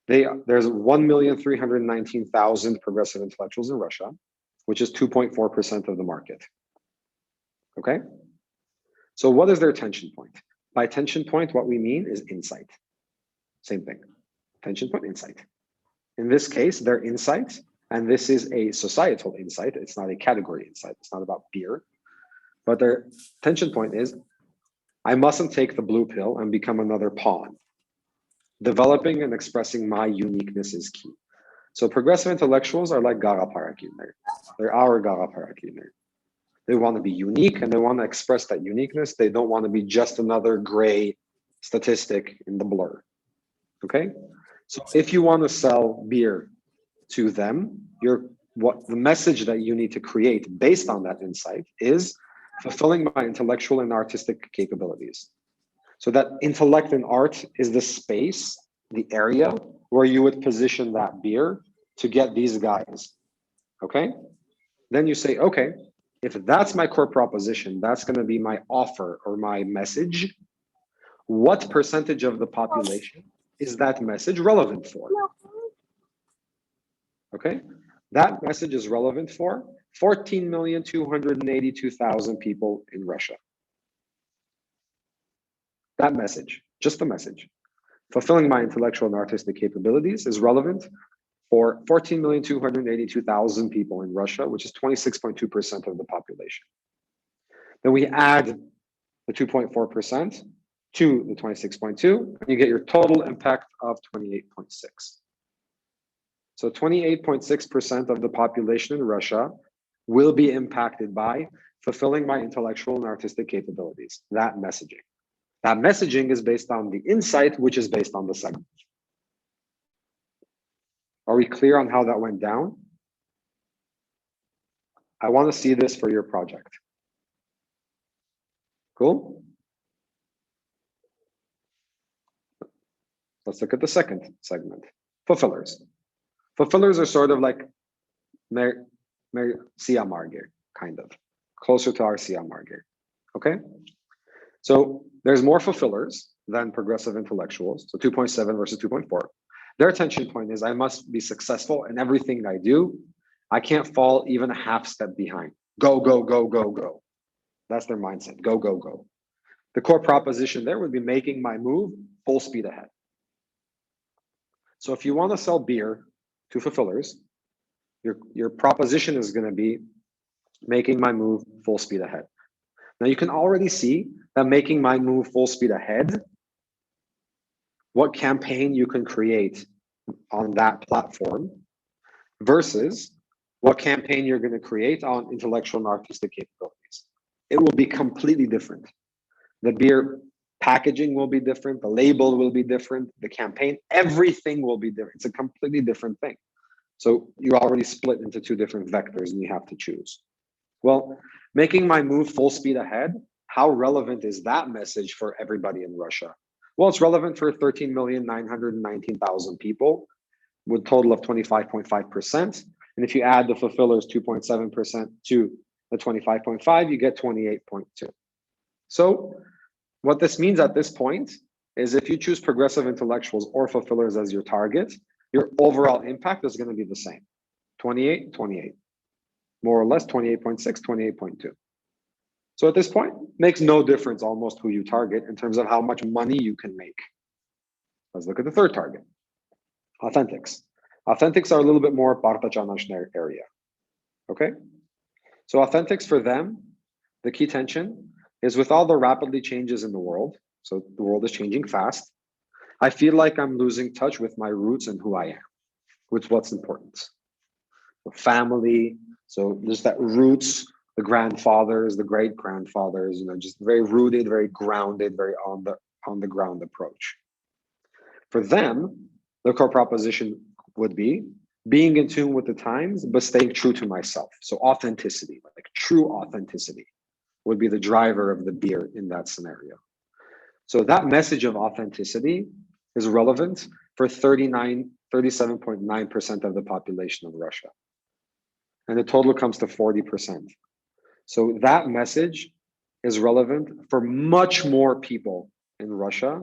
There's 1,319,000 progressive intellectuals in Russia, which is 2.4% of the market. Okay? So what is their attention point? By attention point, what we mean is insight. Same thing. Attention point, insight. In this case, their insight, and this is a societal insight, it's not a category insight, it's not about beer, but their attention point is, I mustn't take the blue pill and become another pawn. Developing and expressing my uniqueness is key. So progressive intellectuals are like Gara Parakiner. They're our Gara Parakiner. They want to be unique and they want to express that uniqueness. They don't want to be just another gray statistic in the blur. Okay? So if you want to sell beer to them, the message that you need to create based on that insight is fulfilling my intellectual and artistic capabilities. So that intellect and art is the space, the area where you would position that beer to get these guys. Okay? Then you say, okay, if that's my core proposition, that's going to be my offer or my message. What percentage of the population is that message relevant for? Okay? That message is relevant for 14,282,000 people in Russia. That message, just the message, fulfilling my intellectual and artistic capabilities is relevant for 14,282,000 people in Russia, which is 26.2% of the population. Then we add the 2.4% to the 26.2, and you get your total impact of 28.6. So 28.6% of the population in Russia will be impacted by fulfilling my intellectual and artistic capabilities, that messaging. That messaging is based on the insight, which is based on the segment. Are we clear on how that went down? I want to see this for your project. Cool? Let's look at the second segment, fulfillers. Fulfillers are sort of like Sia Margir, kind of, closer to our Sia Margir, okay? So there's more fulfillers than progressive intellectuals, so 2.7 versus 2.4. Their attention point is, I must be successful in everything I do. I can't fall even a half step behind. Go, go, go, go, go. That's their mindset, go, go, go. The core proposition there would be making my move full speed ahead. So if you want to sell beer to fulfillers, your proposition is going to be making my move full speed ahead. Now you can already see that making my move full speed ahead, what campaign you can create on that platform versus what campaign you're going to create on intellectual and artistic capabilities. It will be completely different. The beer packaging will be different, the label will be different, the campaign, everything will be different. It's a completely different thing. So you're already split into 2 different vectors and you have to choose. Well, making my move full speed ahead, how relevant is that message for everybody in Russia? Well, it's relevant for 13,919,000 people would total of 25.5%. And if you add the fulfillers 2.7% to the 25.5, you get 28.2. So what this means at this point is if you choose progressive intellectuals or fulfillers as your target, your overall impact is going to be the same. 28, 28. More or less 28.6, 28.2. So at this point, makes no difference almost who you target in terms of how much money you can make. Let's look at the third target, authentics. Authentics are a little bit more Parta Chanashner area, okay? So authentics for them, the key tension is with all the rapidly changes in the world, so the world is changing fast, I feel like I'm losing touch with my roots and who I am, with what's important. So family, so there's that roots, the grandfathers, the great grandfathers, you know, just very rooted, very grounded, very on the ground approach. For them, the core proposition would be being in tune with the times, but staying true to myself. So authenticity, like true authenticity, would be the driver of the beer in that scenario. So that message of authenticity is relevant for 37.9% of the population of Russia. And the total comes to 40%. So that message is relevant for much more people in Russia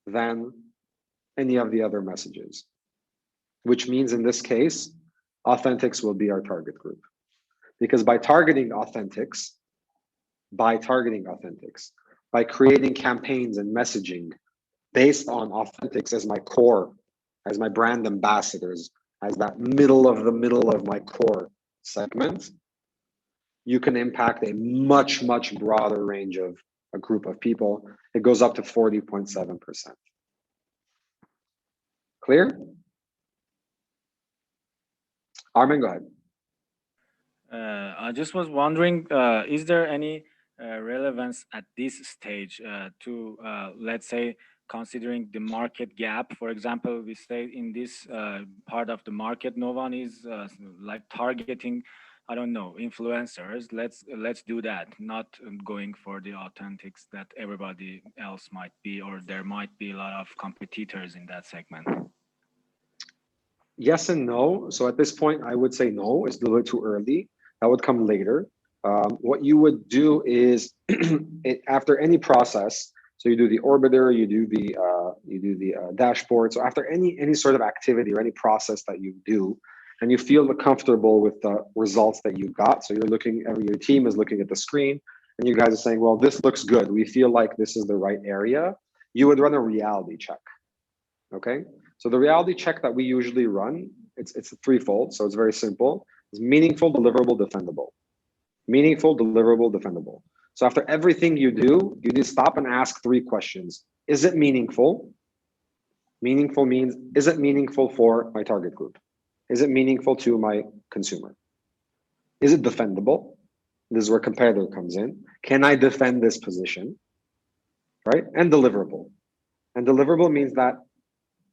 than any of the other messages, which means in this case, authentics will be our target group. Because by targeting authentics, by creating campaigns and messaging based on authentics as my core, as my brand ambassadors, as that middle of my core segment, you can impact a much, much broader range of a group of people. It goes up to 40.7%. Clear? Armin, go ahead. I just was wondering, is there any relevance at this stage to, let's say, considering the market gap? For example, we say in this part of the market, no one is like targeting, I don't know, influencers. Let's do that, not going for the authentics that everybody else might be, or there might be a lot of competitors in that segment. Yes and no. So at this point, I would say no. It's a little bit too early. That would come later. What you would do is, after any process, so you do the orbiter, you do the dashboard. So after any sort of activity or any process that you do, and you feel comfortable with the results that you got, so your team is looking at the screen, and you guys are saying, well, this looks good. We feel like this is the right area. You would run a reality check. Okay. So the reality check that we usually run, it's threefold. So it's very simple. It's meaningful, deliverable, defendable. Meaningful, deliverable, defendable. So after everything you do, you need to stop and ask three questions. Is it meaningful? Meaningful means, is it meaningful for my target group? Is it meaningful to my consumer? Is it defendable? This is where competitor comes in. Can I defend this position? Right? And deliverable. And deliverable means that,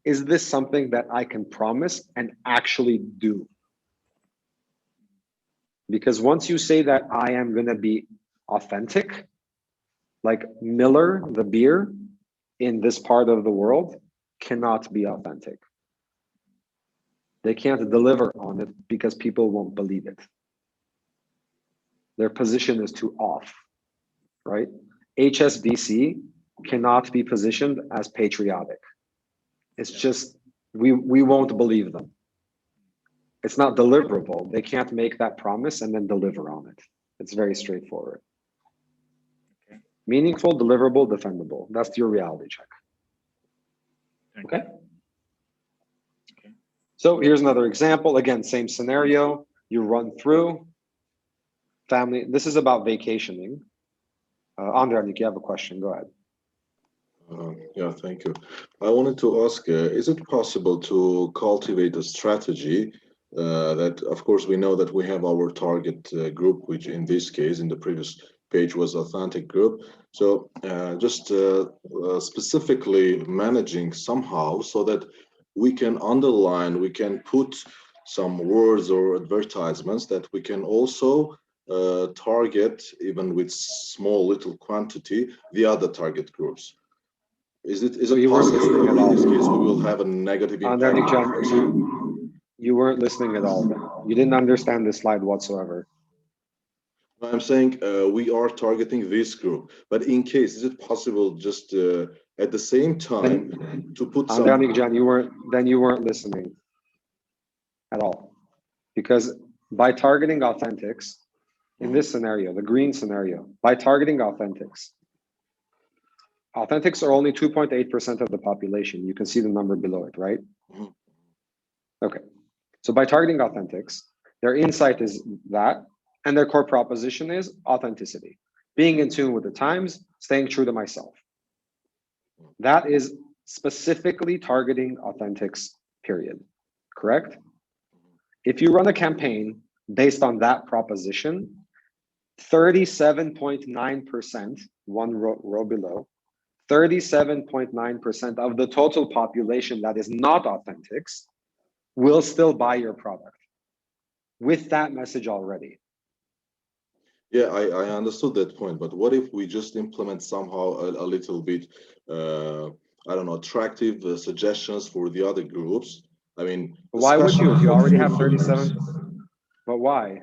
is this something that I can promise and actually do? Because once you say that I am going to be authentic, like Miller, the beer in this part of the world cannot be authentic. They can't deliver on it because people won't believe it. Their position is too off, right? HSBC cannot be positioned as patriotic. It's just, we won't believe them. It's not deliverable. They can't make that promise and then deliver on it. It's very straightforward. Okay. Meaningful, deliverable, defendable. That's your reality check. Okay. So here's another example. Again, same scenario. You run through family. This is about vacationing. Andrej, you have a question. Go ahead. Yeah, thank you. I wanted to ask, is it possible to cultivate a strategy that, of course, we know that we have our target group, which in this case, in the previous page was authentic group. So just specifically managing somehow so that we can underline, we can put some words or advertisements that we can also target, even with small little quantity, the other target groups. Is it possible that in this case we will have a negative impact? You weren't listening at all. You didn't understand this slide whatsoever. I'm saying we are targeting this group, but in case, is it possible just at the same time to put some? John, you weren't listening at all, because by targeting authentics in this scenario, the green scenario, by targeting authentics are only 2.8% of the population. You can see the number below it, right? Okay. So by targeting authentics, their insight is that, and their core proposition is authenticity, being in tune with the times, staying true to myself. That is specifically targeting authentics, period. Correct? If you run a campaign based on that proposition, 37.9%, one row below, 37.9% of the total population that is not authentics will still buy your product with that message already. Yeah, I understood that point, but what if we just implement somehow a little bit, I don't know, attractive suggestions for the other groups? I mean, why would you, if you already have 37? But why?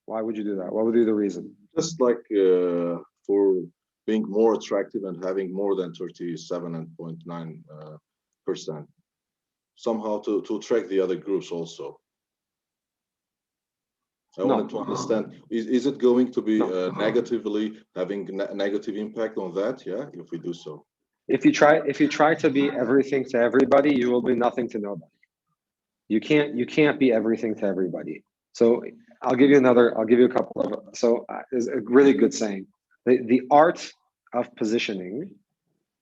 Why would you do that? What would be the reason? Just like for being more attractive and having more than 37.9%. Somehow to attract the other groups also. I wanted to understand, is it going to be negatively having negative impact on that? Yeah, if we do so. If you try to be everything to everybody, you will be nothing to nobody. You can't be everything to everybody. So I'll give you a couple of, there's a really good saying. The art of positioning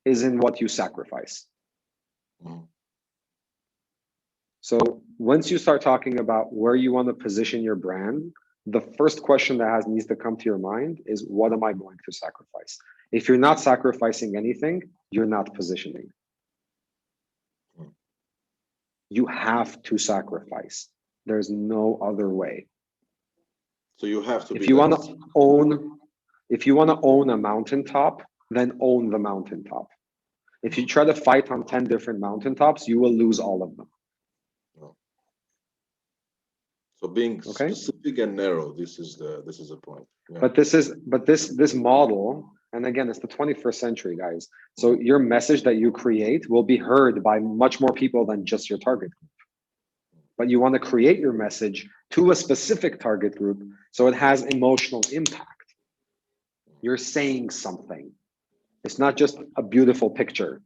is in what you sacrifice. So once you start talking about where you want to position your brand, the first question that needs to come to your mind is, what am I going to sacrifice? If you're not sacrificing anything, you're not positioning. You have to sacrifice. There's no other way. So you have to. If you want to own a mountaintop, then own the mountaintop. If you try to fight on 10 different mountaintops, you will lose all of them. So being specific and narrow, this is the point. Yeah. But this model, and again, it's the 21st century, guys. So your message that you create will be heard by much more people than just your target group. But you want to create your message to a specific target group so it has emotional impact. You're saying something. It's not just a beautiful picture.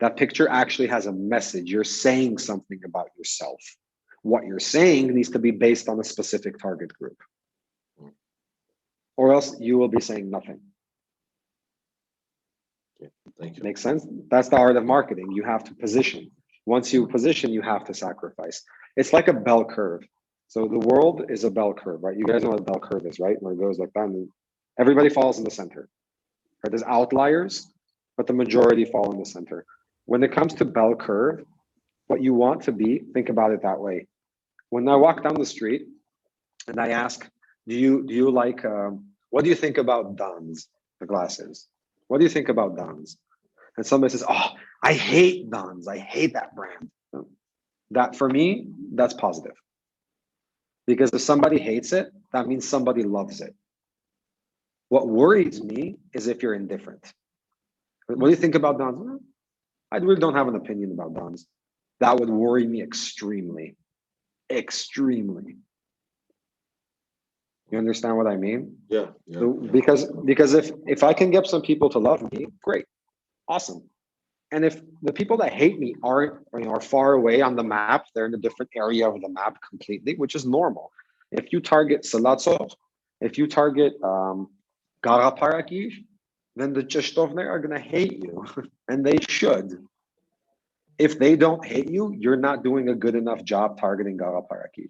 That picture actually has a message. You're saying something about yourself. What you're saying needs to be based on a specific target group. Or else you will be saying nothing. Okay, thank you. Makes sense? That's the art of marketing. You have to position. Once you position, you have to sacrifice. It's like a bell curve. So the world is a bell curve, right? You guys know what a bell curve is, right? Where it goes like that and everybody falls in the center. Right? There's outliers, but the majority fall in the center. When it comes to bell curve, what you want to be, think about it that way. When I walk down the street and I ask, do you like, what do you think about Don's, the glasses? What do you think about Don's? And somebody says, oh, I hate Don's. I hate that brand. That for me, that's positive. Because if somebody hates it, that means somebody loves it. What worries me is if you're indifferent. What do you think about Don's? I really don't have an opinion about Don's. That would worry me extremely. Extremely. You understand what I mean? Yeah. So because if I can get some people to love me, great, awesome. And if the people that hate me are far away on the map, they're in a different area of the map completely, which is normal. If you target Salatsov, if you target Garaparakij, then the Cheshtovner are going to hate you, and they should. If they don't hate you, you're not doing a good enough job targeting Garaparakij.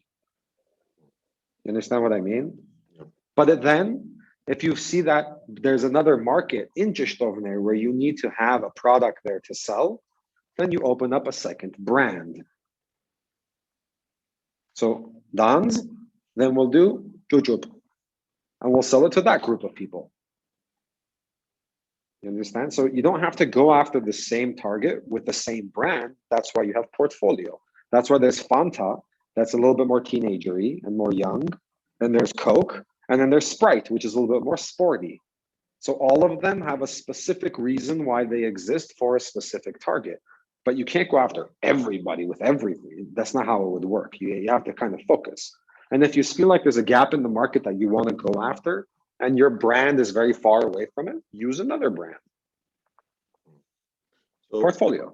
You understand what I mean? Yep. But then, if you see that there's another market in Cheshtovner where you need to have a product there to sell, then you open up a second brand. So Don's, then we'll do Jujup, and we'll sell it to that group of people. You understand? So you don't have to go after the same target with the same brand. That's why you have portfolio. That's why there's Fanta, that's a little bit more teenagery and more young. Then there's Coke, and then there's Sprite, which is a little bit more sporty. So all of them have a specific reason why they exist for a specific target. But you can't go after everybody with everything. That's not how it would work. You have to kind of focus. And if you feel like there's a gap in the market that you want to go after, and your brand is very far away from it, use another brand. So, Portfolio.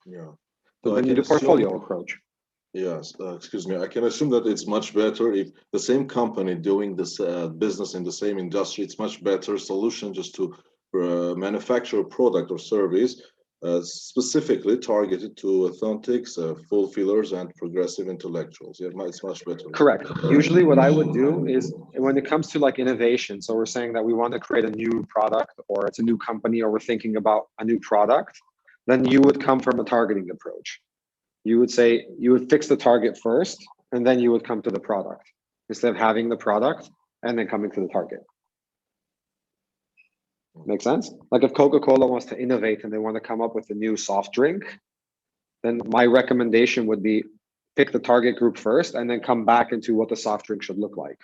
yeah. So So I then you can do portfolio assume, approach. yes, excuse me. I can assume that it's much better if the same company doing this business in the same industry, it's much better solution just to manufacture a product or service specifically targeted to authentics, fulfillers, and progressive intellectuals. Yeah, it's much better. Correct. Usually what I would do is when it comes to like innovation, so we're saying that we want to create a new product or it's a new company or we're thinking about a new product, then you would come from a targeting approach. You would say, you would fix the target first, and then you would come to the product instead of having the product and then coming to the target. Make sense? Like if Coca-Cola wants to innovate and they want to come up with a new soft drink, then my recommendation would be pick the target group first and then come back into what the soft drink should look like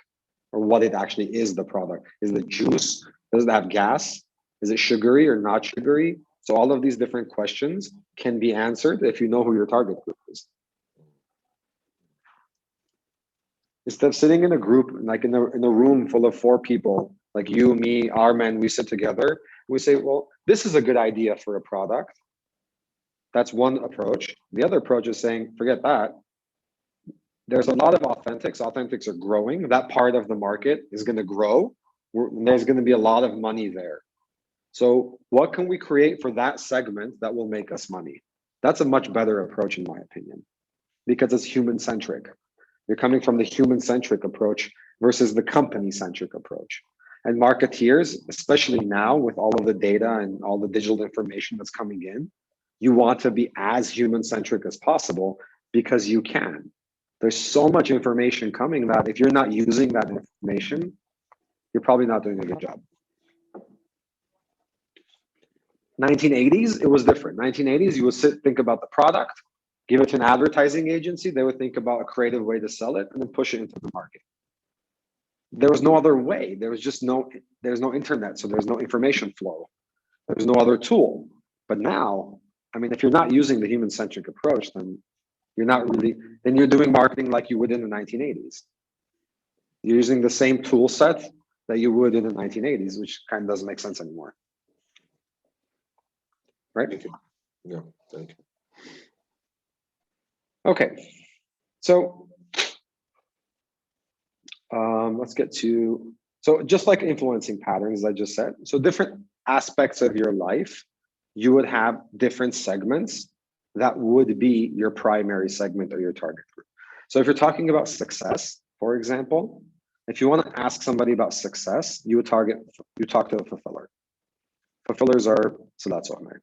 or what it actually is, the product. Is it juice? Does it have gas? Is it sugary or not sugary? So all of these different questions can be answered if you know who your target group is. Instead of sitting in a group, like in a room full of 4 people, like you, me, Armen, we sit together, we say, well, this is a good idea for a product. That's one approach. The other approach is saying, forget that. There's a lot of authentics. Authentics are growing. That part of the market is going to grow. There's going to be a lot of money there. So what can we create for that segment that will make us money? That's a much better approach, in my opinion, because it's human-centric. You're coming from the human-centric approach versus the company-centric approach. And marketeers, especially now with all of the data and all the digital information that's coming in, you want to be as human-centric as possible because you can. There's so much information coming that if you're not using that information, you're probably not doing a good job. 1980s, it was different. 1980s, you would think about the product, give it to an advertising agency, they would think about a creative way to sell it and then push it into the market. There was no other way. There's no internet, so there's no information flow. There's no other tool. But now, I mean, if you're not using the human-centric approach, then you're doing marketing like you would in the 1980s. You're using the same tool set that you would in the 1980s, which kind of doesn't make sense anymore. Right? Thank you. Yeah, thank you. Okay, so let's get to, so just like influencing patterns, I just said, so different aspects of your life, you would have different segments that would be your primary segment or your target group. So if you're talking about success, for example, if you want to ask somebody about success, you talk to a fulfiller. Fulfillers are, so that's what I meant.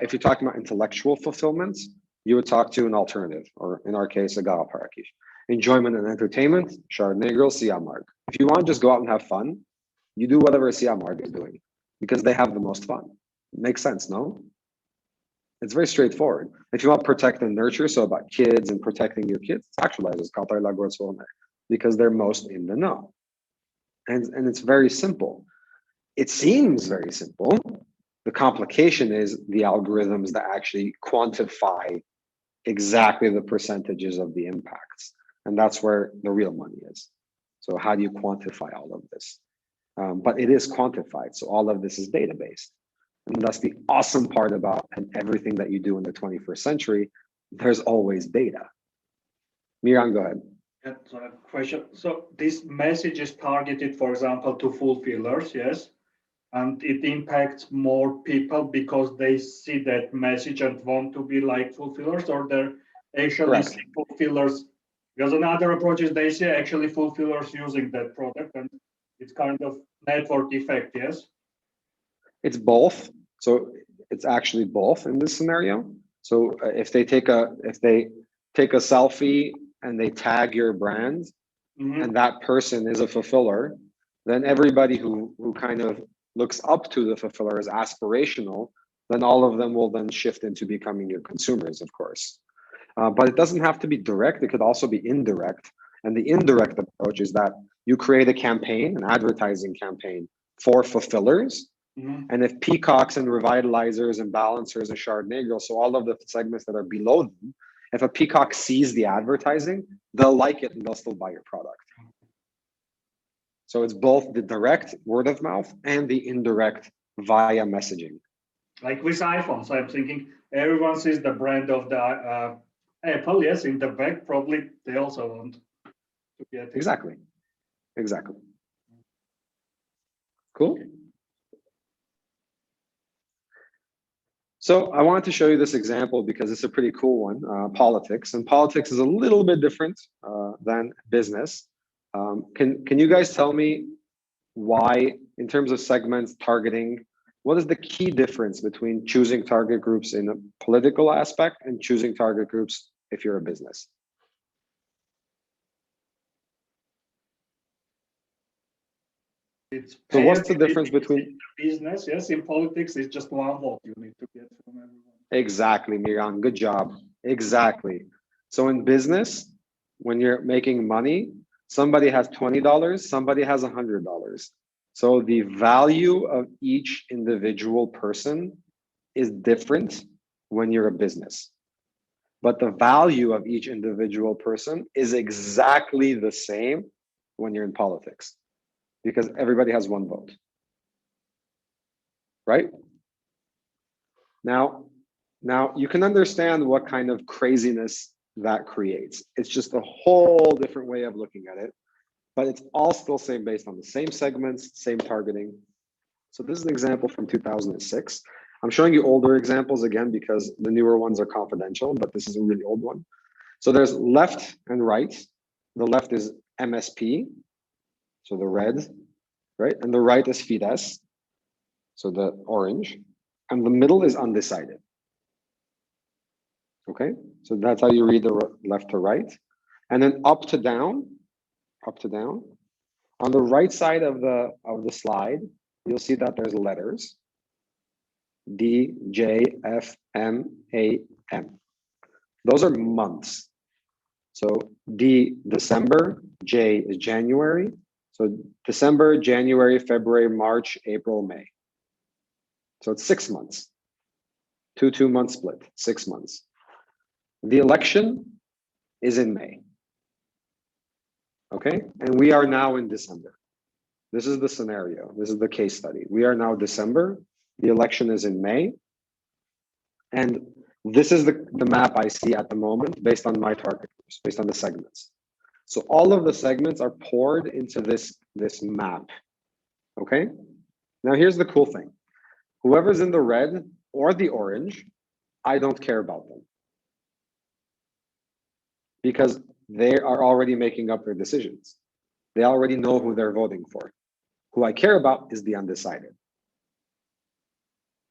If you're talking about intellectual fulfillments, you would talk to an alternative, or in our case, a Galaparakis. Enjoyment and entertainment, Chardonnay Girl, Siamarg. If you want to just go out and have fun, you do whatever Siamarg is doing because they have the most fun. It makes sense, no? It's very straightforward. If you want to protect and nurture, so about kids and protecting your kids, it's actualizes because they're most in the know. And it's very simple. It seems very simple. The complication is the algorithms that actually quantify exactly the percentages of the impacts. And that's where the real money is. So how do you quantify all of this? But it is quantified. So all of this is data-based. And that's the awesome part about everything that you do in the 21st century. There's always data. Miran, go ahead. That's a question. So this message is targeted, for example, to fulfillers, yes? And it impacts more people because they see that message and want to be like fulfillers, or they're actually see fulfillers. Because another approach is they see actually fulfillers using that product, and it's kind of network effect, yes? It's both. So it's actually both in this scenario. So if they take a selfie and they tag your brand, and that person is a fulfiller, then everybody who kind of looks up to the fulfiller as aspirational, then all of them will then shift into becoming your consumers, of course. But it doesn't have to be direct. It could also be indirect. And the indirect approach is that you create a campaign, an advertising campaign for fulfillers. And if peacocks and revitalizers and balancers and Chardonnay girls, so all of the segments that are below them, if a peacock sees the advertising, they'll like it and they'll still buy your product. So it's both the direct word of mouth and the indirect via messaging. Like with iPhones, I'm thinking everyone sees the brand of the Apple, yes, in the back, probably they also want to get it. Exactly. Exactly. Cool. So I wanted to show you this example because it's a pretty cool one, politics. And politics is a little bit different than business. Can you guys tell me why, in terms of segments, targeting, what is the key difference between choosing target groups in a political aspect and choosing target groups if you're a business? So what's the difference between business? Yes, in politics, it's just one vote you need to get from everyone. Exactly, Miran, good job. Exactly. So in business, when you're making money, somebody has $20, somebody has $100. So the value of each individual person is different when you're a business. But the value of each individual person is exactly the same when you're in politics, because everybody has one vote, right? Now you can understand what kind of craziness that creates. It's just a whole different way of looking at it, but it's all still same based on the same segments, same targeting. So this is an example from 2006. I'm showing you older examples again because the newer ones are confidential, but this is a really old one. So there's left and right. The left is MSP, so the red, right? And the right is Fidesz, so the orange. And the middle is undecided. Okay, so that's how you read the left to right. And then up to down. On the right side of the slide, you'll see that there's letters. D, J, F, M, A, M. Those are months. So D, December, J is January. So December, January, February, March, April, May. So it's 6 months. 2-2-month split, 6 months. The election is in May. Okay, and we are now in December. This is the scenario. This is the case study. We are now December. The election is in May. And this is the map I see at the moment based on my target groups, based on the segments. So all of the segments are poured into this map. Okay, now here's the cool thing. Whoever's in the red or the orange, I don't care about them, because they are already making up their decisions. They already know who they're voting for. Who I care about is the undecided.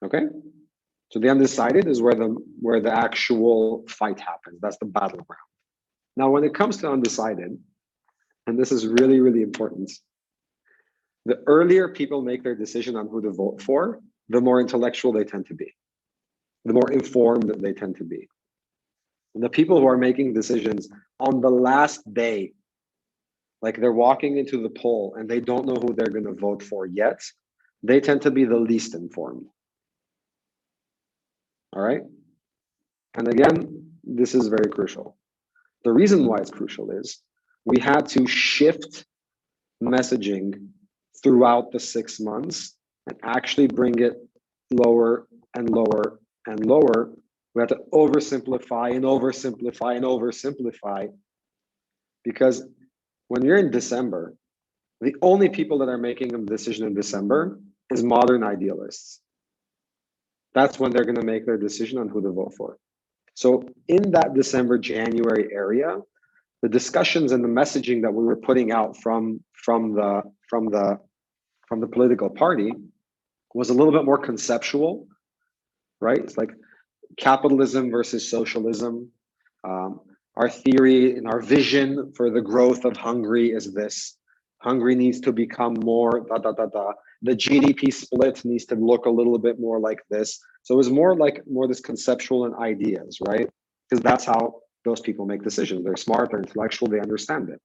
Okay? So the undecided is where the actual fight happens. That's the battleground. Now, when it comes to undecided, and this is really, really important, the earlier people make their decision on who to vote for, the more intellectual they tend to be, the more informed they tend to be. And the people who are making decisions on the last day, like they're walking into the poll and they don't know who they're going to vote for yet, they tend to be the least informed. All right? And again, this is very crucial. The reason why it's crucial is we had to shift messaging throughout the 6 months and actually bring it lower and lower and lower. We had to oversimplify and oversimplify and oversimplify, because when you're in December, the only people that are making a decision in December is modern idealists. That's when they're going to make their decision on who to vote for. So in that December, January area, the discussions and the messaging that we were putting out from the political party was a little bit more conceptual, right? It's like capitalism versus socialism. Our theory and our vision for the growth of Hungary is this. Hungary needs to become more The GDP split needs to look a little bit more like this. So it was more this conceptual and ideas, right? Because that's how those people make decisions. They're smart, they're intellectual, they understand it.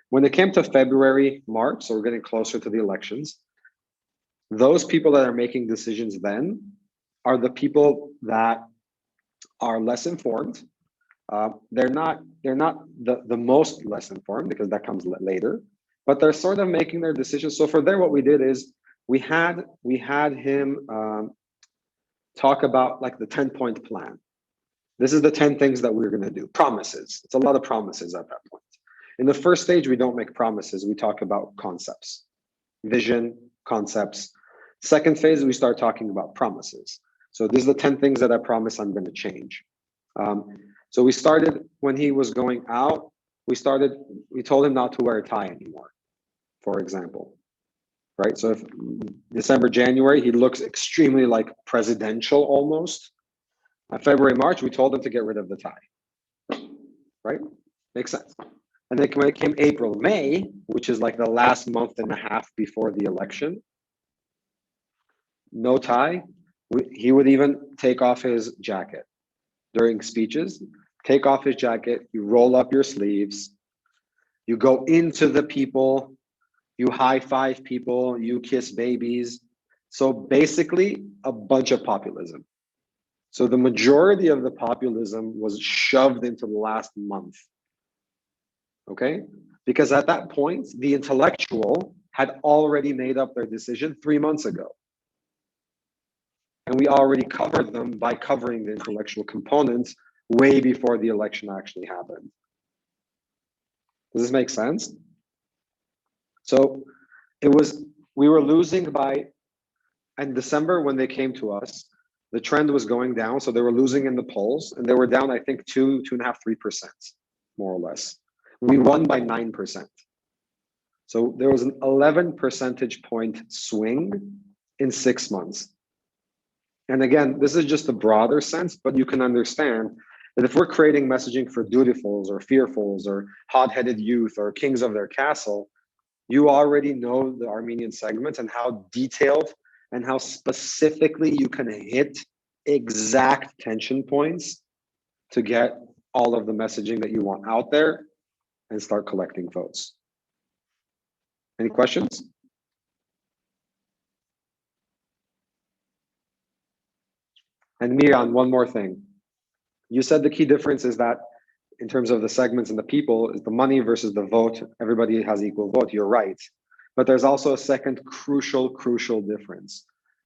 When it came to February, March, so we're getting closer to the elections, those people that are making decisions then are the people that are less informed. They're not the most less informed, because that comes later, but they're sort of making their decisions. So for there, what we did is we had him talk about like the 10-point plan. This is the 10 things that we're going to do. Promises. It's a lot of promises at that point. In the first stage, we don't make promises. We talk about concepts, vision, concepts. Second phase, we start talking about promises. So these are the 10 things that I promise I'm going to change. So we started when he was going out, we told him not to wear a tie anymore, for example, right? So if December, January, he looks extremely like presidential almost. February, March, we told him to get rid of the tie, right? Makes sense. And then when it came April, May, which is like the last month and a half before the election, no tie. He would even take off his jacket during speeches. Take off his jacket, you roll up your sleeves, you go into the people, you high five people, you kiss babies. So basically a bunch of populism. So the majority of the populism was shoved into the last month. Okay? Because at that point, the intellectual had already made up their decision 3 months ago. And we already covered them by covering the intellectual components way before the election actually happened. Does this make sense? So we were losing by, in December when they came to us, the trend was going down. So they were losing in the polls, and they were down, I think, 2.5%, 3%, more or less. We won by 9%. So there was an 11 percentage point swing in 6 months. And again, this is just a broader sense, but you can understand that if we're creating messaging for du티fuls or fearfuls or hot-headed youth or kings of their castle, you already know the Armenian segments and how detailed and how specifically you can hit exact tension points to get all of the messaging that you want out there and start collecting votes. Any questions? And Miran, one more thing. You said the key difference is that in terms of the segments and the people is the money versus the vote. Everybody has equal vote, you're right. But there's also a second crucial difference,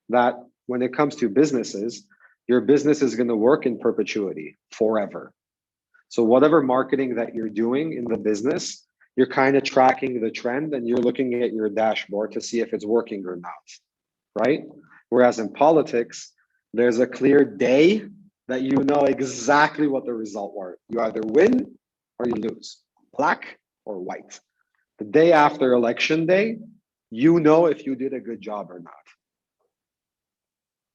that when it comes to businesses, your business is going to work in perpetuity forever. So whatever marketing that you're doing in the business, you're kind of tracking the trend and you're looking at your dashboard to see if it's working or not, right? Whereas in politics, there's a clear day that you know exactly what the result were. You either win or you lose, black or white. The day after election day, you know if you did a good job or not.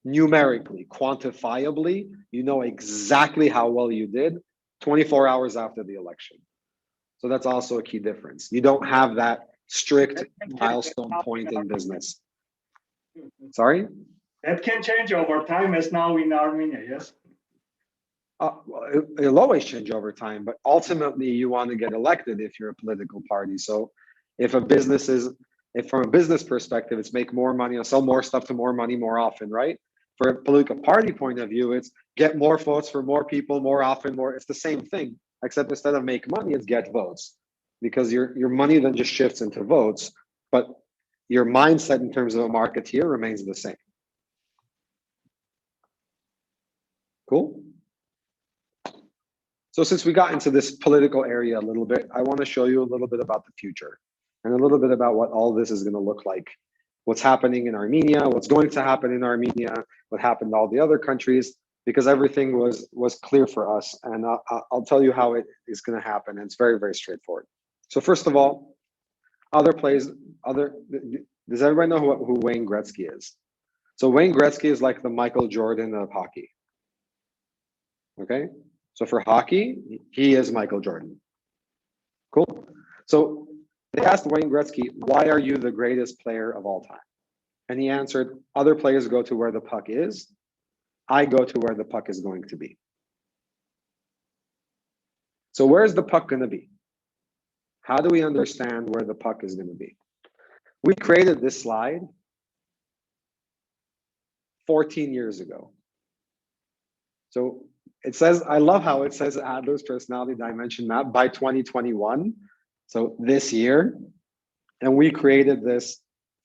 Numerically, quantifiably, you know exactly how well you did 24 hours after the election. So that's also a key difference. You don't have that strict milestone point in business. Sorry? That can change over time, as now in Armenia, yes? It'll always change over time, but ultimately you want to get elected if you're a political party. So if from a business perspective, it's make more money or sell more stuff to more money more often, right? For a political party point of view, it's get more votes for more people more often, more. It's the same thing, except instead of make money, it's get votes, because your money then just shifts into votes, but your mindset in terms of a marketeer remains the same. Cool. So since we got into this political area a little bit, I want to show you a little bit about the future and a little bit about what all this is going to look like. What's happening in Armenia, what's going to happen in Armenia, what happened to all the other countries, because everything was clear for us. And I'll tell you how it is going to happen. And it's very, very straightforward. So first of all, does everybody know who Wayne Gretzky is? So Wayne Gretzky is like the Michael Jordan of hockey. Okay? So for hockey, he is Michael Jordan. Cool. So they asked Wayne Gretzky, why are you the greatest player of all time? And he answered, other players go to where the puck is. I go to where the puck is going to be. So where's the puck going to be? How do we understand where the puck is going to be? We created this slide 14 years ago. So it says, I love how it says Adler's personality dimension map by 2021. So this year, and we created this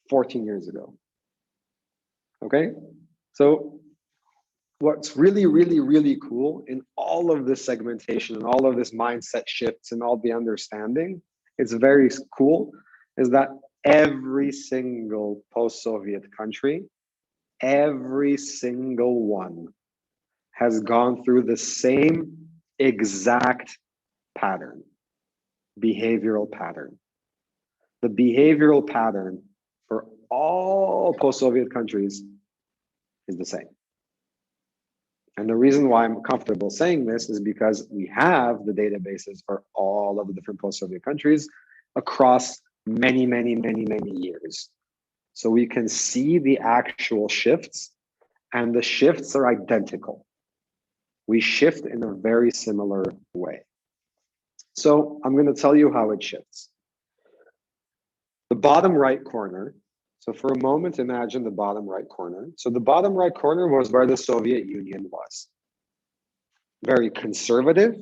14 years ago. Okay, so what's really, really, really cool in all of this segmentation and all of this mindset shifts and all the understanding, it's very cool, is that every single post-Soviet country, every single one has gone through the same exact pattern, behavioral pattern. The behavioral pattern for all post-Soviet countries is the same. And the reason why I'm comfortable saying this is because we have the databases for all of the different post-Soviet countries across many, many, many, many years. So we can see the actual shifts, and the shifts are identical. We shift in a very similar way. So I'm going to tell you how it shifts. The bottom right corner, so for a moment, imagine the bottom right corner. So the bottom right corner was where the Soviet Union was. Very conservative,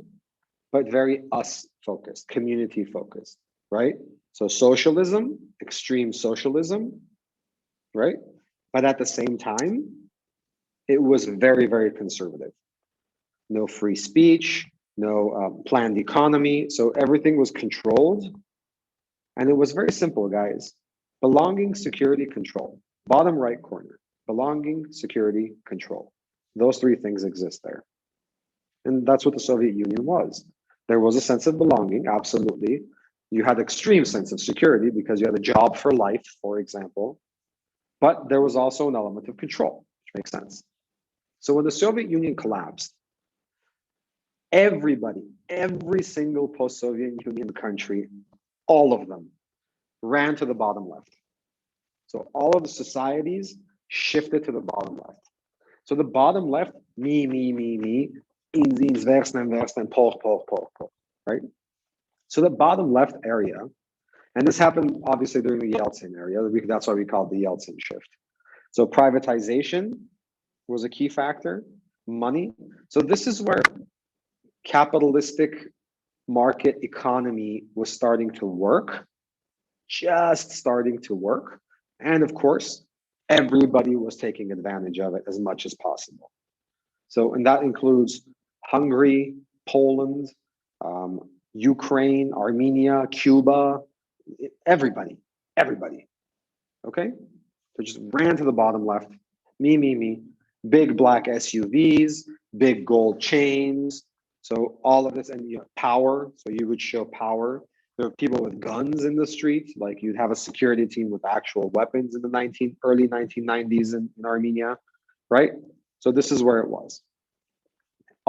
but very us-focused, community-focused, right? So socialism, extreme socialism, right? But at the same time, it was very, very conservative. No free speech, no planned economy. So everything was controlled. And it was very simple, guys. Belonging, security, control. Bottom right corner. Belonging, security, control. Those three things exist there. And that's what the Soviet Union was. There was a sense of belonging, absolutely. You had extreme sense of security because you had a job for life, for example. But there was also an element of control, which makes sense. So when the Soviet Union collapsed, everybody, every single post-Soviet Union country, all of them ran to the bottom left. So all of the societies shifted to the bottom left. So the bottom left, me, ins, versten, poch, right? So the bottom left area, and this happened obviously during the Yeltsin area, that's why we call it the Yeltsin shift. So privatization was a key factor, money. So this is where capitalistic market economy was starting to work, just starting to work. And of course, everybody was taking advantage of it as much as possible. So, and that includes Hungary, Poland, Ukraine, Armenia, Cuba, everybody, okay? So just ran to the bottom left, me, big black SUVs, big gold chains. So all of this, and you know, power, so you would show power. There were people with guns in the street, like you'd have a security team with actual weapons in the early 1990s in Armenia, right? So this is where it was.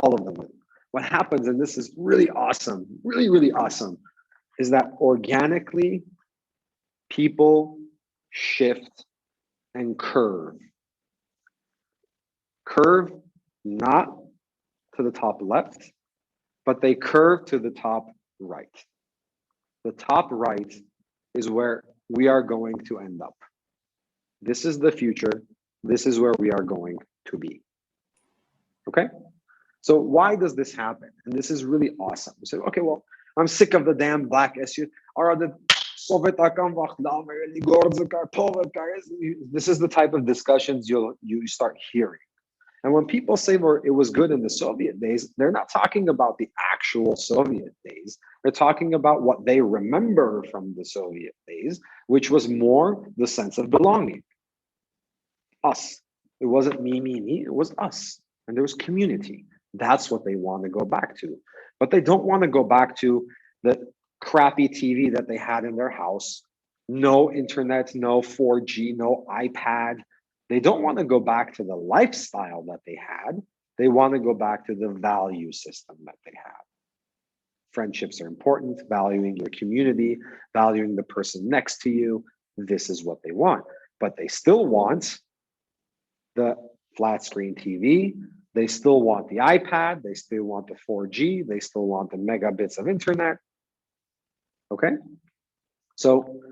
All of them. What happens, and this is really awesome, really, really awesome, is that organically people shift and curve. Curve not to the top left, but they curve to the top right. The top right is where we are going to end up. This is the future. This is where we are going to be. Okay? So why does this happen? And this is really awesome. You say, okay, well, I'm sick of the damn black SU. This is the type of discussions you start hearing. And when people say, well, it was good in the Soviet days, they're not talking about the actual Soviet days. They're talking about what they remember from the Soviet days, which was more the sense of belonging. Us. It wasn't me, it was us. And there was community. That's what they want to go back to. But they don't want to go back to the crappy TV that they had in their house. No internet, no 4G, no iPad. They don't want to go back to the lifestyle that they had. They want to go back to the value system that they had. Friendships are important, valuing your community, valuing the person next to you. This is what they want. But they still want the flat screen TV, They still want the iPad, they still want the 4G, they still want the megabits of internet. Okay? So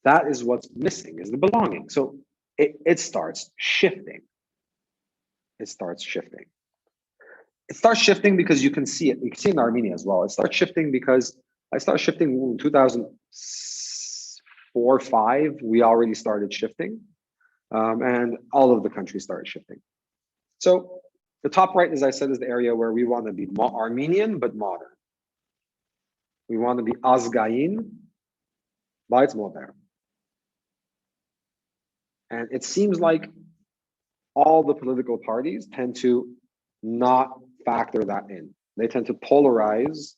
that is what's missing, is the belonging. So it starts shifting. It starts shifting. It starts shifting because you can see it. You can see it in Armenia as well. It starts shifting because I started shifting in 2004, 5. We already started shifting, and all of the countries started shifting. So the top right, as I said, is the area where we want to be Armenian but modern. We want to be Azgayin, but it's modern. And it seems like all the political parties tend to not factor that in. They tend to polarize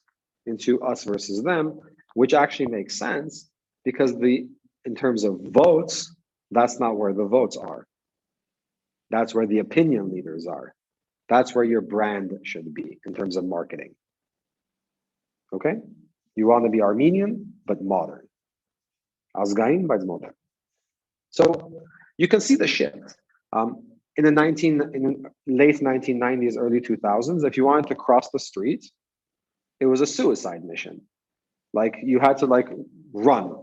into us versus them, which actually makes sense because in terms of votes, that's not where the votes are. That's where the opinion leaders are. That's where your brand should be in terms of marketing. Okay? You want to be Armenian, but modern. Azgain, but modern. So you can see the shift. In the late 1990s, early 2000s, if you wanted to cross the street, it was a suicide mission. Like you had to run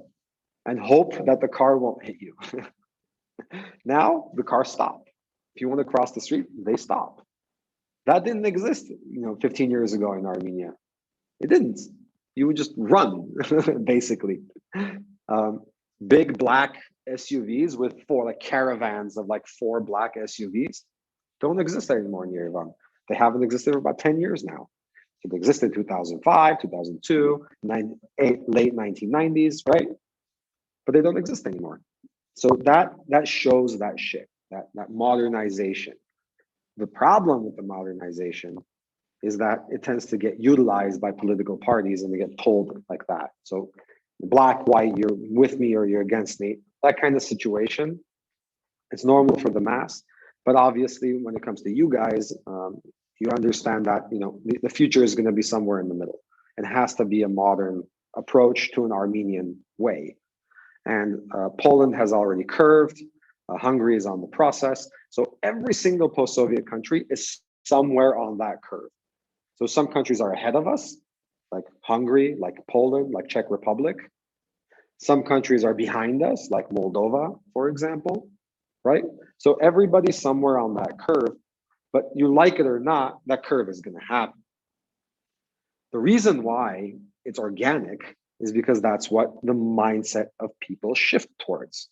and hope that the car won't hit you. Now the cars stop. If you want to cross the street, they stop. That didn't exist, 15 years ago in Armenia. It didn't. You would just run, basically. Big black SUVs with caravans of 4 black SUVs don't exist anymore in Yerevan. They haven't existed for about 10 years now. So they existed in 2005, 2002, late 1990s, right? But they don't exist anymore. So that shows that shift, that modernization. The problem with the modernization is that it tends to get utilized by political parties and they get told like that. So black, white, you're with me or you're against me, that kind of situation, it's normal for the mass. But obviously, when it comes to you guys, you understand that the future is going to be somewhere in the middle. It has to be a modern approach to an Armenian way. And Poland has already curved. Hungary is on the process. So every single post-Soviet country is somewhere on that curve. So some countries are ahead of us, like Hungary, like Poland, like Czech Republic. Some countries are behind us, like Moldova, for example, right? So everybody's somewhere on that curve, but you like it or not, that curve is going to happen. The reason why it's organic is because that's what the mindset of people shift towards.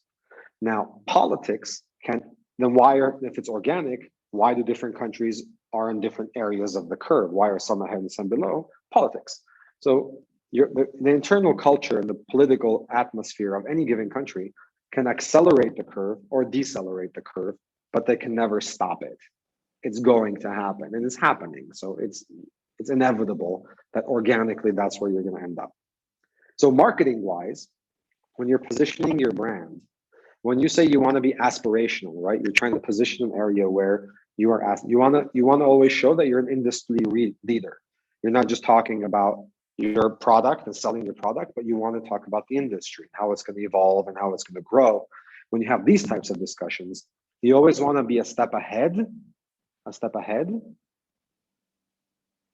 Now, politics if it's organic, why do different countries are in different areas of the curve? Why are some ahead and some below? Politics. So the internal culture and the political atmosphere of any given country can accelerate the curve or decelerate the curve, but they can never stop it. It's going to happen, and it's happening. So it's inevitable that organically that's where you're going to end up. So marketing-wise, when you're positioning your brand, when you say you want to be aspirational, right? You're trying to position an area where you want to always show that you're an industry leader. You're not just talking about your product and selling your product, but you want to talk about the industry, how it's going to evolve and how it's going to grow. When you have these types of discussions, you always want to be a step ahead.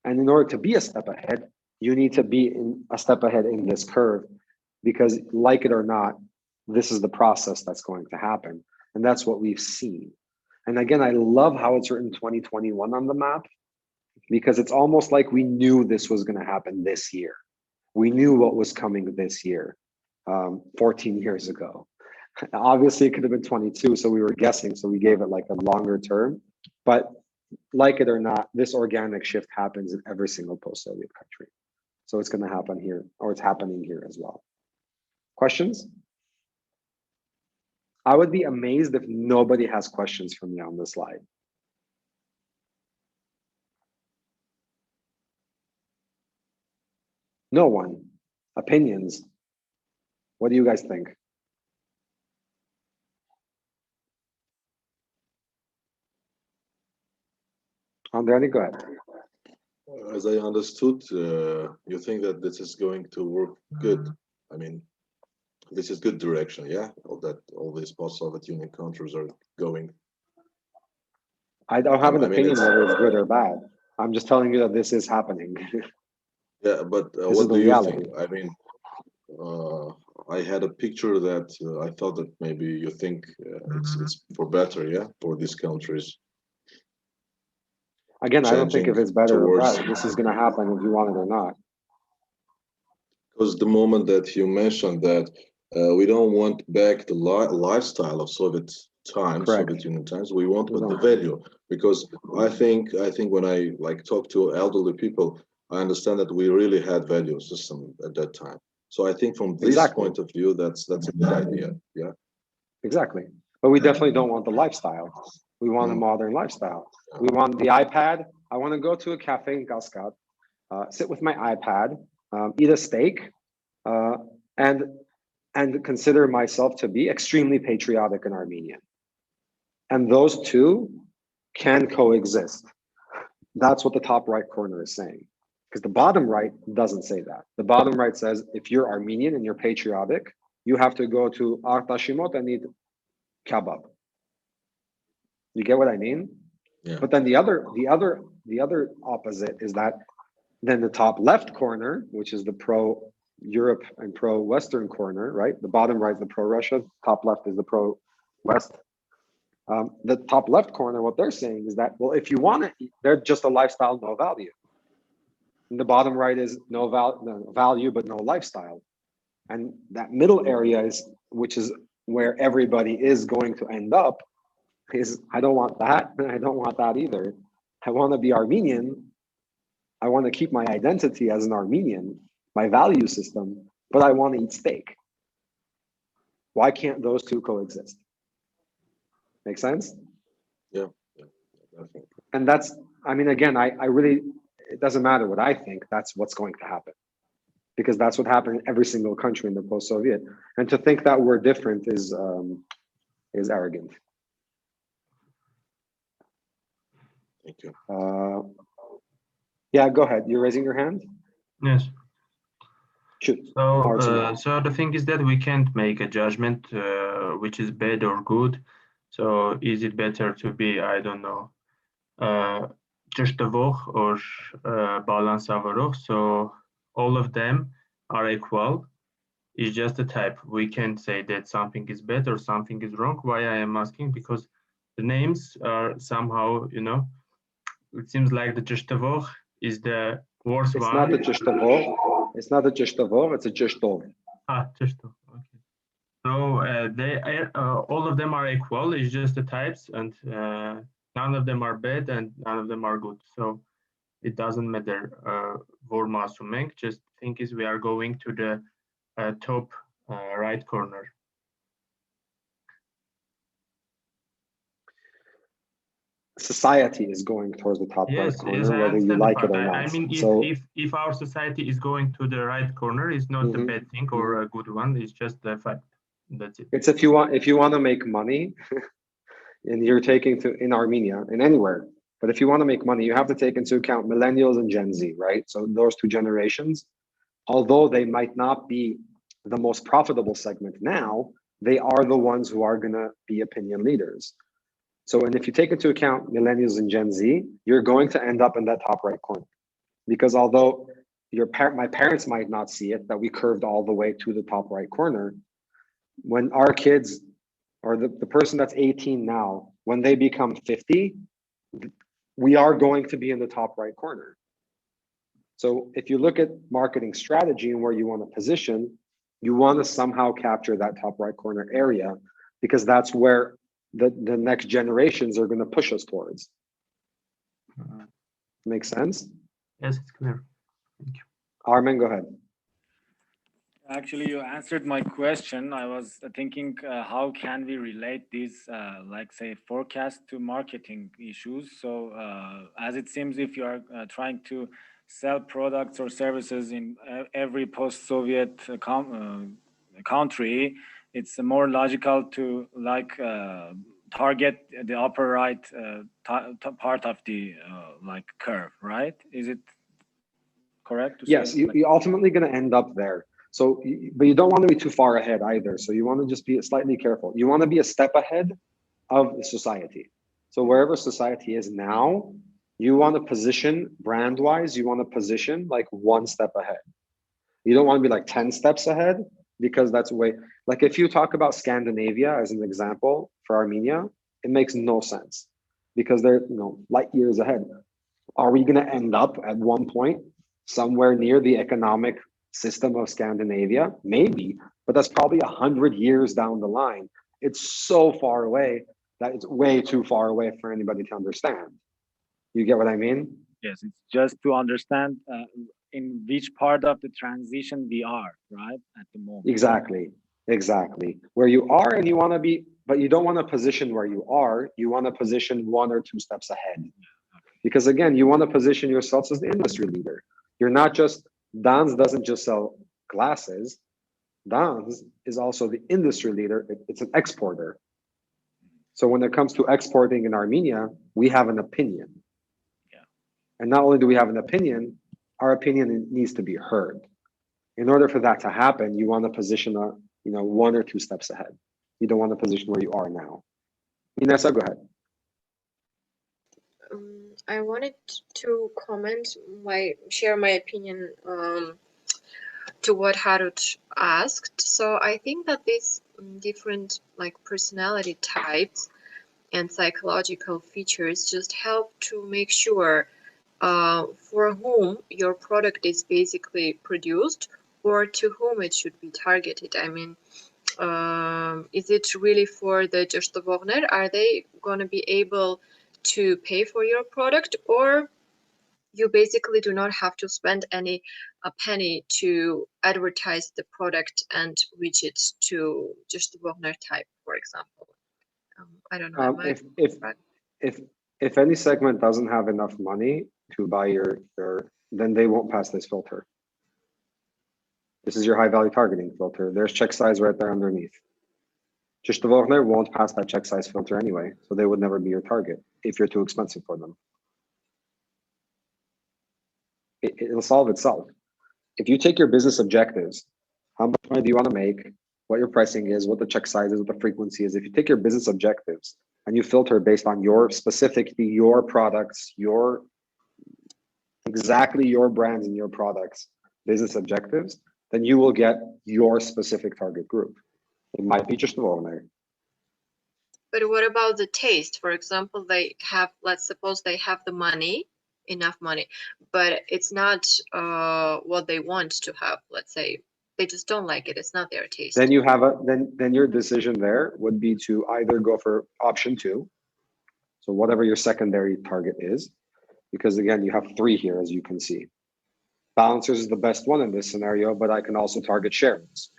And in order to be a step ahead, you need to be a step ahead in this curve, because like it or not, this is the process that's going to happen. And that's what we've seen. And again, I love how it's written 2021 on the map, because it's almost like we knew this was going to happen this year. We knew what was coming this year, 14 years ago. Obviously, it could have been 22, so we were guessing, so we gave it like a longer term. But like it or not, this organic shift happens in every single post-Soviet country. So it's going to happen here, or it's happening here as well. Questions? I would be amazed if nobody has questions for me on this slide. No one. Opinions. What do you guys think? Andrei, go ahead. As I understood, you think that this is going to work good. I mean, this is good direction, yeah? All these post-Soviet Union countries are going. I don't have an I mean, opinion it's whether it's good or bad. I'm just telling you that this is happening. yeah, but This is what the do you reality. think? I mean, I had a picture that I thought that maybe you think it's for better, yeah, for these countries Again, I don't think changing if it's better or towards, bad. This is going to happen if you want it or not. because the moment that you mentioned that we don't want back the lifestyle of Soviet times, Correct. Soviet Union times, we want We with the don't. value. Because I think when I like talk to elderly people, I understand that we really had value system at that time. So I think from this Exactly. point of view, that's a good idea. Yeah. Exactly. But we definitely don't want the lifestyle. We want a modern lifestyle. We want the iPad. I want to go to a cafe in Cascade, sit with my iPad, eat a steak, and consider myself to be extremely patriotic and Armenian. And those two can coexist. That's what the top right corner is saying. Because the bottom right doesn't say that. The bottom right says if you're Armenian and you're patriotic, you have to go to Artashimot and eat kebab. You get what I mean? Yeah. But then the other opposite is that then the top left corner, which is the pro-Europe and pro-Western corner, right? The bottom right is the pro-Russia, top left is the pro-West. The top left corner, what they're saying is that, well, if you want it, they're just a lifestyle, no value. And the bottom right is no value, but no lifestyle. And that middle area is, which is where everybody is going to end up, is I don't want that, and I don't want that either. I want to be Armenian. I want to keep my identity as an Armenian, my value system, but I want to eat steak. Why can't those two coexist? Make sense? Yeah. Definitely. And that's, I mean, again, I really, it doesn't matter what I think, that's what's going to happen. Because that's what happened in every single country in the post-Soviet. And to think that we're different is arrogant. Thank you. Yeah, go ahead. You're raising your hand? Yes. Shoot. So the thing is that we can't make a judgment which is bad or good. So is it better to be, I don't know, ճշտվող or բալանսավորող? So all of them are equal. It's just a type. We can't say that something is bad or something is wrong. Why I am asking? Because the names are somehow, you know, it seems like the ճշտվող is the worst It's one. not the ճշտվող. It's not a ճշտվող, it's a ճշտով. ճշտով. Okay. So they all of them are equal. It's just the types, and none of them are bad and none of them are good. So it doesn't matter what masum ենք. Just think is we are going to the top right corner. Society is going towards the top right Yes, corner, I whether you understand like the it or part. not. I mean, So if our society is going to the right corner, it's not a bad thing or a good one. It's just the fact. That's it. it's if you want to make money, and you're taking to in Armenia and anywhere. But if you want to make money, you have to take into account millennials and Gen Z, right? So those two generations, although they might not be the most profitable segment now, they are the ones who are going to be opinion leaders. So, and if you take into account millennials and Gen Z, you're going to end up in that top right corner. Because although my parents might not see it, that we curved all the way to the top right corner, when our kids or the person that's 18 now, when they become 50, we are going to be in the top right corner. So if you look at marketing strategy and where you want to position, you want to somehow capture that top right corner area, because that's where the next generations are going to push us towards. Makes sense? Yes, it's clear. Thank you. Armen, go ahead. Actually, you answered my question. I was thinking, how can we relate this, like say, forecast to marketing issues? So as it seems, if you are trying to sell products or services in every post-Soviet country, it's more logical to target the upper right part of the like curve, right? Is it correct to yes, say? you're ultimately going to end up there. So, but you don't want to be too far ahead either. So you want to just be slightly careful. You want to be a step ahead of the society. So wherever society is now, you want to position brand-wise, you want to position like one step ahead. You don't want to be like 10 steps ahead, because that's way, like if you talk about Scandinavia as an example for Armenia, it makes no sense because they're, light years ahead. Are we going to end up at one point somewhere near the economic system of Scandinavia? Maybe, but that's probably 100 years down the line. It's so far away that it's way too far away for anybody to understand. You get what I mean? Yes, it's just to understand in which part of the transition we are, right, at the moment. Exactly. Where you are and you want to be, but you don't want to position where you are. You want to position 1 or 2 steps ahead. Because again, you want to position yourselves as the industry leader. You're not just, Dans doesn't just sell glasses. Dans is also the industry leader. It's an exporter. So when it comes to exporting in Armenia, we have an opinion. And not only do we have an opinion, our opinion needs to be heard. In order for that to happen, you want to position 1 or 2 steps ahead. You don't want to position where you are now. Inessa, go ahead. I wanted to share my opinion to what Harut asked. So I think that these different personality types and psychological features just help to make sure for whom your product is basically produced or to whom it should be targeted. I mean, is it really for the Jeshtovogner? Are they going to be able to pay for your product, or you basically do not have to spend a penny to advertise the product and reach it to Jeshtovogner type, for example? I don't know. If any segment doesn't have enough money to buy your then they won't pass this filter. This is your high value targeting filter. There's check size right there underneath. Jeshtovogner won't pass that check size filter anyway, so they would never be your target if you're too expensive for them. It'll solve itself. If you take your business objectives, how much money do you want to make, what your pricing is, what the check size is, what the frequency is. If you take your business objectives and you filter based on your specifically your products, exactly your brands and your products, business objectives, then you will get your specific target group. It might be just Jeshtovogner. But what about the taste? For example, let's suppose they have the money, enough money, but it's not what they want to have. Let's say they just don't like it. It's not their taste. Then you have then your decision there would be to either go for option 2. So whatever your secondary target is, because again, you have 3 here, as you can see. Balancers is the best one in this scenario, but I can also target shares,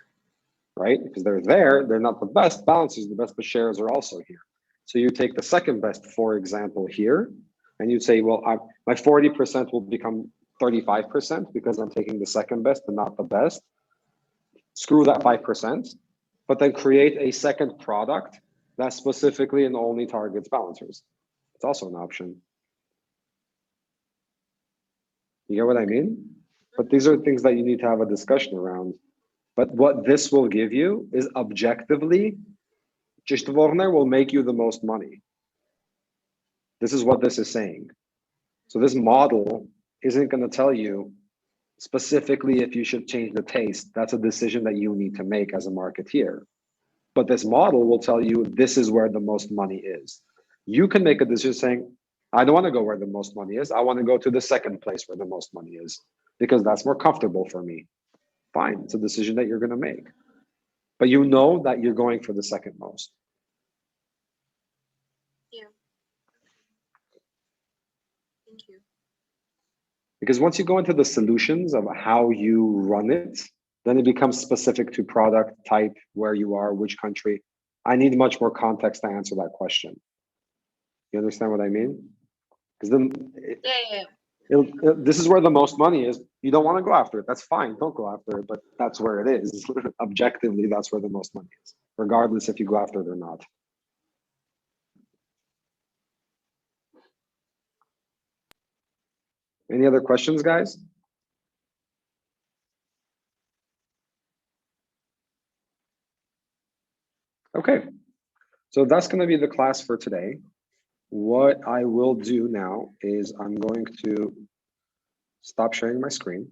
right? Because they're not the best. Balancers is the best, but shares are also here. So you take the second best, for example, here, and you say, well, my 40% will become 35% because I'm taking the second best and not the best. Screw that 5%, but then create a second product that specifically and only targets balancers. It's also an option. You get what I mean? But these are things that you need to have a discussion around. But what this will give you is objectively, Jeshtovogner will make you the most money. This is what this is saying. So this model isn't going to tell you specifically if you should change the taste. That's a decision that you need to make as a marketeer. But this model will tell you this is where the most money is. You can make a decision saying, I don't want to go where the most money is. I want to go to the second place where the most money is because that's more comfortable for me. Fine, it's a decision that you're going to make. But you know that you're going for the second most. Yeah. Thank you. Because once you go into the solutions of how you run it, then it becomes specific to product type, where you are, which country. I need much more context to answer that question. You understand what I mean? Because then this is where the most money is. You don't want to go after it. That's fine. Don't go after it. But that's where it is. Objectively, that's where the most money is, regardless if you go after it or not. Any other questions, guys? Okay. So that's going to be the class for today. what I will do now is I'm going to stop sharing my screen.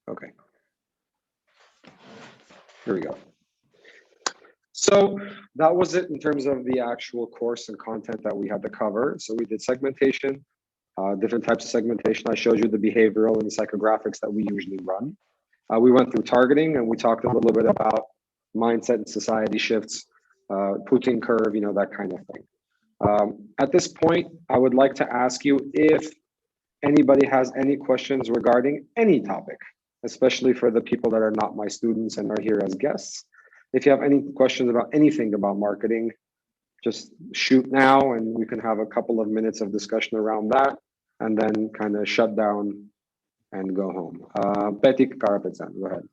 Okay. Here we go. So that was it in terms of the actual course and content that we had to cover. So we did segmentation, different types of segmentation. I showed you the behavioral and the psychographics that we usually run. We went through targeting, and we talked a little bit about mindset and society shifts, Putin curve, you know, that kind of thing. At this point, I would like to ask you if anybody has any questions regarding any topic, especially for the people that are not my students and are here as guests. If you have any questions about anything about marketing, just shoot now and we can have a couple of minutes of discussion around that and then kind of shut down and go home. Petik Karapetsan, go ahead.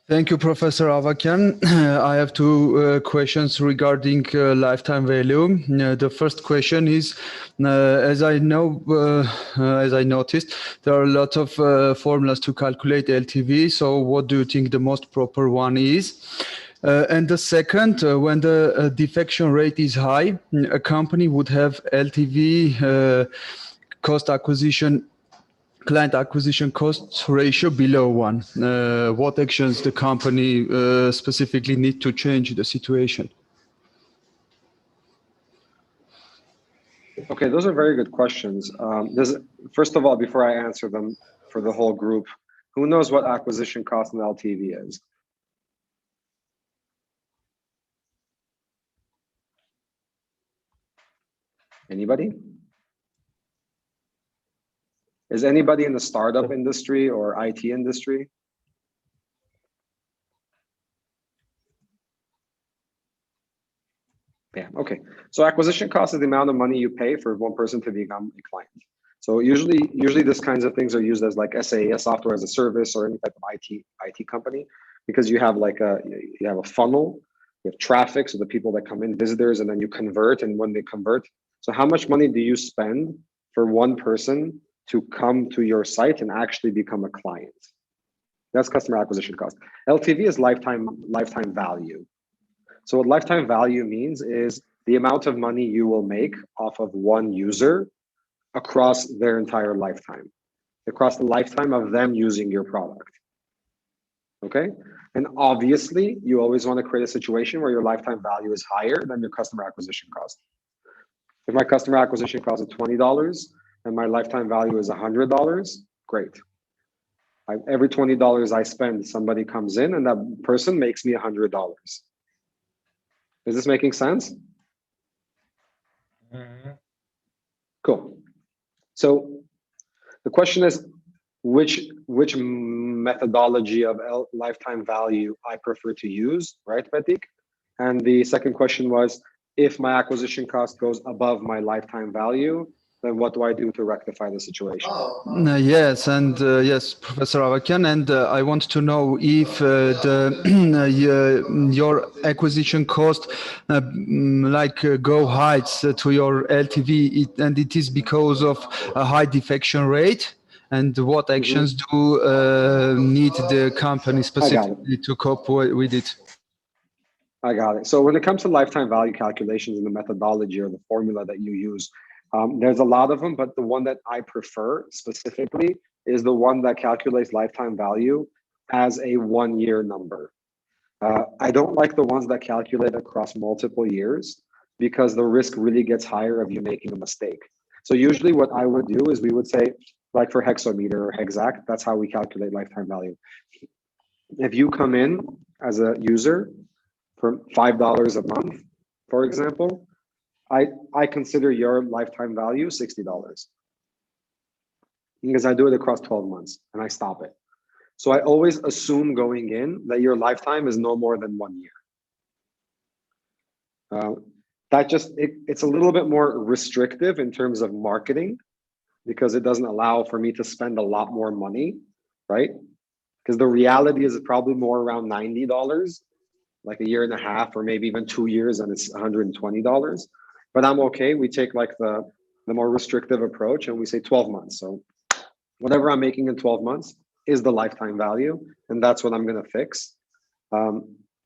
Thank you, Professor Avakian. I have two questions regarding lifetime value. The first question is, as I noticed, there are a lot of formulas to calculate LTV. So what do you think the most proper one is? And the second, when the defection rate is high, a company would have LTV client acquisition cost ratio below 1. What actions the company specifically need to change the situation? Okay, those are very good questions. First of all, before I answer them for the whole group, who knows what acquisition cost and LTV is? Anybody? Is anybody in the startup industry or IT industry? Yeah, okay. So acquisition cost is the amount of money you pay for one person to become a client. So usually these kinds of things are used as like SaaS, software as a service, or any type of IT company, because you have like you have a funnel, you have traffic, so the people that come in, visitors, and then you convert, and when they convert, so how much money do you spend for one person to come to your site and actually become a client? That's customer acquisition cost. LTV is lifetime value. So what lifetime value means is the amount of money you will make off of one user across their entire lifetime, across the lifetime of them using your product. Okay? And obviously, you always want to create a situation where your lifetime value is higher than your customer acquisition cost. If my customer acquisition cost is $20 and my lifetime value is $100, great. Every $20 I spend, somebody comes in and that person makes me $100. Is this making sense? Mm-hmm. Cool. So the question is, which methodology of lifetime value I prefer to use, right, Petik? And the second question was, if my acquisition cost goes above my lifetime value, then what do I do to rectify the situation? Yes, and yes, Professor Avakian, and I want to know if your acquisition cost go heights to your LTV, and it is because of a high defection rate, and what actions do need the company specifically to cope with it? I got it. So when it comes to lifetime value calculations and the methodology or the formula that you use, there's a lot of them, but the one that I prefer specifically is the one that calculates lifetime value as a 1-year number. I don't like the ones that calculate across multiple years because the risk really gets higher of you making a mistake. So usually what I would do is we would say, like for Hexometer or Hexact, that's how we calculate lifetime value. If you come in as a user for $5 a month, for example, I consider your lifetime value $60 because I do it across 12 months and I stop it. So I always assume going in that your lifetime is no more than 1 year. It's a little bit more restrictive in terms of marketing because it doesn't allow for me to spend a lot more money, right? Because the reality is probably more around $90, like a year and a half or maybe even 2 years, and it's $120. But I'm okay. We take like the more restrictive approach and we say 12 months. So whatever I'm making in 12 months is the lifetime value, and that's what I'm going to fix.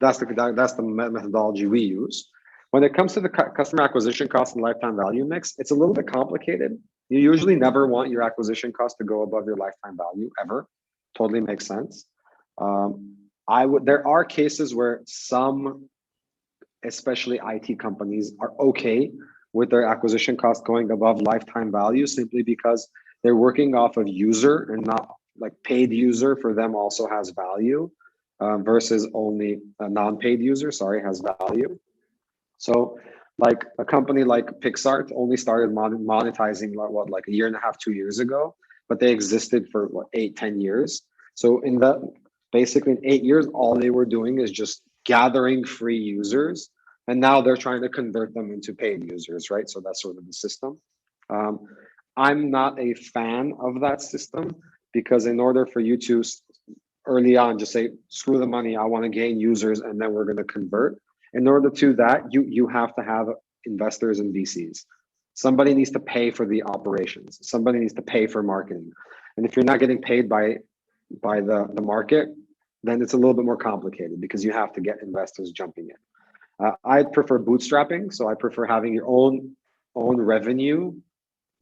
That's the methodology we use. When it comes to the customer acquisition cost and lifetime value mix, it's a little bit complicated. You usually never want your acquisition cost to go above your lifetime value ever. Totally makes sense. There are cases where some, especially IT companies, are okay with their acquisition cost going above lifetime value simply because they're working off of user and not like paid user for them also has value versus only a non-paid user, has value. So like a company like Pixart only started monetizing like a year and a half, 2 years ago, but they existed for 8-10 years. So in that, basically in 8 years, all they were doing is just gathering free users. And now they're trying to convert them into paid users, right? So that's sort of the system. I'm not a fan of that system because in order for you to early on just say, screw the money, I want to gain users and then we're going to convert. In order to that, you have to have investors and VCs. Somebody needs to pay for the operations. Somebody needs to pay for marketing. And if you're not getting paid by the market, then it's a little bit more complicated because you have to get investors jumping in. I prefer bootstrapping. So I prefer having your own revenue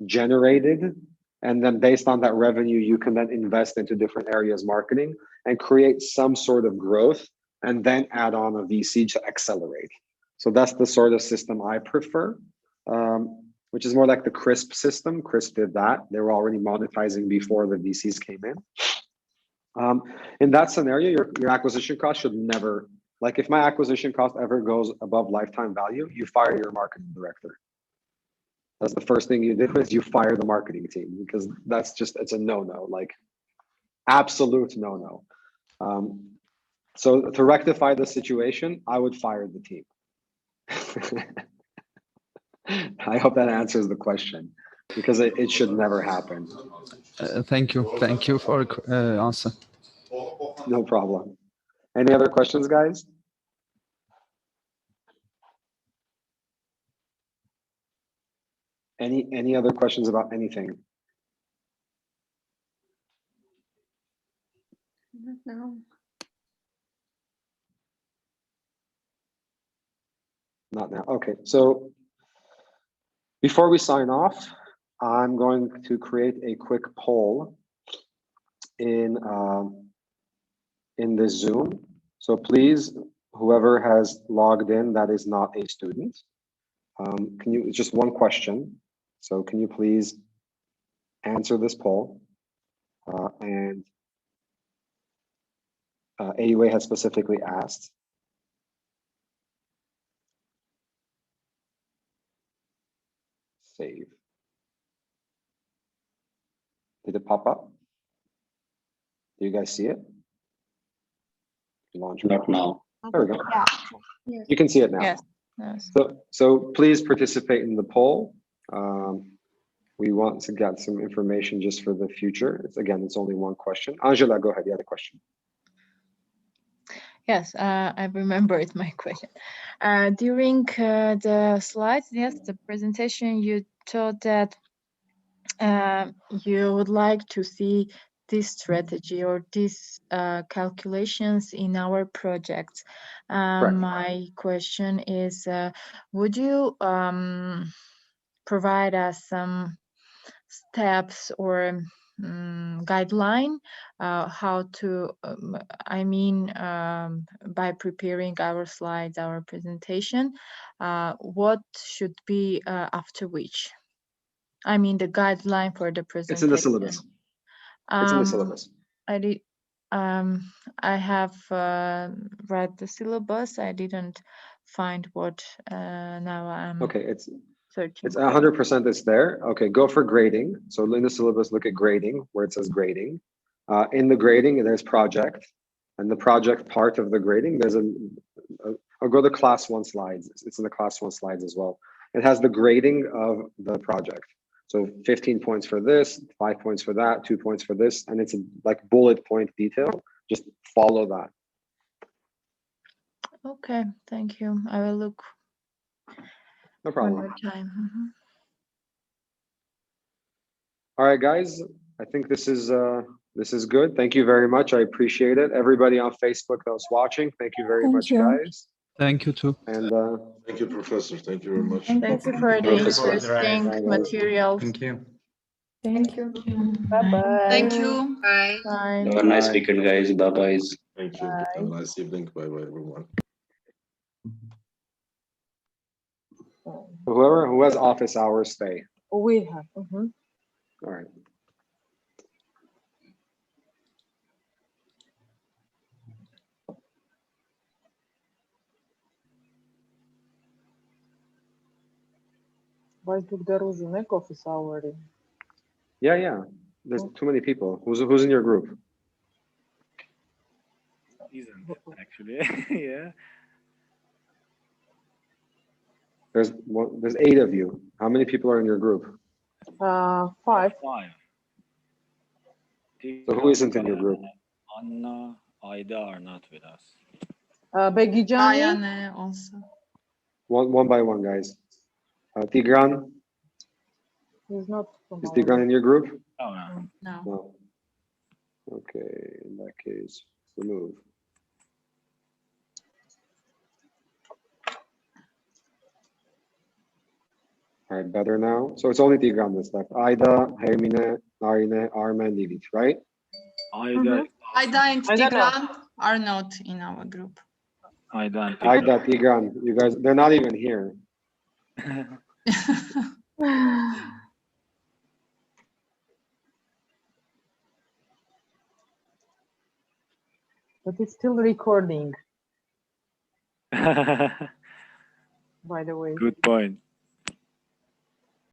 generated. And then based on that revenue, you can then invest into different areas marketing and create some sort of growth and then add on a VC to accelerate. So that's the sort of system I prefer, which is more like the CRISP system. CRISP did that. They were already monetizing before the VCs came in. In that scenario, your acquisition cost should never, like if my acquisition cost ever goes above lifetime value, you fire your marketing director. That's the first thing you do is you fire the marketing team because that's just, it's a no-no, like absolute no-no. So to rectify the situation, I would fire the team. I hope that answers the question because it should never happen. Thank you for answer. No problem. Any other questions, guys? Any other questions about anything? No. Not now. Okay, so before we sign off, I'm going to create a quick poll in this Zoom. So please, whoever has logged in that is not a student, it's just one question. So can you please answer this poll? And AUA has specifically asked. Save. Did it pop up? Do you guys see it? Launch. Not now. There we go. Yeah. You can see it now. Yes. Yes. So please participate in the poll. We want to get some information just for the future. It's only one question. Angela, go ahead. You had a question. Yes, I remembered my question. During the slides, the presentation, you told that you would like to see this strategy or these calculations in our projects. My question is, would you provide us some steps or guideline how to by preparing our slides, our presentation, what should be after which? I mean the guideline for the presentation. It's in the syllabus. It's in the syllabus. I have read the syllabus. I didn't find what now I'm searching. It's 100% it's there. Okay, go for grading. So in the syllabus, look at grading where it says grading. In the grading, there's project, and the project part of the grading, there's I'll go to class 1 slides. It's in the class 1 slides as well. It has the grading of the project. So 15 points for this, 5 points for that, 2 points for this, and it's like bullet point detail. Just follow that. Okay, thank you. I will look. No problem. One more time. All right, guys. I think this is This is good. Thank you very much. I appreciate it. Everybody on Facebook that was watching, thank you very much, guys. Thank you too. And thank you, Professor. Thank you very much. Thank you for the interesting materials. Thank you. Thank you. Bye-bye. Thank you. Bye. Bye. Have a nice weekend, guys. Bye-bye. Thank you. Have a nice evening. Bye-bye, everyone. who has office hours, stay. We have. All right. Why took the Ruzinek office already? Yeah. There's too many people. Who's in your group? Isn't actually. Yeah. There's 8 of you. How many people are in your group? 5. 5. So who isn't in your group? Anna, Aida are not with us. Begijani? Ayane also. One by one, guys. Tigran, He's not from is our Tigran in your group? Oh, no. No. No. Okay, in that case, remove. All right, better now. So it's only Tigran that's left. Aida, Hermine, Narine, Armen, Lilith, right? Aida, Aida and Tigran are not in our group. Aida, Aida, Tigran, you guys, they're not even here. But it's still recording, by the way. Good point.